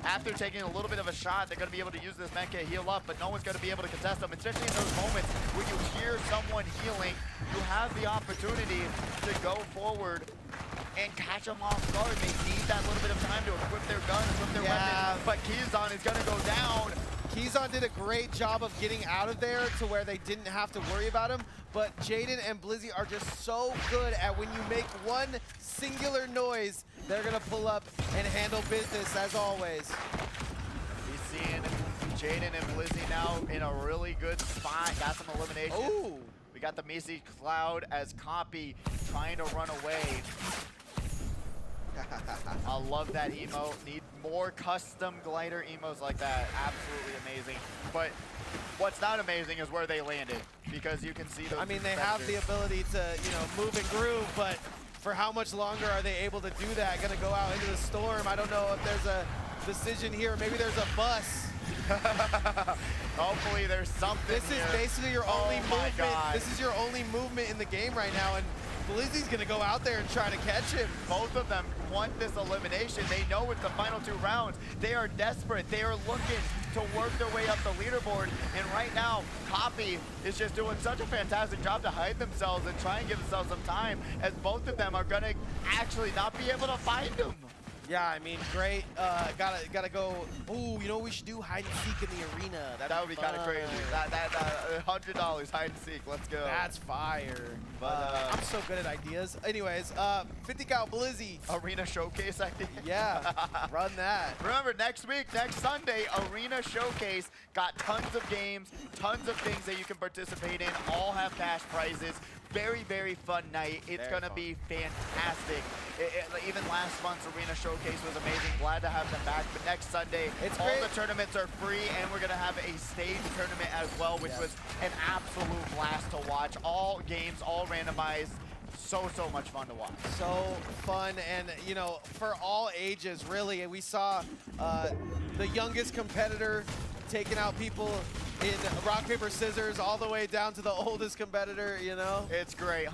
S1: After taking a little bit of a shot, they're gonna be able to use this medkit, heal up, but no one's gonna be able to contest them, especially in those moments where you hear someone healing. You have the opportunity to go forward and catch them off guard. They need that little bit of time to equip their gun, equip their weapon, but Keyzon is gonna go down.
S2: Keyzon did a great job of getting out of there to where they didn't have to worry about him, but Jaden and Blizzy are just so good at when you make one singular noise, they're gonna pull up and handle business as always.
S1: We're seeing Jaden and Blizzy now in a really good spot. Got some elimination.
S2: Ooh.
S1: We got the Missy Cloud as Copy trying to run away. I love that emote. Need more custom glider emotes like that. Absolutely amazing. But what's not amazing is where they landed, because you can see those.
S2: I mean, they have the ability to, move and groove, but for how much longer are they able to do that? Gonna go out into the storm. I don't know if there's a decision here. Maybe there's a bus.
S1: Hopefully there's something.
S2: This is basically your only movement. This is your only movement in the game right now, and Blizzy's gonna go out there and try to catch him.
S1: Both of them want this elimination. They know it's the final 2 rounds. They are desperate. They are looking to work their way up the leaderboard. And right now, Copy is just doing such a fantastic job to hide themselves and try and give themselves some time, as both of them are gonna actually not be able to find him.
S2: Yeah, I mean, great. Gotta go. Ooh, you know what we should do? Hide and seek in the arena.
S1: That would be kind of crazy. That $100 hide and seek. Let's go.
S2: That's fire.
S1: But
S2: I'm so good at ideas. Anyways, 50 cal Blizzy.
S1: Arena Showcase, I think.
S2: Yeah, run that.
S1: Remember, next week, next Sunday, Arena Showcase. Got tons of games, tons of things that you can participate in. All have cash prizes. Very, very fun night. It's going to be fantastic. Even last month's Arena Showcase was amazing. Glad to have them back. But next Sunday, all the tournaments are free, and we're going to have a stage tournament as well, which was an absolute blast to watch. All games, all randomized. So much fun to watch.
S2: So fun, and you know, for all ages, really. We saw the youngest competitor taking out people in rock, paper, scissors, all the way down to the oldest competitor, you know?
S1: It's great.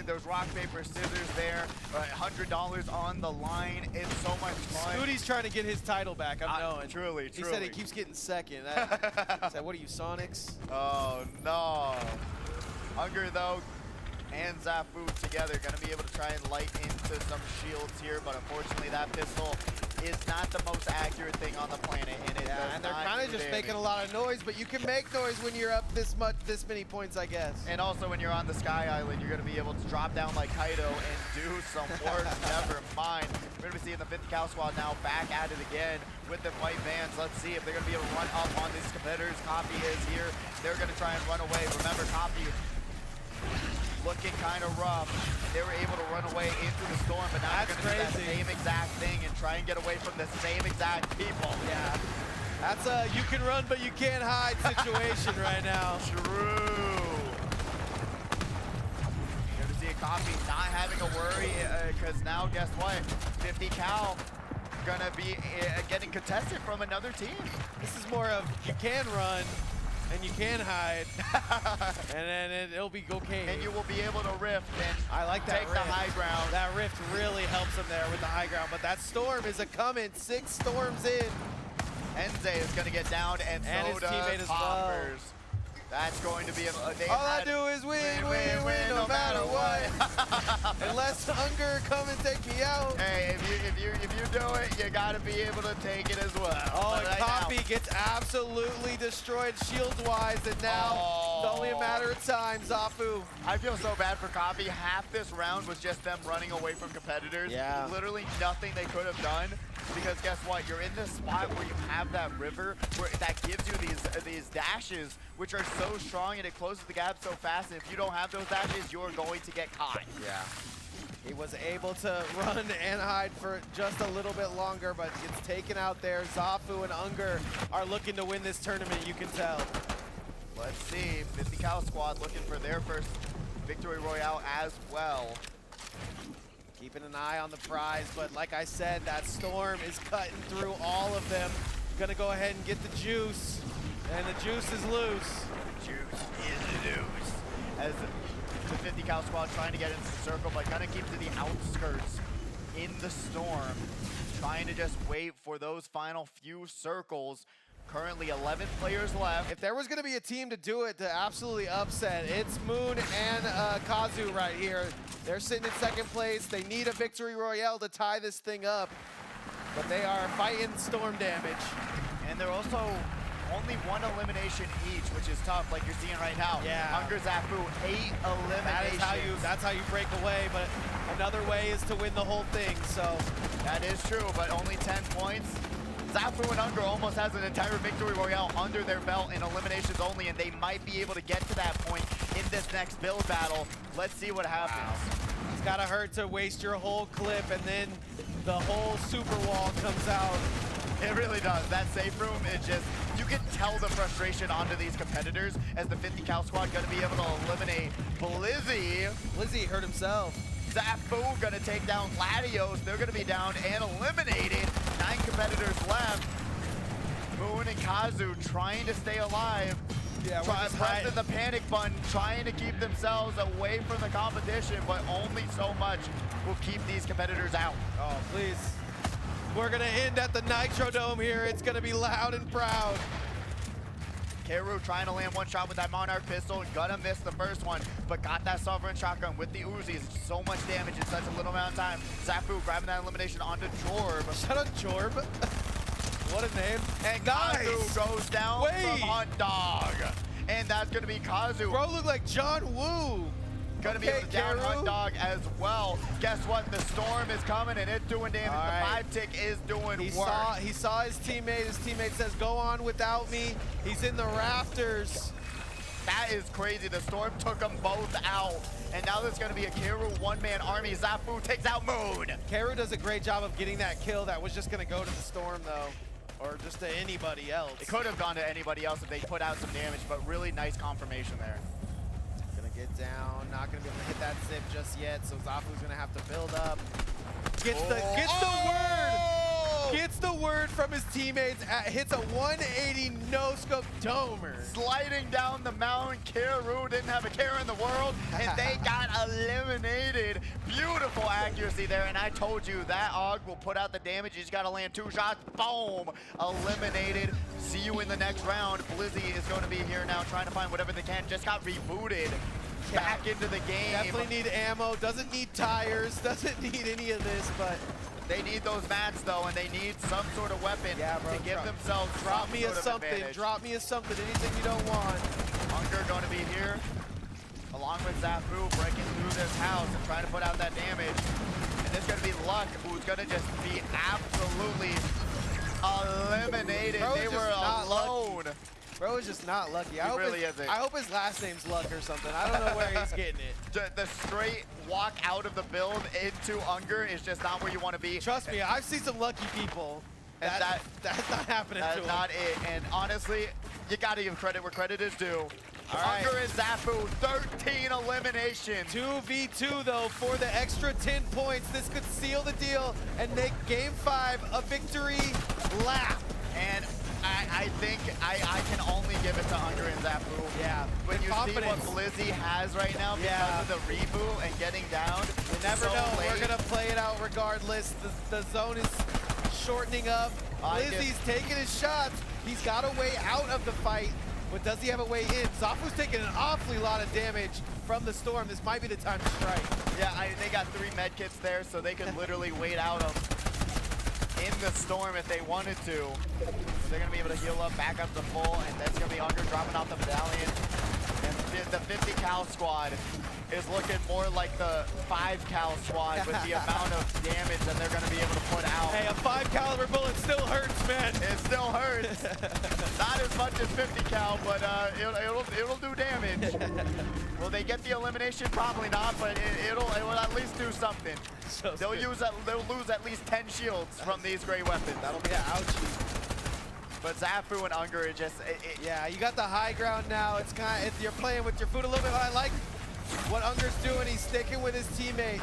S1: There's rock, paper, scissors there. $100 on the line. It's so much fun.
S2: Scooty's trying to get his title back, I'm knowing.
S1: Truly.
S2: He said he keeps getting second. I said, what are you, Sonics?
S1: Oh, no. Unger, though, and Zafu together going to be able to try and light into some shields here, but unfortunately that pistol is not the most accurate thing on the planet, and
S2: they're kind of just making a lot of noise, but you can make noise when you're up this many points, I guess.
S1: And also when you're on the Sky Island, you're going to be able to drop down like Kaido and do some work. Never mind. We're going to be seeing the 50 cal squad now back at it again with the white vans. Let's see if they're going to be able to run up on these competitors. Copy is here. They're going to try and run away. Remember, Copy looking kind of rough. They were able to run away into the storm, but now they're going to do that same exact thing and try and get away from the same exact people.
S2: Yeah, that's a you can run but you can't hide situation right now.
S1: True. You're going to see a Copy not having a worry because now guess what? 50 cal going to be getting contested from another team.
S2: This is more of you can run and you can hide, and then it'll be okay.
S1: And you will be able to rift and
S2: I like that
S1: take the high ground.
S2: That rift really helps him there with the high ground, but that storm is a-coming. 6 storms in.
S1: Enze is going to get down, and so
S2: his
S1: does
S2: teammate as
S1: Poppers.
S2: well.
S1: That's going to be
S2: all I do is win, no matter what. Unless Unger come and take me out.
S1: Hey, if you do it, you got to be able to take it as well.
S2: Oh, and Copy gets absolutely destroyed shields-wise, and now it's only a matter of time, Zafu.
S1: I feel so bad for Copy. Half this round was just them running away from competitors.
S2: Yeah.
S1: Literally nothing they could have done. Because guess what? You're in this spot where you have that river that gives you these dashes, which are so strong, and it closes the gap so fast. And if you don't have those dashes, you're going to get caught.
S2: Yeah. He was able to run and hide for just a little bit longer, but gets taken out there. Zafu and Unger are looking to win this tournament, you can tell.
S1: Let's see. 50 cal squad looking for their first victory royale as well.
S2: Keeping an eye on the prize, but like I said, that storm is cutting through all of them. Gonna go ahead and get the juice, and the juice is loose.
S1: Juice is loose. As the 50 cal squad trying to get into the circle, but gonna keep to the outskirts in the storm, trying to just wait for those final few circles. Currently 11 players left.
S2: If there was going to be a team to do it, to absolutely upset, it's Moon and Kazu right here. They're sitting in second place. They need a victory royale to tie this thing up, but they are fighting storm damage.
S1: And they're also only 1 elimination each, which is tough, like you're seeing right now.
S2: Yeah.
S1: Unger Zafu, 8 eliminations.
S2: That's how you break away, but another way is to win the whole thing, so.
S1: That is true, but only 10 points. Zafu and Unger almost has an entire victory royale under their belt in eliminations only, and they might be able to get to that point in this next build battle. Let's see what happens.
S2: Wow. It's gotta hurt to waste your whole clip, and then the whole super wall comes out.
S1: It really does. That safe room, it just, you can tell the frustration onto these competitors as the 50 cal squad gonna be able to eliminate Blizzy.
S2: Blizzy hurt himself.
S1: Zafu gonna take down Latios. They're gonna be down and eliminated. 9 competitors left. Moon and Kazu trying to stay alive.
S2: Yeah,
S1: pressing the panic button, trying to keep themselves away from the competition, but only so much will keep these competitors out.
S2: Oh, please. We're gonna end at the Nitro Dome here. It's gonna be loud and proud.
S1: Keru trying to land one shot with that Monarch pistol. Gonna miss the first one, but got that Sovereign Shotgun with the Uzis. So much damage in such a little amount of time. Zafu grabbing that elimination onto Jorb.
S2: Shout out Jorb. What a name.
S1: And
S2: nice.
S1: Kazu goes down from Hunt Dog. And that's gonna be Kazu.
S2: Bro look like John Woo.
S1: Gonna be able to down Hunt Dog as well. Guess what? The Storm is coming and it's doing damage.
S2: Right.
S1: The 5-tick is doing
S2: He
S1: work.
S2: saw his teammate. His teammate says, go on without me. He's in the rafters.
S1: That is crazy. The Storm took them both out. And now there's going to be a Keru one-man army. Zafu takes out Moon.
S2: Keru does a great job of getting that kill. That was just going to go to the Storm, though. Or just to anybody else.
S1: It could have gone to anybody else if they put out some damage, but really nice confirmation there.
S2: Gonna get down. Not going to be able to hit that zip just yet. So Zafu's going to have to build up. Gets the word! Gets the word from his teammates, hits a 180 no-scope domer.
S1: Sliding down the mountain, Keru didn't have a care in the world, and they got eliminated. Beautiful accuracy there, and I told you that Og will put out the damage. You just gotta land 2 shots, boom, eliminated. See you in the next round. Blizzy is going to be here now trying to find whatever they can. Just got rebooted. Back into the game.
S2: Definitely need ammo, doesn't need tires, doesn't need any of this, but
S1: they need those mats though, and they need some sort of weapon to give themselves
S2: drop me a something,
S1: advantage.
S2: drop me a something, anything you don't want.
S1: Hunger going to be here, along with Zafu breaking through this house and trying to put out that damage. And there's going to be Luck, who's going to just be absolutely eliminated. They were alone.
S2: Bro is just not lucky. I hope his last name's Luck or something. I don't know where he's getting it.
S1: The straight walk out of the build into Unger is just not where you want to be.
S2: Trust me, I've seen some lucky people. That's not happening to him.
S1: That's not it. And honestly, you got to give credit where credit is due. Unger and Zafu, 13 eliminations.
S2: 2v2 though for the extra 10 points. This could seal the deal and make Game 5 a victory lap.
S1: And I think I can only give it to Unger and Zafu.
S2: Yeah.
S1: When you see what Blizzy has right now because of the reboot and getting down.
S2: You never know. We're going to play it out regardless. The zone is shortening up. Blizzy's taking his shots. He's got a way out of the fight, but does he have a way in? Zafu's taking an awfully lot of damage from the Storm. This might be the time to strike.
S1: Yeah, they got 3 med kits there, so they could literally wait out in the Storm if they wanted to. They're going to be able to heal up, back up to full, and that's going to be Unger dropping off the medallion. And the 50 cal squad is looking more like the 5 cal squad with the amount of damage that they're going to be able to put out.
S2: Hey, a 5 caliber bullet still hurts, man.
S1: It still hurts. Not as much as 50 cal, but it'll do damage. Will they get the elimination? Probably not, but it will at least do something. They'll lose at least 10 shields from these great weapons.
S2: That'll be ouchie.
S1: But Zafu and Unger are just
S2: yeah, you got the high ground now. It's kind of, you're playing with your food a little bit. I like what Unger's doing. He's sticking with his teammate.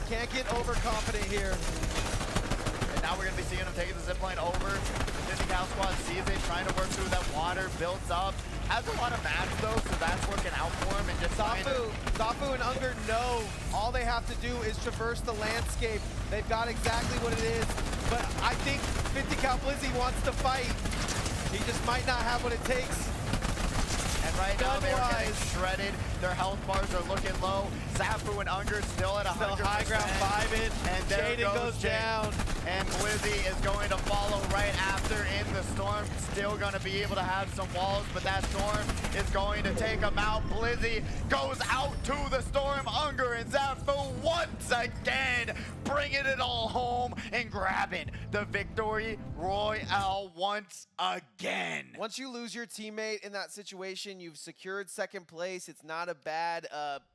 S2: Can't get overconfident here.
S1: And now we're gonna be seeing him taking the zipline over. The 50 cal squad sees it, trying to work through that water, builds up. Has a lot of mats though, so that's working out for him. And just
S2: Zafu and Unger know all they have to do is traverse the landscape. They've got exactly what it is. But I think 50 cal Blizzy wants to fight. He just might not have what it takes.
S1: And right now they're getting shredded. Their health bars are looking low. Zafu and Unger still at 100%.
S2: Still high ground 5-in.
S1: And there goes
S2: down.
S1: And Blizzy is going to follow right after in the Storm. Still going to be able to have some walls, but that Storm is going to take him out. Blizzy goes out to the Storm. Unger and Zafu once again bringing it all home and grabbing the victory royale once again.
S2: Once you lose your teammate in that situation, you've secured second place. It's not a bad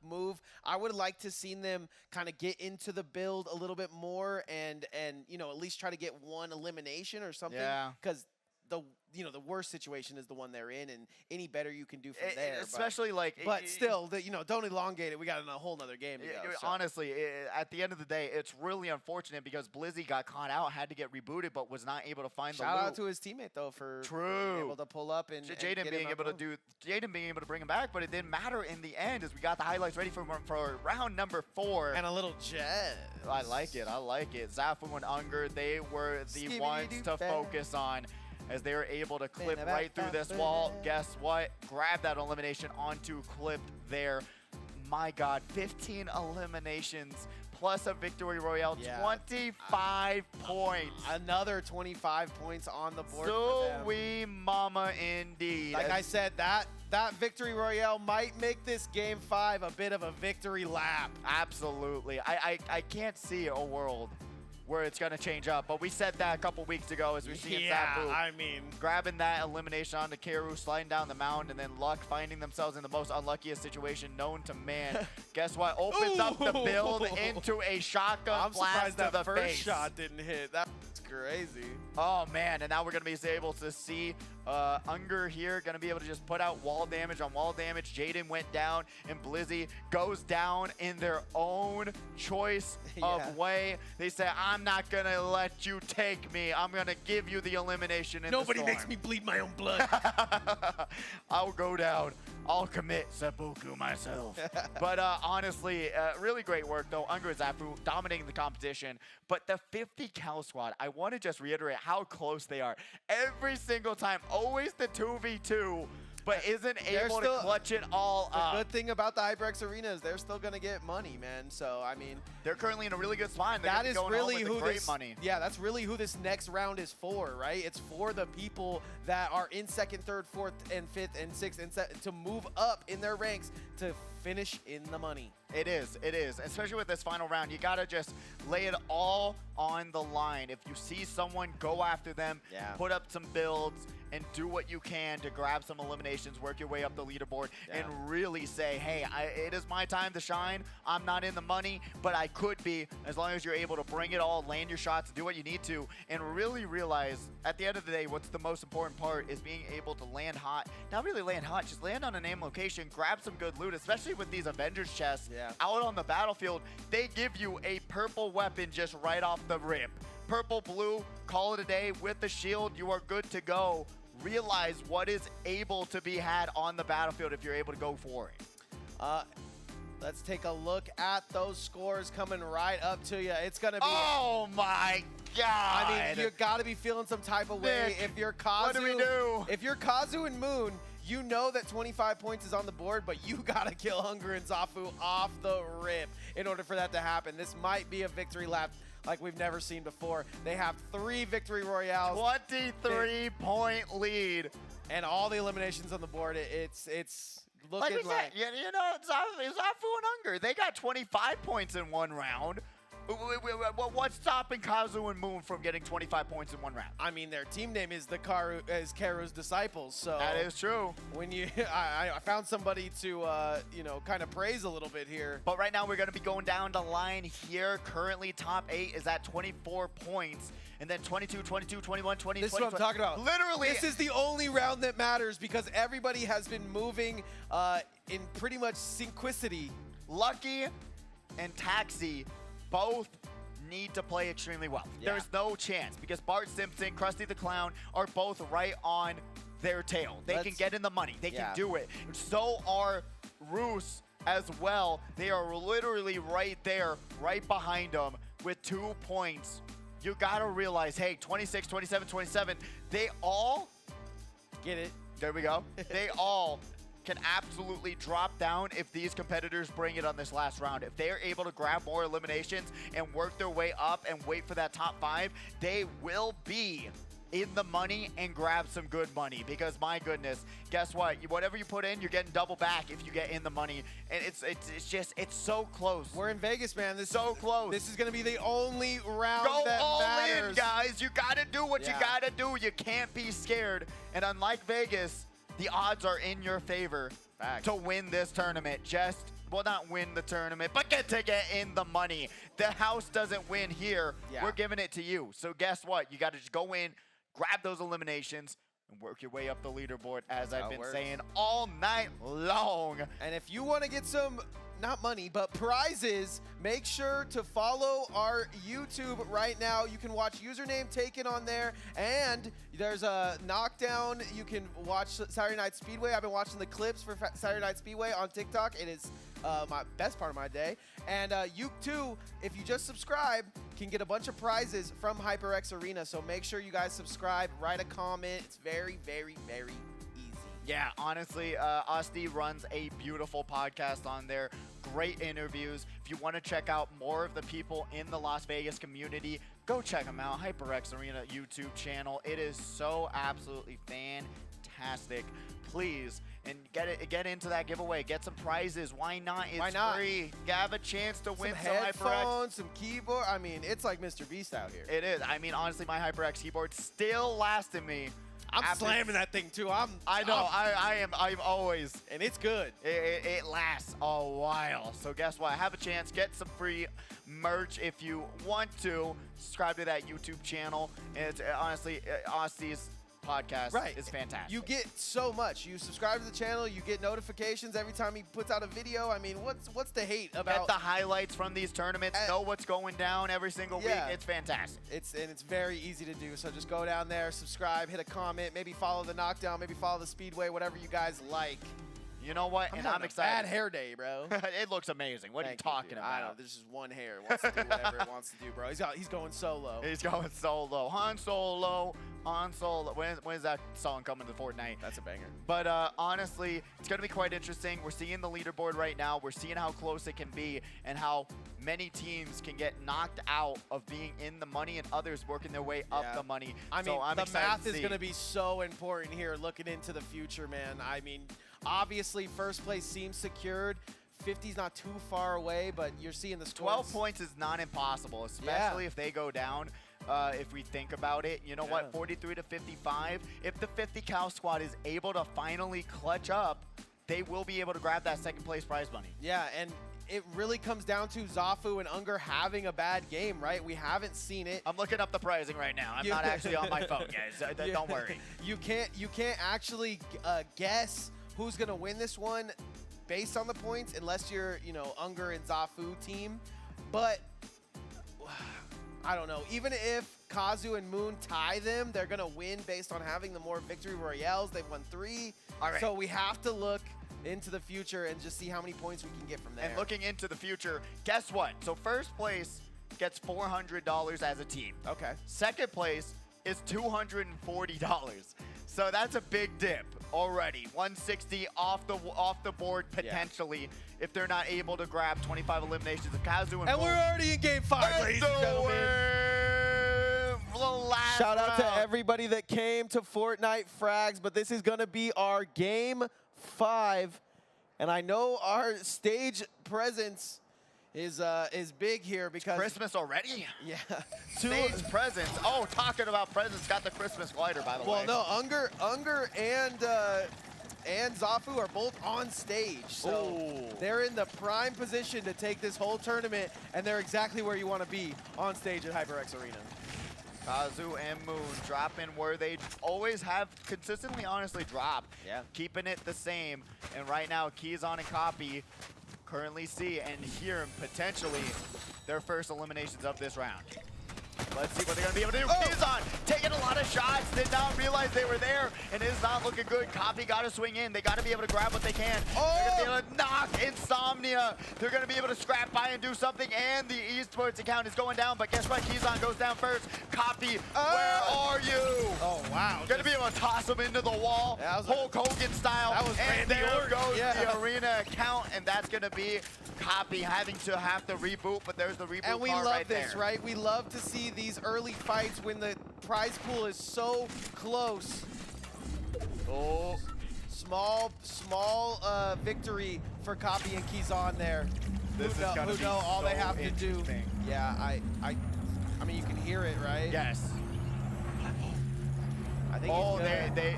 S2: move. I would like to see them kind of get into the build a little bit more and you know, at least try to get one elimination or something.
S1: Yeah.
S2: Because the worst situation is the one they're in, and any better you can do from there.
S1: Especially
S2: but still, don't elongate it. We got a whole nother game to go. So.
S1: Honestly, at the end of the day, it's really unfortunate because Blizzy got caught out, had to get rebooted, but was not able to find the loot.
S2: Shout out to his teammate though for being able to pull up and
S1: Jaden being able to bring him back, but it didn't matter in the end as we got the highlights ready for round number 4.
S2: And a little jet.
S1: I like it. Zafu and Unger, they were the ones to focus on. as they are able to clip right through this wall. Guess what? Grab that elimination onto clipped there. My God, 15 eliminations plus a victory royale, 25 points.
S2: Another 25 points on the board for them.
S1: Sweet mama indeed.
S2: Like I said, that victory royale might make this game 5 a bit of a victory lap.
S1: Absolutely. I can't see a world where it's going to change up. But we said that a couple weeks ago as we see in Zafu.
S2: I mean,
S1: grabbing that elimination onto Keru, sliding down the mound, and then Luck finding themselves in the most unluckiest situation known to man. Guess what? Opens up the build into a shotgun blast to the
S2: first
S1: face.
S2: shot didn't hit. That's crazy.
S1: Oh, man. And now we're going to be able to see Unger here going to be able to just put out wall damage on wall damage. Jaden went down, and Blizzy goes down in their own choice of way. They say, I'm not going to let you take me. I'm going to give you the elimination in
S2: Nobody
S1: the
S2: makes me bleed my own blood.
S1: I'll go down. I'll commit seppuku myself. But honestly, really great work, though. Unger and Zafu dominating the competition. But the 50 cal squad, I want to just reiterate how close they are. Every single time, always the 2v2, but isn't able to clutch it all up.
S2: The good thing about the HyperX Arena is they're still going to get money, man. So, I mean,
S1: they're currently in a really good spot.
S2: That is really who
S1: this money.
S2: Yeah, that's really who this next round is for, right? It's for the people that are in 2nd, 3rd, 4th, and 5th, and 6th, and to move up in their ranks to finish in the money.
S1: It is, especially with this final round. You gotta just lay it all on the line. If you see someone, go after them, put up some builds, and do what you can to grab some eliminations, work your way up the leaderboard, and really say, hey, it is my time to shine. I'm not in the money, but I could be, as long as you're able to bring it all, land your shots, do what you need to, and really realize, at the end of the day, what's the most important part is being able to land hot. Not really land hot, just land on a name location, grab some good loot, especially with these Avengers chests out on the battlefield. They give you a purple weapon just right off the rip. Purple, blue, call it a day. With the shield, you are good to go. Realize what is able to be had on the battlefield if you're able to go for it.
S2: Let's take a look at those scores coming right up to you. It's going to be...
S1: Oh, my God.
S2: I mean, you got to be feeling some type of way.
S1: Nick,
S2: if you're Kazu,
S1: what do we do?
S2: If you're Kazu and Moon, you know that 25 points is on the board, but you got to kill Unger and Zafu off the rip in order for that to happen. This might be a victory lap like we've never seen before. They have 3 victory royales.
S1: 23-point lead.
S2: And all the eliminations on the board. It's looking
S1: like... Said, you know, Zafu and Unger, they got 25 points in one round. What's stopping Kazu and Moon from getting 25 points in one round?
S2: I mean, their team name is Karu's Disciples, so
S1: that is true.
S2: When you, I found somebody to, you know, kind of praise a little bit here.
S1: But right now we're going to be going down the line here. Currently, top 8 is at 24 points. And then 22, 22, 21, 20,
S2: This
S1: 20,
S2: is what I'm talking about.
S1: Literally.
S2: This is the only round that matters because everybody has been moving in pretty much synchronicity.
S1: Lucky and Taxi both need to play extremely well. There's no chance because Bart Simpson, Krusty the Clown are both right on their tail. They can get in the money. They can do it. So are Roos as well. They are literally right there, right behind them with 2 points. You got to realize, hey, 26, 27, 27, they all
S2: get it.
S1: There we go. They all can absolutely drop down if these competitors bring it on this last round. If they are able to grab more eliminations and work their way up and wait for that top 5, they will be in the money and grab some good money because my goodness, guess what? Whatever you put in, you're getting double back if you get in the money. And it's so close.
S2: We're in Vegas, man. This
S1: so close.
S2: This is going to be the only round
S1: Go
S2: that
S1: all
S2: matters.
S1: in, guys. You got to do what you got to do. You can't be scared. And unlike Vegas, the odds are in your favor to win this tournament. Well, not win the tournament, but get in the money. The house doesn't win here. We're giving it to you. So guess what? You got to just go in, grab those eliminations, and work your way up the leaderboard, as I've been saying all night long.
S2: And if you want to get some, not money, but prizes, make sure to follow our YouTube right now. You can watch Username Taken on there, and there's a knockdown. You can watch Saturday Night Speedway. I've been watching the clips for Saturday Night Speedway on TikTok. It is my best part of my day. And you too, if you just subscribe, can get a bunch of prizes from HyperX Arena. So make sure you guys subscribe, write a comment. It's very, very, very easy.
S1: Yeah, honestly, Asti runs a beautiful podcast on there. Great interviews. If you want to check out more of the people in the Las Vegas community, go check them out. HyperX Arena YouTube channel. It is so absolutely fantastic. Please, and get into that giveaway. Get some prizes. Why not? It's free. You have a chance to win some
S2: headphones, some keyboard. I mean, it's like Mr. Beast out here.
S1: It is. I mean, honestly, my HyperX keyboard still lasting me.
S2: I'm slamming that thing too.
S1: I know. I'm always.
S2: And it's good.
S1: It lasts a while. So guess what? Have a chance. Get some free merch if you want to. Subscribe to that YouTube channel. And it's honestly, Asti's podcast is fantastic.
S2: You get so much. You subscribe to the channel, you get notifications every time he puts out a video. I mean, what's the hate about?
S1: Get the highlights from these tournaments, know what's going down every single week. It's fantastic.
S2: It's very easy to do. So just go down there, subscribe, hit a comment, maybe follow the Knockdown, maybe follow the Speedway, whatever you guys like.
S1: You know what? I'm excited.
S2: Bad hair day, bro.
S1: It looks amazing. What are you talking about?
S2: I don't know. There's just one hair. It wants to do whatever it wants to do, bro. He's going solo.
S1: He's going solo. Han Solo. When is that song coming to Fortnite?
S2: That's a banger.
S1: But honestly, it's going to be quite interesting. We're seeing the leaderboard right now. We're seeing how close it can be and how many teams can get knocked out of being in the money and others working their way up the money.
S2: I mean, the math is going to be so important here looking into the future, man. I mean, obviously, first place seems secured. 50's not too far away, but you're seeing the scores.
S1: 12 points is not impossible, especially if they go down. If we think about it, you know what, 43 to 55. If the 50 Cal squad is able to finally clutch up, they will be able to grab that second place prize money.
S2: Yeah, and it really comes down to Zafu and Unger having a bad game, right? We haven't seen it.
S1: I'm looking up the pricing right now. I'm not actually on my phone, guys. Don't worry.
S2: You can't actually guess who's gonna win this one based on the points, unless you're, Unger and Zafu team. But I don't know. Even if Kazu and Moon tie them, they're gonna win based on having the more victory royales. They've won 3.
S1: All right.
S2: So we have to look into the future and just see how many points we can get from there.
S1: And looking into the future, guess what? So first place gets $400 as a team.
S2: Okay.
S1: Second place is $240. So that's a big dip already. 160 off the board potentially if they're not able to grab 25 eliminations of Kazu and
S2: we're already in game 5, ladies and gentlemen. Shout out to everybody that came to Fortnite Frags, but this is gonna be our game 5, and I know our stage presence is big here because
S1: Christmas already.
S2: Yeah,
S1: stage presence. Oh, talking about presents, got the Christmas glider by the way.
S2: Well, no, Unger and Zafu are both on stage, so they're in the prime position to take this whole tournament, and they're exactly where you want to be on stage at HyperX Arena.
S1: Kazu and Moon dropping where they always have consistently, honestly, dropped.
S2: Yeah.
S1: Keeping it the same. And right now, Keyzon and Copy currently see and hear potentially their first eliminations of this round. Let's see what they're going to be able to do. Keyzon taking a lot of shots, did not realize they were there, and is not looking good. Copy got to swing in. They got to be able to grab what they can. They're going to be able to knock Insomnia. They're going to be able to scrap by and do something, and the Esports account is going down, but guess what? Keyzon goes down first. Copy, where are you?
S2: Oh, wow.
S1: Going to be able to toss him into the wall, Hulk Hogan style,
S2: that was
S1: and
S2: Randy
S1: there
S2: Orton.
S1: goes the arena account, and that's going to be Copy having to reboot, but there's the reboot
S2: And we
S1: bar
S2: love
S1: right
S2: this,
S1: there.
S2: right? We love to see these early fights when the prize pool is so close.
S1: Oh,
S2: small victory for Copy and Keyzon there.
S1: This is gonna be
S2: all they
S1: so
S2: have to do. Yeah, I mean you can hear it, right?
S1: Yes.
S2: I think he's good.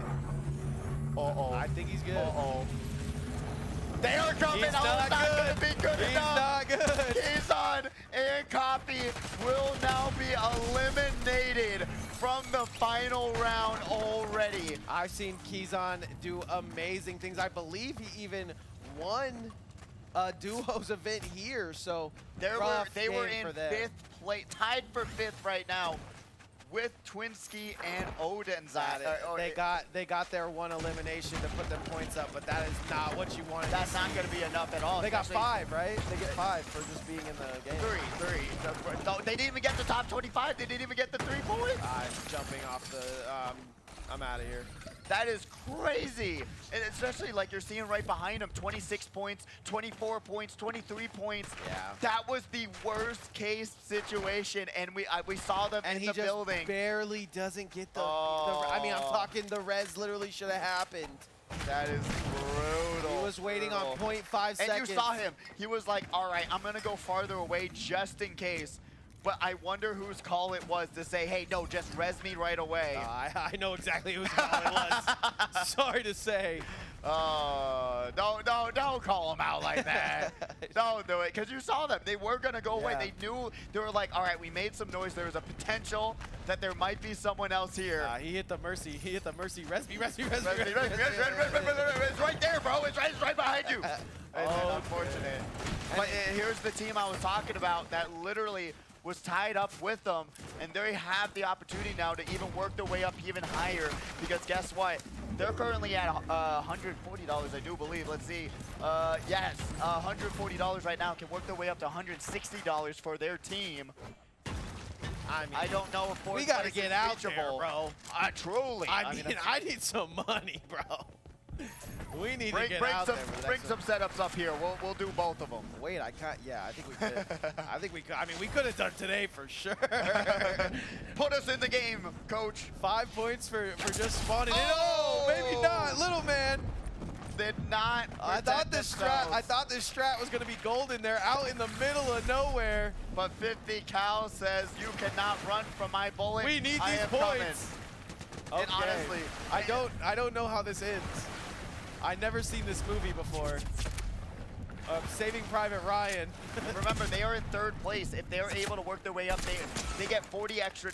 S1: I
S2: think he's good.
S1: They are coming.
S2: He's
S1: not
S2: not
S1: going to be good
S2: He's
S1: enough.
S2: not good.
S1: Keyzon and Copy will now be eliminated from the final round already.
S2: I've seen Keyzon do amazing things. I believe he even won a duos event here. So
S1: they were in 5th place, tied for 5th right now with Twinsky and Odin's at
S2: They got their one elimination to put them points up, but that is not what you wanted.
S1: That's not going to be enough at all.
S2: They got 5, right? They get 5 for just being in the game.
S1: 3. No, they didn't even get the top 25. They didn't even get the 3 points.
S2: I'm jumping off the. I'm out of here.
S1: That is crazy. And especially like you're seeing right behind him, 26 points, 24 points, 23 points.
S2: Yeah.
S1: That was the worst case situation, and we saw them in the building.
S2: And he just barely doesn't get the, I mean, I'm talking the res literally should have happened.
S1: That is brutal.
S2: He was waiting on 0.5 seconds.
S1: And you saw him. He was like, all right, I'm going to go farther away just in case. But I wonder whose call it was to say, hey, no, just res me right away.
S2: I know exactly whose call it was. Sorry to say.
S1: Don't call them out like that. Don't do it, because you saw them. They were going to go away. They knew, they were like, all right, we made some noise. There was a potential that there might be someone else here.
S2: He hit the mercy. He hit the mercy. Res me.
S1: It's right there, bro. It's right behind you. Oh, unfortunate. But here's the team I was talking about that literally was tied up with them, and they have the opportunity now to even work their way up even higher, because guess what? They're currently at $140, I do believe. Let's see. Yes, $140 right now, can work their way up to $160 for their team. I mean, I don't know if
S2: we got to get out there, bro.
S1: Truly.
S2: I mean, I need some money, bro. We need to get out there.
S1: Bring some setups up here. We'll do both of them.
S2: Wait, I can't. Yeah, I think we could. I think we could. I mean, we could have done today for sure.
S1: Put us in the game, coach.
S2: 5 points for just spawning in. Oh, maybe not, little man.
S1: Did not.
S2: I thought this strat was going to be golden. They're out in the middle of nowhere.
S1: But 50 Cal says you cannot run from my bullet.
S2: We need these points. Okay.
S1: And honestly,
S2: I don't know how this ends. I've never seen this movie before. Saving Private Ryan.
S1: Remember, they are in 3rd place. If they're able to work their way up, they get $40 extra.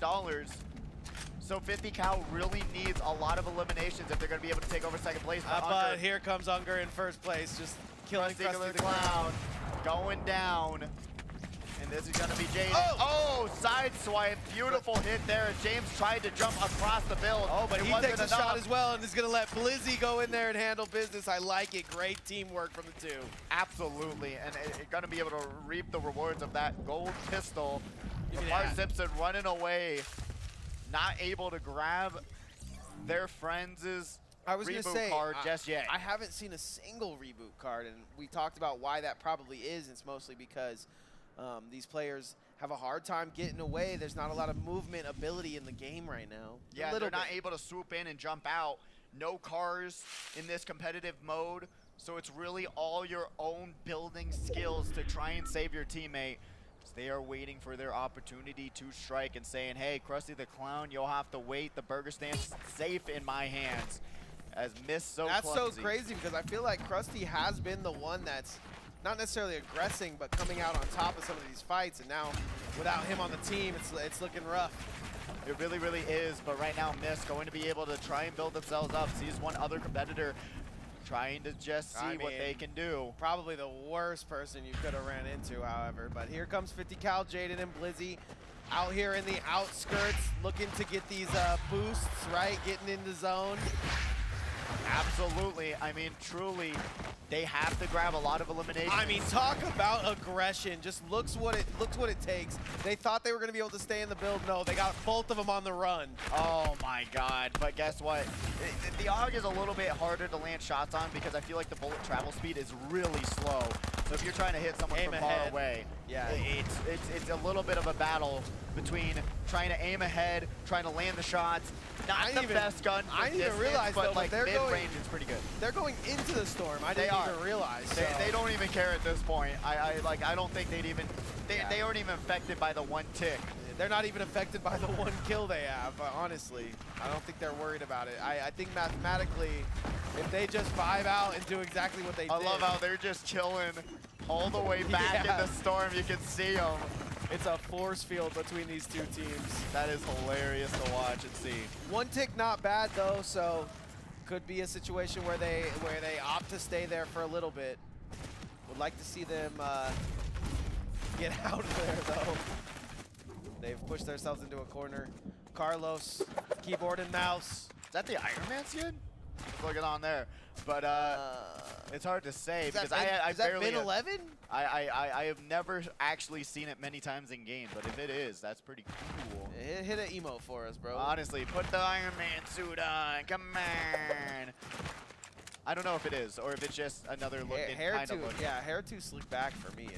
S1: So 50 Cal really needs a lot of eliminations if they're going to be able to take over 2nd place.
S2: But here comes Unger in 1st place, just killing Krusty the Clown.
S1: Going down. And this is going to be Jaden. Oh, side swipe. Beautiful hit there. James tried to jump across the build.
S2: Oh, but he takes a shot as well and is going to let Blizzy go in there and handle business. I like it. Great teamwork from the 2.
S1: Absolutely. And going to be able to reap the rewards of that gold pistol. Lamar Simpson running away, not able to grab their friends' reboot card just yet.
S2: I haven't seen a single reboot card, and we talked about why that probably is. It's mostly because these players have a hard time getting away. There's not a lot of movement ability in the game right now.
S1: Yeah, they're not able to swoop in and jump out. No cars in this competitive mode, so it's really all your own building skills to try and save your teammate. They are waiting for their opportunity to strike and saying, hey, Krusty the Clown, you'll have to wait. The burger stand's safe in my hands. As missed so
S2: That's
S1: clumsy.
S2: So crazy because I feel like Krusty has been the one that's not necessarily aggressing, but coming out on top of some of these fights. And now, without him on the team, it's looking rough.
S1: It really, really is. But right now, Mist going to be able to try and build themselves up. Sees one other competitor trying to just see what they can do.
S2: Probably the worst person you could have ran into, however. But here comes 50 Cal, Jaden, and Blizzy out here in the outskirts, looking to get these boosts, right? Getting in the zone.
S1: Absolutely. I mean, truly, they have to grab a lot of eliminations.
S2: I mean, talk about aggression. Just looks what it takes. They thought they were going to be able to stay in the build. No, they got both of them on the run.
S1: Oh my God. But guess what? The AUG is a little bit harder to land shots on because I feel like the bullet travel speed is really slow. So if you're trying to hit someone from far away,
S2: yeah,
S1: it's a little bit of a battle between trying to aim ahead, trying to land the shots. Not the best gun for
S2: I didn't even realize,
S1: but
S2: though,
S1: like mid-range is pretty good.
S2: They're going into the storm. I didn't even realize.
S1: They don't even care at this point. I don't think they'd even. They aren't even affected by the one tick.
S2: They're not even affected by the one kill they have. Honestly, I don't think they're worried about it. I think mathematically, if they just vibe out and do exactly what they did.
S1: I love how they're just chilling all the way back in the storm. You can see them.
S2: It's a force field between these two teams.
S1: That is hilarious to watch and see.
S2: One tick not bad though, so could be a situation where they opt to stay there for a little bit. Would like to see them get out of there though. They've pushed themselves into a corner. Carlos, keyboard and mouse.
S1: Is that the Iron Man skin? Just looking on there. But it's hard to say because I barely.
S2: Is that Min 11?
S1: I have never actually seen it many times in game, but if it is, that's pretty cool.
S2: Hit an emote for us, bro.
S1: Honestly, put the Iron Man suit on. Come on. I don't know if it is or if it's just another look.
S2: Hair too slick back for me.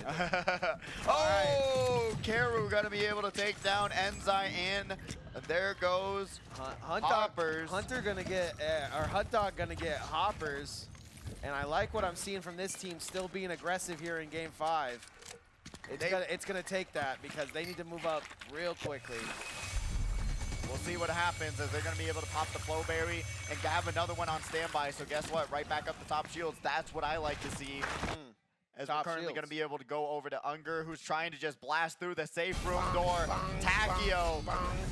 S1: Oh, Karu gonna be able to take down Enzai, and there goes Hoppers.
S2: Hunter gonna get, or Hunt Dog gonna get Hoppers, and I like what I'm seeing from this team still being aggressive here in Game 5. It's gonna take that because they need to move up real quickly.
S1: We'll see what happens as they're going to be able to pop the Flowberry and have another one on standby. So guess what? Right back up the top shields. That's what I like to see. As we're currently going to be able to go over to Unger, who's trying to just blast through the safe room door. Takio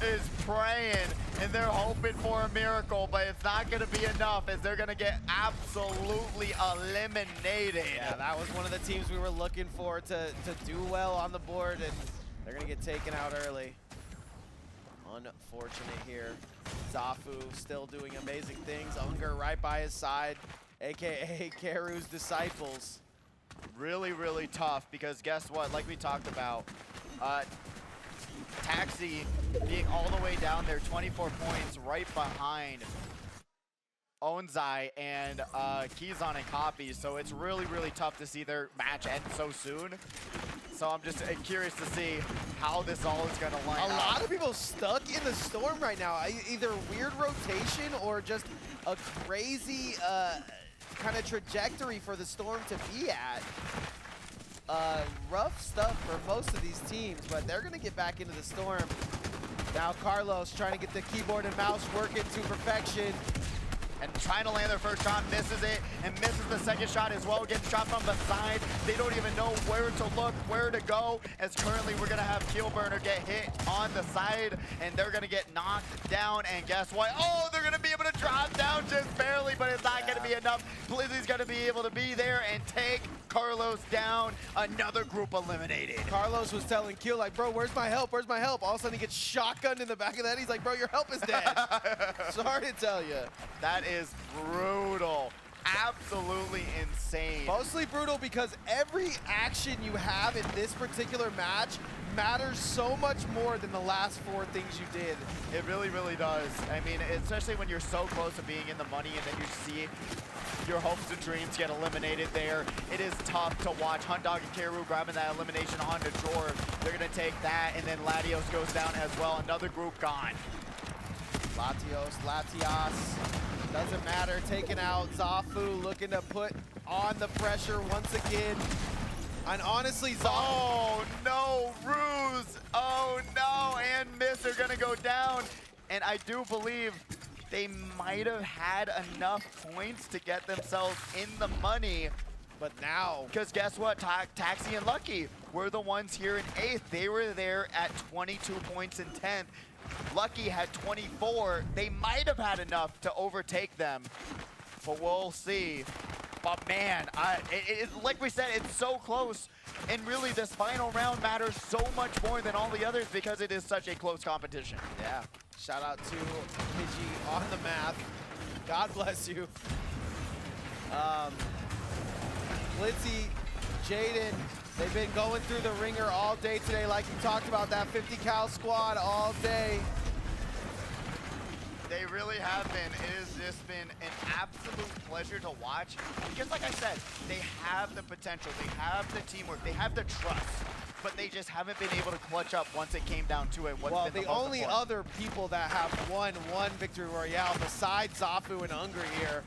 S1: is praying, and they're hoping for a miracle, but it's not going to be enough as they're going to get absolutely eliminated.
S2: Yeah, that was one of the teams we were looking for to do well on the board, and they're going to get taken out early. Unfortunate here. Zafu still doing amazing things. Unger right by his side, aka Karu's disciples.
S1: Really, really tough because guess what? Like we talked about, Taxi being all the way down there, 24 points right behind Onzai and Kizan and Copy. So it's really, really tough to see their match end so soon. So I'm just curious to see how this all is going to line up.
S2: A lot of people stuck in the storm right now. Either weird rotation or just a crazy kind of trajectory for the storm to be at. Rough stuff for most of these teams, but they're going to get back into the storm. Now Carlos trying to get the keyboard and mouse working to perfection.
S1: And trying to land their first shot, misses it, and misses the second shot as well, getting shot from the side. They don't even know where to look, where to go, as currently we're gonna have Keelburner get hit on the side, and they're gonna get knocked down, and guess what? Oh, they're gonna be able to drop down just barely, but it's not gonna be enough. Blizzy's gonna be able to be there and take Carlos down. Another group eliminated.
S2: Carlos was telling Keel, like, bro, where's my help? Where's my help? All of a sudden he gets shotgunned in the back of the head. He's like, bro, your help is dead. Sorry to tell you.
S1: That is brutal. Absolutely insane.
S2: Mostly brutal because every action you have in this particular match matters so much more than the last 4 things you did.
S1: It really, really does. I mean, especially when you're so close to being in the money and then you see your hopes and dreams get eliminated there. It is tough to watch. Hunt Dog and Karu grabbing that elimination onto Jor. They're going to take that, and then Latios goes down as well. Another group gone.
S2: Latios, doesn't matter, taking out Zafu, looking to put on the pressure once again. And honestly, Zafu.
S1: Oh no, Ruse! Oh no, and Miss are gonna go down. And I do believe they might have had enough points to get themselves in the money.
S2: But now,
S1: because guess what? Taxi and Lucky were the ones here in 8th. They were there at 22 points in 10th. Lucky had 24. They might have had enough to overtake them, but we'll see. But man, like we said, it's so close. And really, this final round matters so much more than all the others because it is such a close competition.
S2: Yeah. Shout out to Pidgey on the math. God bless you. Blitzy, Jaden, they've been going through the ringer all day today, like you talked about, that 50 cal squad all day.
S1: They really have been. It has just been an absolute pleasure to watch because, like I said, they have the potential, they have the teamwork, they have the trust, but they just haven't been able to clutch up once it came down to it.
S2: Well, the only other people that have won one Victory Royale besides Zafu and Unger here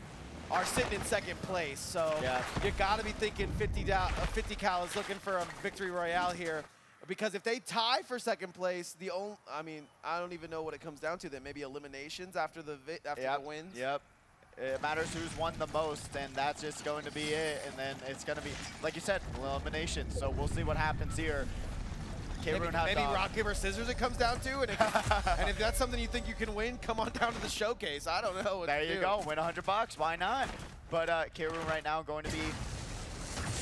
S2: are sitting in 2nd place. So
S1: yeah,
S2: you got to be thinking 50 cal is looking for a Victory Royale here. Because if they tie for 2nd place, I mean, I don't even know what it comes down to then. Maybe eliminations after the wins?
S1: Yep. It matters who's won the most, and that's just going to be it. And then it's going to be, like you said, eliminations. So we'll see what happens here.
S2: Maybe rock, paper, scissors it comes down to, and if that's something you think you can win, come on down to the showcase. I don't know what
S1: there
S2: to do.
S1: You go, win $100, why not? But K-Room right now going to be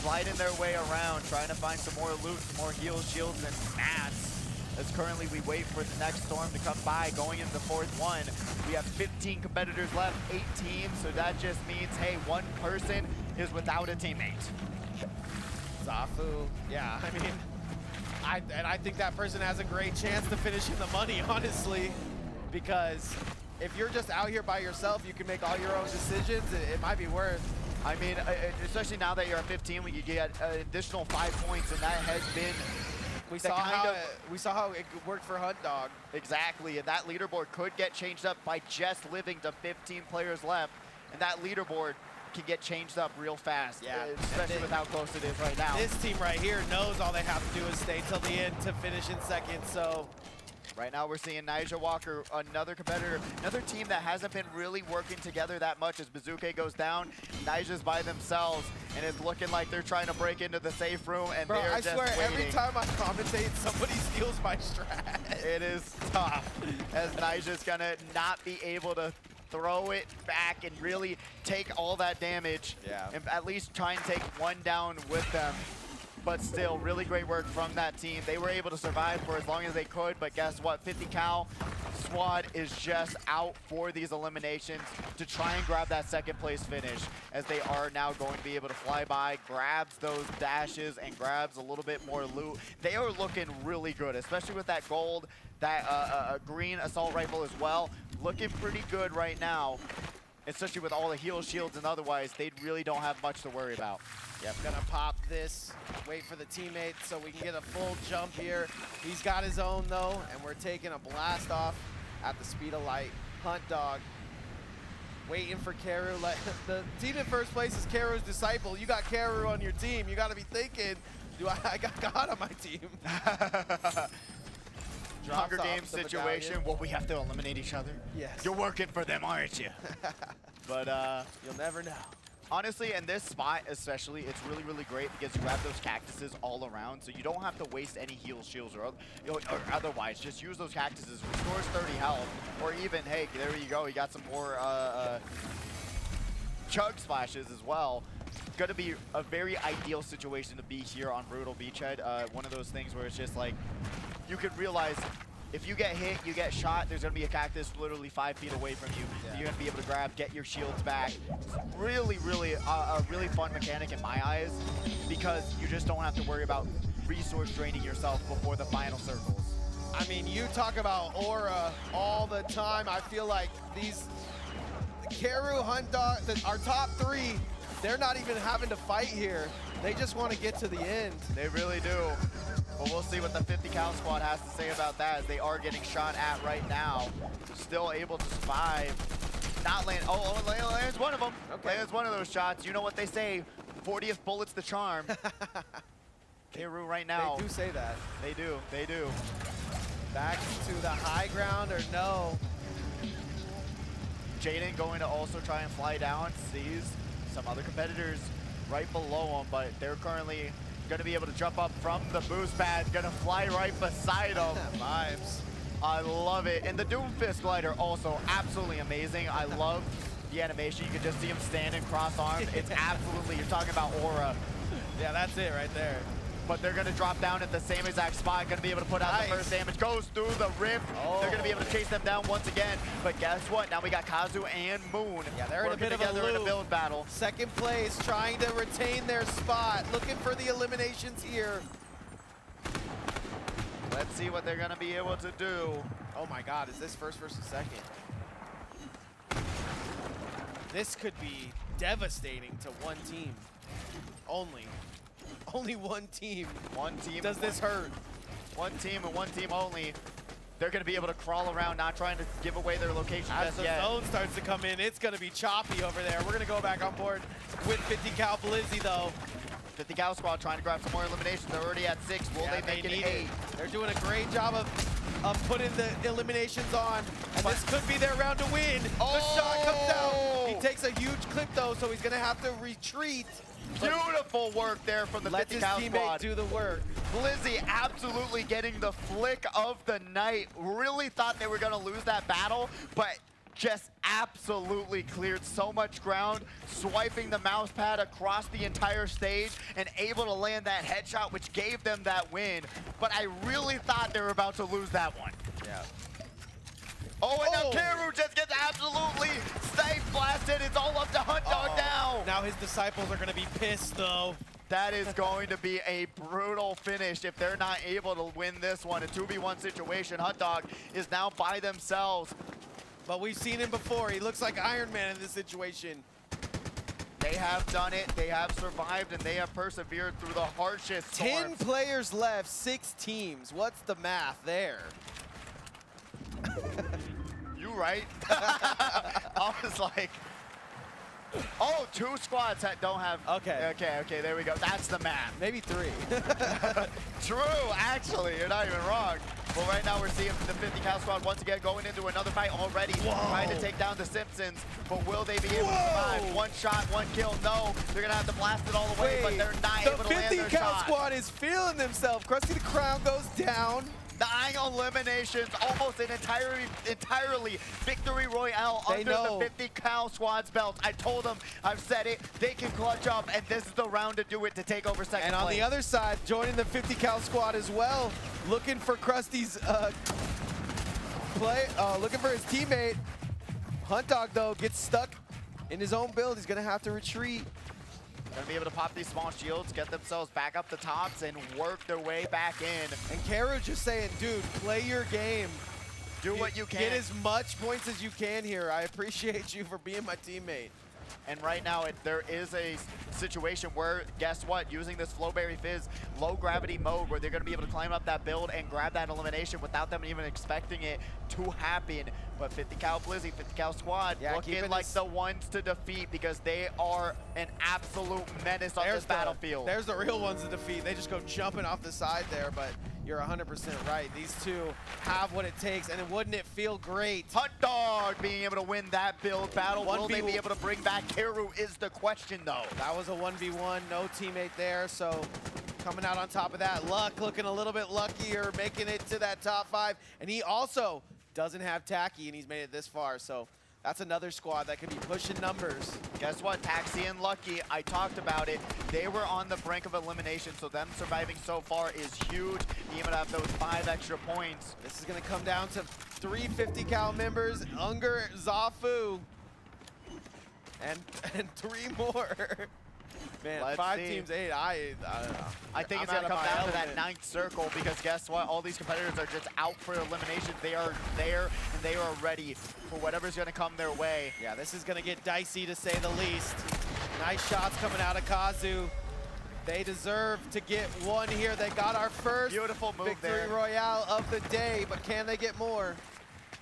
S1: sliding their way around, trying to find some more loot, some more heals, shields, and mats. as currently we wait for the next storm to come by. Going into the fourth one, we have 15 competitors left, 8 teams, so that just means, hey, one person is without a teammate.
S2: Zafu, yeah, I mean, I think that person has a great chance to finish in the money, honestly, because if you're just out here by yourself, you can make all your own decisions. It might be worth.
S1: I mean, especially now that you're at 15, we could get an additional 5 points, and that has been.
S2: We saw how it worked for Hunt Dog.
S1: Exactly, and that leaderboard could get changed up by just living to 15 players left, and that leaderboard can get changed up real fast,
S2: yeah,
S1: especially with how close it is right now.
S2: This team right here knows all they have to do is stay till the end to finish in second, so.
S1: Right now we're seeing Nyjah Walker, another competitor, another team that hasn't been really working together that much. As Bazooka goes down, Nyjah's by themselves, and it's looking like they're trying to break into the safe room, and
S2: bro,
S1: they're
S2: I
S1: just
S2: swear,
S1: waiting.
S2: every time I commentate, somebody steals my strat.
S1: It is tough, as Nyjah's gonna not be able to throw it back and really take all that damage, and at least try and take one down with them. But still, really great work from that team. They were able to survive for as long as they could, but guess what? 50 Cal squad is just out for these eliminations to try and grab that second place finish, as they are now going to be able to fly by, grabs those dashes, and grabs a little bit more loot. They are looking really good, especially with that gold, that green assault rifle as well. Looking pretty good right now, especially with all the heal shields and otherwise. They really don't have much to worry about.
S2: Yep, gonna pop this, wait for the teammate so we can get a full jump here. He's got his own though, and we're taking a blast off at the speed of light. Hunt Dog waiting for Karu. The team in first place is Karu's disciple. You got Karu on your team. You gotta be thinking, I got God on my team.
S1: Hunger Games situation, well, we have to eliminate each other.
S2: Yes.
S1: You're working for them, aren't you? But
S2: you'll never know.
S1: Honestly, in this spot especially, it's really, really great because you have those cactuses all around, so you don't have to waste any heal shields or otherwise. Just use those cactuses, restores 30 health, or even, hey, there you go, you got some more chug splashes as well. Going to be a very ideal situation to be here on Brutal Beachhead. One of those things where it's just like, you could realize if you get hit, you get shot, there's going to be a cactus literally 5 feet away from you. You're going to be able to grab, get your shields back. Really, really, a really fun mechanic in my eyes, because you just don't have to worry about resource draining yourself before the final circles.
S2: I mean, you talk about aura all the time. I feel like these Karu, Hunt Dog, our top 3, they're not even having to fight here. They just want to get to the end.
S1: They really do. But we'll see what the 50 Cal squad has to say about that, as they are getting shot at right now. Still able to survive. Not land. Oh, lands one of them. Okay. Lands one of those shots. You know what they say, 40th bullet's the charm. Karu right now.
S2: They do say that.
S1: They do. They do.
S2: Back to the high ground or no?
S1: Jaden going to also try and fly down. Sees some other competitors right below him, but they're currently going to be able to jump up from the boost pad, going to fly right beside him.
S2: Vibes.
S1: I love it. And the Doomfist glider also absolutely amazing. I love the animation. You can just see him standing cross-armed. It's absolutely, you're talking about aura.
S2: Yeah, that's it right there.
S1: But they're going to drop down at the same exact spot, going to be able to put out the first damage. Goes through the rip. They're going to be able to chase them down once again. But guess what? Now we got Kazu and Moon.
S2: Yeah, they're in a bit of a loop.
S1: In a build battle.
S2: Second place, trying to retain their spot. Looking for the eliminations here.
S1: Let's see what they're going to be able to do.
S2: Oh my God, is this first versus second? This could be devastating to one team. Only one team.
S1: One team.
S2: Does this hurt?
S1: One team and one team only. They're going to be able to crawl around, not trying to give away their location
S2: As
S1: just
S2: the
S1: yet.
S2: zone starts to come in, it's going to be choppy over there. We're going to go back on board with 50 Cal Blizzy though.
S1: 50 Cal squad trying to grab some more eliminations. They're already at 6. Will they make it 8?
S2: They're doing a great job of putting the eliminations on. And this could be their round to win. The shot comes out. He takes a huge clip though, so he's going to have to retreat.
S1: Beautiful work there from the 50 Cal squad.
S2: Let his teammate do the work.
S1: Blizzy absolutely getting the flick of the night. Really thought they were going to lose that battle, but just absolutely cleared so much ground, swiping the mouse pad across the entire stage and able to land that headshot, which gave them that win. But I really thought they were about to lose that one.
S2: Yeah.
S1: Oh, and now Karu just gets absolutely snipe blasted. It's all up to Hunt Dog now.
S2: Now his disciples are going to be pissed, though.
S1: That is going to be a brutal finish if they're not able to win this one. A 2v1 situation. Hunt Dog is now by themselves.
S2: But we've seen him before. He looks like Iron Man in this situation.
S1: They have done it. They have survived, and they have persevered through the harshest storms.
S2: 10 players left, 6 teams. What's the math there?
S1: You right? I was like, oh, 2 squads that don't have.
S2: Okay.
S1: Okay, there we go. That's the math.
S2: Maybe 3.
S1: True, actually, you're not even wrong. But right now we're seeing the 50 cal squad once again going into another fight already, trying to take down the Simpsons. But will they be able to survive? 1 shot, 1 kill. No, they're gonna have to blast it all the way, but they're not able to land their
S2: The 50 cal
S1: shot.
S2: squad is feeling themselves. Krusty the Crown goes down.
S1: The Iron eliminations, almost an entirely victory royale under the 50 cal squad's belt. I told them, I've said it, they can clutch up, and this is the round to do it to take over second
S2: place. And on the other side, joining the 50 cal squad as well, looking for Krusty's looking for his teammate. Hunt Dog, though, gets stuck in his own build. He's gonna have to retreat.
S1: Gonna be able to pop these small shields, get themselves back up the tops, and work their way back in.
S2: And Karu just saying, dude, play your game.
S1: Do what you can.
S2: Get as much points as you can here. I appreciate you for being my teammate.
S1: And right now, there is a situation where, guess what? Using this Flowberry Fizz low gravity mode where they're going to be able to climb up that build and grab that elimination without them even expecting it to happen. But 50 cal Blizzy, 50 cal squad, looking like the ones to defeat because they are an absolute menace on this battlefield.
S2: There's the real ones to defeat. They just go jumping off the side there, but you're 100% right. These two have what it takes, and wouldn't it feel great?
S1: Hunt Dog being able to win that build battle. Will they be able to bring back Karu is the question, though.
S2: That was a 1v1, no teammate there, so coming out on top of that. Luck looking a little bit luckier, making it to that top 5, and he also doesn't have Tacky, and he's made it this far, so that's another squad that could be pushing numbers.
S1: Guess what? Taxi and Lucky, I talked about it. They were on the brink of elimination, so them surviving so far is huge. Being able to have those 5 extra points.
S2: This is going to come down to 3 50 cal members, Unger, Zafu, and 3 more. Man,
S1: Let's
S2: 5
S1: see.
S2: teams, 8, I don't know.
S1: I think it's going to come down to that 9th circle because guess what? All these competitors are just out for elimination. They are there and they are ready for whatever's going to come their way.
S2: Yeah, this is going to get dicey to say the least. Nice shots coming out of Kazu. They deserve to get one here. They got our first
S1: beautiful move
S2: victory royale of the day, but can they get more?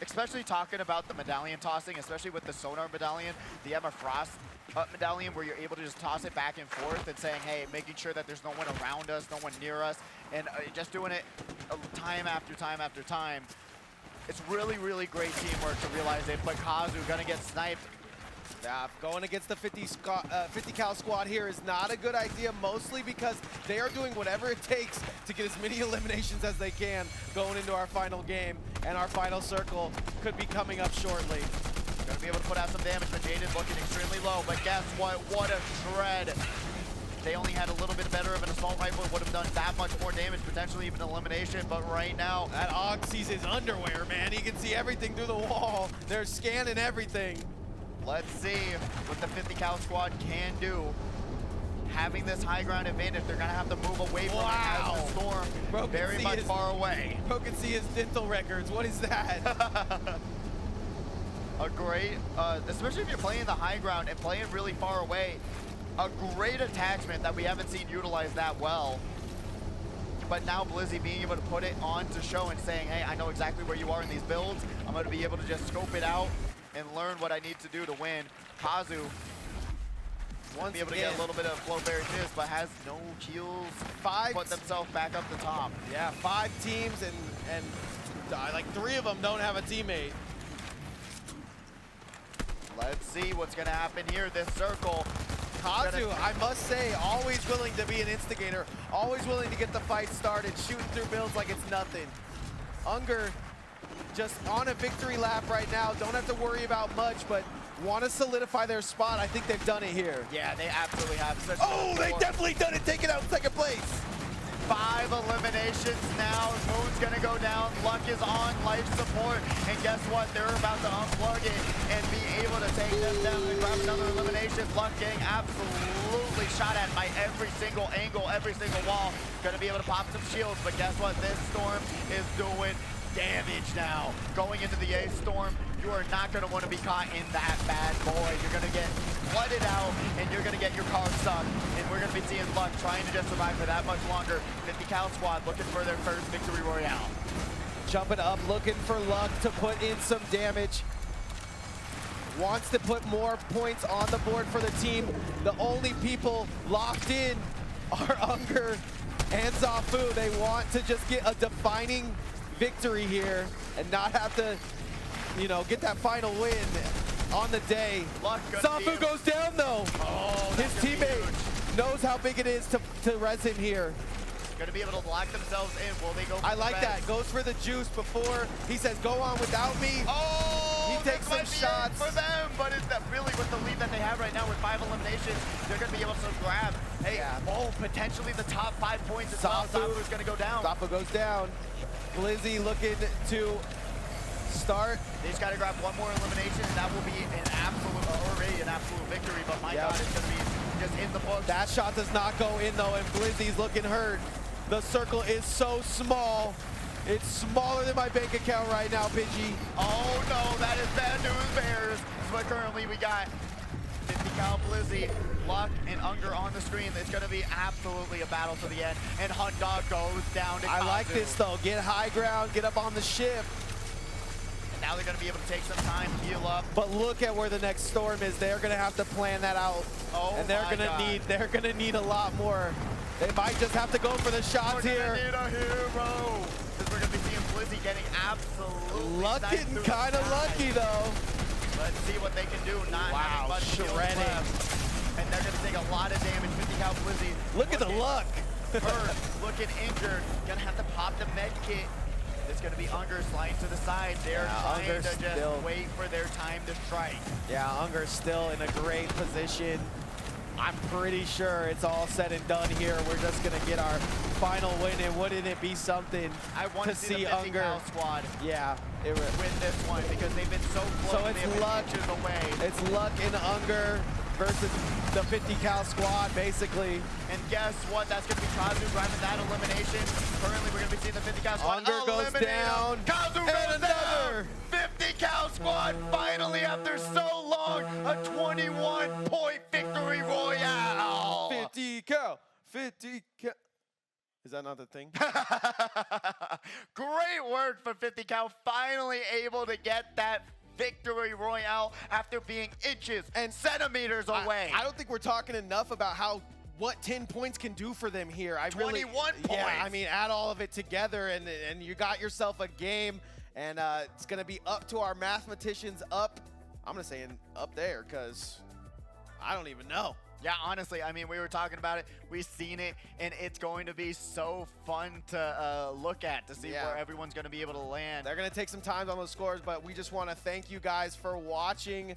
S1: Especially talking about the medallion tossing, especially with the sonar medallion, the Emma Frost medallion, where you're able to just toss it back and forth and saying, hey, making sure that there's no one around us, no one near us, and just doing it time after time after time. It's really, really great teamwork to realize it, but Kazu gonna get sniped.
S2: Yeah, going against the 50 cal squad here is not a good idea, mostly because they are doing whatever it takes to get as many eliminations as they can going into our final game, and our final circle could be coming up shortly.
S1: Gonna be able to put out some damage, but Jaden looking extremely low, but guess what? What a shred. They only had a little bit better of an assault rifle, would have done that much more damage, potentially even elimination, but right now...
S2: That Og sees his underwear, man. He can see everything through the wall. They're scanning everything.
S1: Let's see what the 50 cal squad can do. Having this high ground advantage, they're gonna have to move away from it as the storm very much far away.
S2: Bro can see his dental records. What is that?
S1: A great, especially if you're playing the high ground and playing really far away, a great attachment that we haven't seen utilized that well. But now Blizzy being able to put it on to show and saying, hey, I know exactly where you are in these builds. I'm gonna be able to just scope it out and learn what I need to do to win. Kazu won't be able to get a little bit of Flowberry Fizz, but has no heals. Put themselves back up the top.
S2: Yeah, 5 teams and like 3 of them don't have a teammate.
S1: Let's see what's gonna happen here. This circle.
S2: Kazu, I must say, always willing to be an instigator, always willing to get the fight started, shooting through builds like it's nothing. Unger just on a victory lap right now. Don't have to worry about much, but want to solidify their spot. I think they've done it here.
S1: Yeah, they absolutely have.
S2: Oh, they definitely done it, taking out second place.
S1: 5 eliminations now. Moon's gonna go down. Luck is on life support. And guess what? They're about to unplug it and be able to take them down and grab another elimination. Luck getting absolutely shot at by every single angle, every single wall. Gonna be able to pop some shields, but guess what? This storm is doing damage now. Going into the A storm, you are not going to want to be caught in that bad boy. You're going to get flooded out, and you're going to get your car stuck. And we're going to be seeing Luck trying to just survive for that much longer. 50 Cal squad looking for their first victory royale.
S2: Jumping up, looking for Luck to put in some damage. Wants to put more points on the board for the team. The only people locked in are Unger and Zafu. They want to just get a defining victory here and not have to, you know, get that final win on the day. Zafu goes down though.
S1: Oh,
S2: his teammate knows how big it is to res him here.
S1: Going to be able to lock themselves in. Will they go for
S2: I like that. Goes for the juice before he says, go on without me.
S1: Oh,
S2: he takes some shots
S1: for them, but is that really with the lead that they have right now with 5 eliminations, they're going to be able to grab, hey, potentially the top 5 points as well. Zafu's going to go down.
S2: Zafu goes down. Blizzy looking to start.
S1: They just got to grab one more elimination, and that will be an absolute victory. But my God, it's going to be just in the books.
S2: That shot does not go in though, and Blizzy's looking hurt. The circle is so small. It's smaller than my bank account right now, Pidgey.
S1: Oh no, that is bad news, Bears. But currently we got 50 Cal, Blizzy, Luck, and Unger on the screen. It's going to be absolutely a battle to the end. And Hunt Dog goes down to Kazu.
S2: I like this though. Get high ground, get up on the ship.
S1: And now they're going to be able to take some time, heal up.
S2: But look at where the next storm is. They're going to have to plan that out.
S1: Oh,
S2: and they're going to need a lot more. They might just have to go for the shots here.
S1: We're going to need a hero. Because we're going to be seeing Blizzy getting absolutely
S2: getting kind of lucky though.
S1: Let's see what they can do. Not having much
S2: shredding.
S1: left. And they're going to take a lot of damage. 50 Cal Blizzy.
S2: Look at the Luck.
S1: Hurt, looking injured. Going to have to pop the med kit. It's going to be Unger sliding to the side. They're trying to just wait for their time to strike.
S2: Yeah, Unger's still in a great position. I'm pretty sure it's all said and done here. We're just going to get our final win, and wouldn't it be something
S1: I want to see the 50
S2: Unger
S1: Cal squad
S2: win
S1: this one because they've been so close.
S2: So it's Luck. It's Luck and Unger versus the 50 Cal squad, basically.
S1: And guess what? That's going to be Kazu grabbing that elimination. Currently, we're going to be seeing the 50 Cal squad
S2: Unger goes down.
S1: Kazu goes down. 50 Cal squad finally, after so long, a 21-point victory royale.
S2: 50 Cal. 50 Cal. Is that not the thing?
S1: Great work for 50 Cal. Finally able to get that victory royale after being inches and centimeters away.
S2: I don't think we're talking enough about what 10 points can do for them here.
S1: 21 points.
S2: Yeah, I mean, add all of it together, and you got yourself a game, and it's going to be up to our mathematicians up. I'm going to say up there because I don't even know.
S1: Yeah, honestly, I mean, we were talking about it. We've seen it, and it's going to be so fun to look at to see where everyone's going to be able to land.
S2: They're going to take some time on those scores, but we just want to thank you guys for watching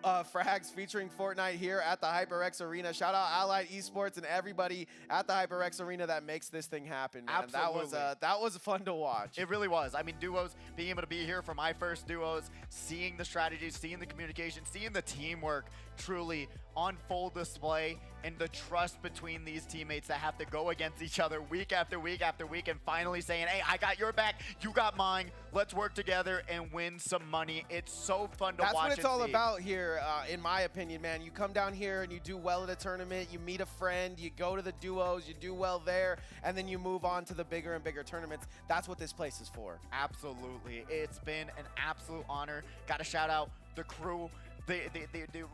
S2: Frags featuring Fortnite here at the HyperX Arena. Shout out Allied Esports and everybody at the HyperX Arena that makes this thing happen, man.
S1: Absolutely.
S2: That was fun to watch.
S1: It really was. I mean, duos, being able to be here for my first duos, seeing the strategies, seeing the communication, seeing the teamwork truly on full display, and the trust between these teammates that have to go against each other week after week after week, and finally saying, hey, I got your back, you got mine, let's work together and win some money. It's so fun to watch.
S2: That's what it's all about here, in my opinion, man. You come down here and you do well at a tournament, you meet a friend, you go to the duos, you do well there, and then you move on to the bigger and bigger tournaments. That's what this place is for.
S1: Absolutely. It's been an absolute honor. Got to shout out the crew. They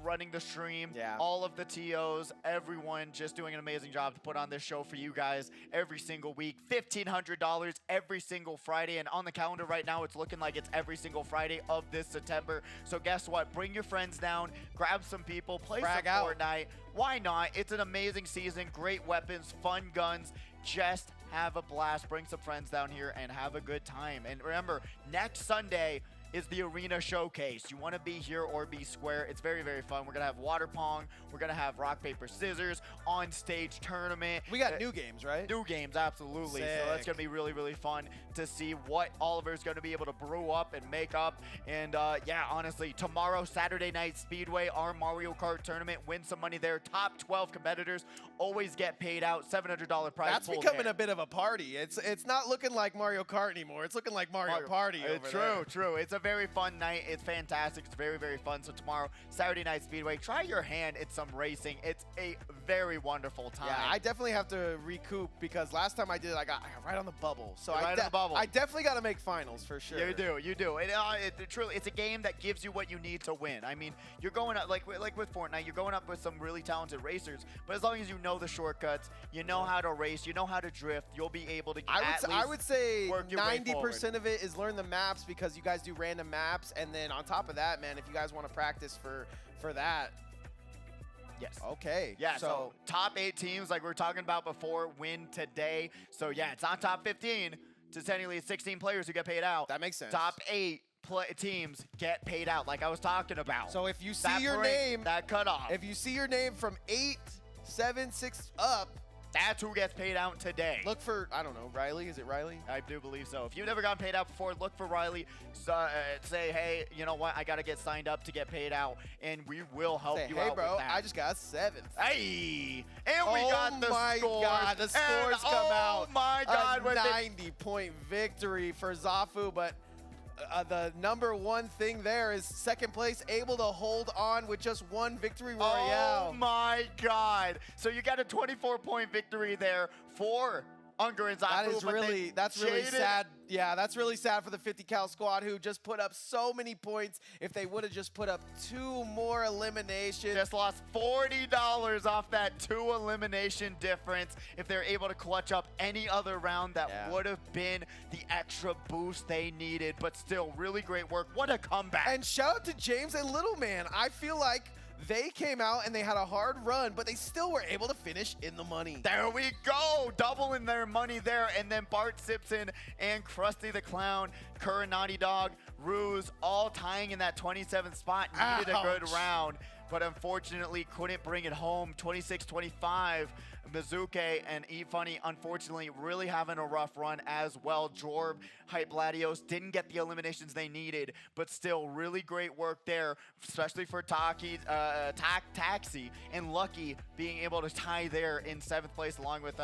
S1: running the stream, all of the TOs, everyone just doing an amazing job to put on this show for you guys every single week. $1,500 every single Friday, and on the calendar right now, it's looking like it's every single Friday of this September. So guess what? Bring your friends down, grab some people, play some Fortnite. Why not? It's an amazing season, great weapons, fun guns. just have a blast. Bring some friends down here and have a good time. And remember, next Sunday is the Arena Showcase. You want to be here or be square. It's very, very fun. We're going to have water pong. We're going to have rock, paper, scissors, on-stage tournament.
S2: We got new games, right?
S1: New games, absolutely.
S2: Sick.
S1: So that's going to be really, really fun to see what Oliver's going to be able to brew up and make up. And yeah, honestly, tomorrow, Saturday Night Speedway, our Mario Kart tournament. Win some money there. Top 12 competitors always get paid out. $700 prize
S2: That's
S1: pool
S2: becoming
S1: there.
S2: a bit of a party. It's not looking like Mario Kart anymore. It's looking like Mario Party over there.
S1: True. It's a very fun night. It's fantastic. It's very, very fun. So tomorrow, Saturday Night Speedway, try your hand at some racing. It's a very wonderful time.
S2: Yeah, I definitely have to recoup because last time I did it, I got right on the bubble. So
S1: Right on the bubble.
S2: I definitely got to make finals for sure.
S1: You do. And truly, it's a game that gives you what you need to win. I mean, you're going up like with Fortnite, you're going up with some really talented racers. But as long as you know the shortcuts, you know how to race, you know how to drift, you'll be able to.
S2: I would say
S1: work your way
S2: 90% of it is learn the maps because you guys do random maps, and then on top of that, man, if you guys want to practice for that.
S1: Yes.
S2: Okay.
S1: Yeah, so top 8 teams, like we were talking about before, win today. So yeah, it's not top 15. To technically 16 players who get paid out.
S2: That makes sense.
S1: Top 8 teams get paid out, like I was talking about.
S2: So if you see your name,
S1: that cutoff.
S2: If you see your name from 8, 7, 6 up,
S1: that's who gets paid out today.
S2: Look for, I don't know, Riley. Is it Riley?
S1: I do believe so. If you've never gotten paid out before, look for Riley. Say, hey, you know what? I got to get signed up to get paid out, and we will help you out
S2: bro,
S1: with that.
S2: I just got 7th.
S1: Hey! And we got the scores.
S2: Oh, my God. The scores come out.
S1: Oh, my God.
S2: A 90-point victory for Zafu, but the number one thing there is second place able to hold on with just one victory royale.
S1: Oh my God. So you got a 24-point victory there for Unger and Zafu.
S2: That's really sad. Yeah, that's really sad for the 50 cal squad who just put up so many points. If they would have just put up 2 more eliminations.
S1: Just lost $40 off that 2 elimination difference. If they're able to clutch up any other round, that would have been the extra boost they needed. But still, really great work. What a comeback.
S2: And shout out to James and Little Man. I feel like they came out and they had a hard run, but they still were able to finish in the money.
S1: There we go, doubling their money there. And then Bart Simpson and Krusty the Clown, Kerr, Naughty Dog, Ruse, all tying in that 27th spot. Needed a good round, but unfortunately couldn't bring it home. 26-25. Mizuke and E-Funny, unfortunately, really having a rough run as well. Jorb, Hype Latios didn't get the eliminations they needed, but still really great work there, especially for Taxi and Lucky being able to tie there in 7th place along with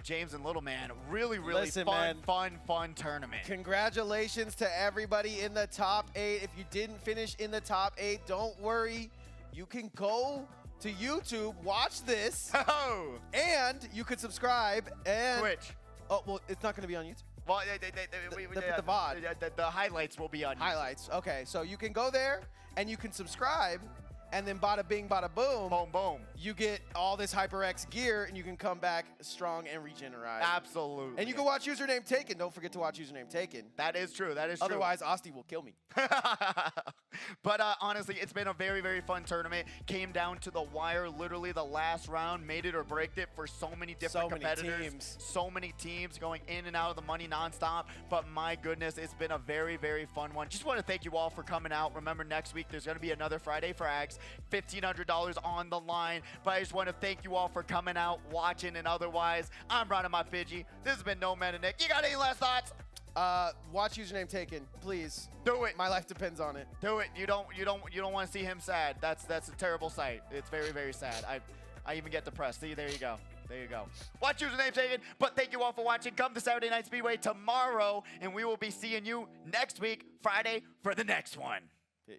S1: James and Little Man. Really
S2: Listen,
S1: fun tournament.
S2: Congratulations to everybody in the top 8. If you didn't finish in the top 8, don't worry. You can go to YouTube, watch this, and you could subscribe and
S1: Twitch.
S2: Oh, well, it's not going to be on YouTube.
S1: Well,
S2: the VOD.
S1: The highlights will be on YouTube.
S2: Highlights. Okay, so you can go there and you can subscribe, and then bada bing, bada boom.
S1: Boom, boom.
S2: You get all this HyperX gear, and you can come back strong and regenerate.
S1: Absolutely.
S2: And you can watch Username Taken. Don't forget to watch Username Taken.
S1: That is true. That is true.
S2: Otherwise, Asti will kill me.
S1: But honestly, it's been a very, very fun tournament. Came down to the wire. Literally the last round made it or break it for so many different competitors. So many teams going in and out of the money nonstop. But my goodness, it's been a very, very fun one. Just want to thank you all for coming out. Remember, next week there's going to be another Friday Frags. $1,500 on the line. But I just want to thank you all for coming out, watching, and otherwise. I'm Ron and my Fidgy. This has been No Man and Nick. You got any last thoughts?
S2: Watch Username Taken, please.
S1: Do it.
S2: My life depends on it.
S1: Do it. You don't want to see him sad. That's a terrible sight. It's very, very sad. I even get depressed. See, there you go. There you go. Watch Username Taken. But thank you all for watching. Come to Saturday Night Speedway tomorrow, and we will be seeing you next week, Friday, for the next one.
S2: Peace.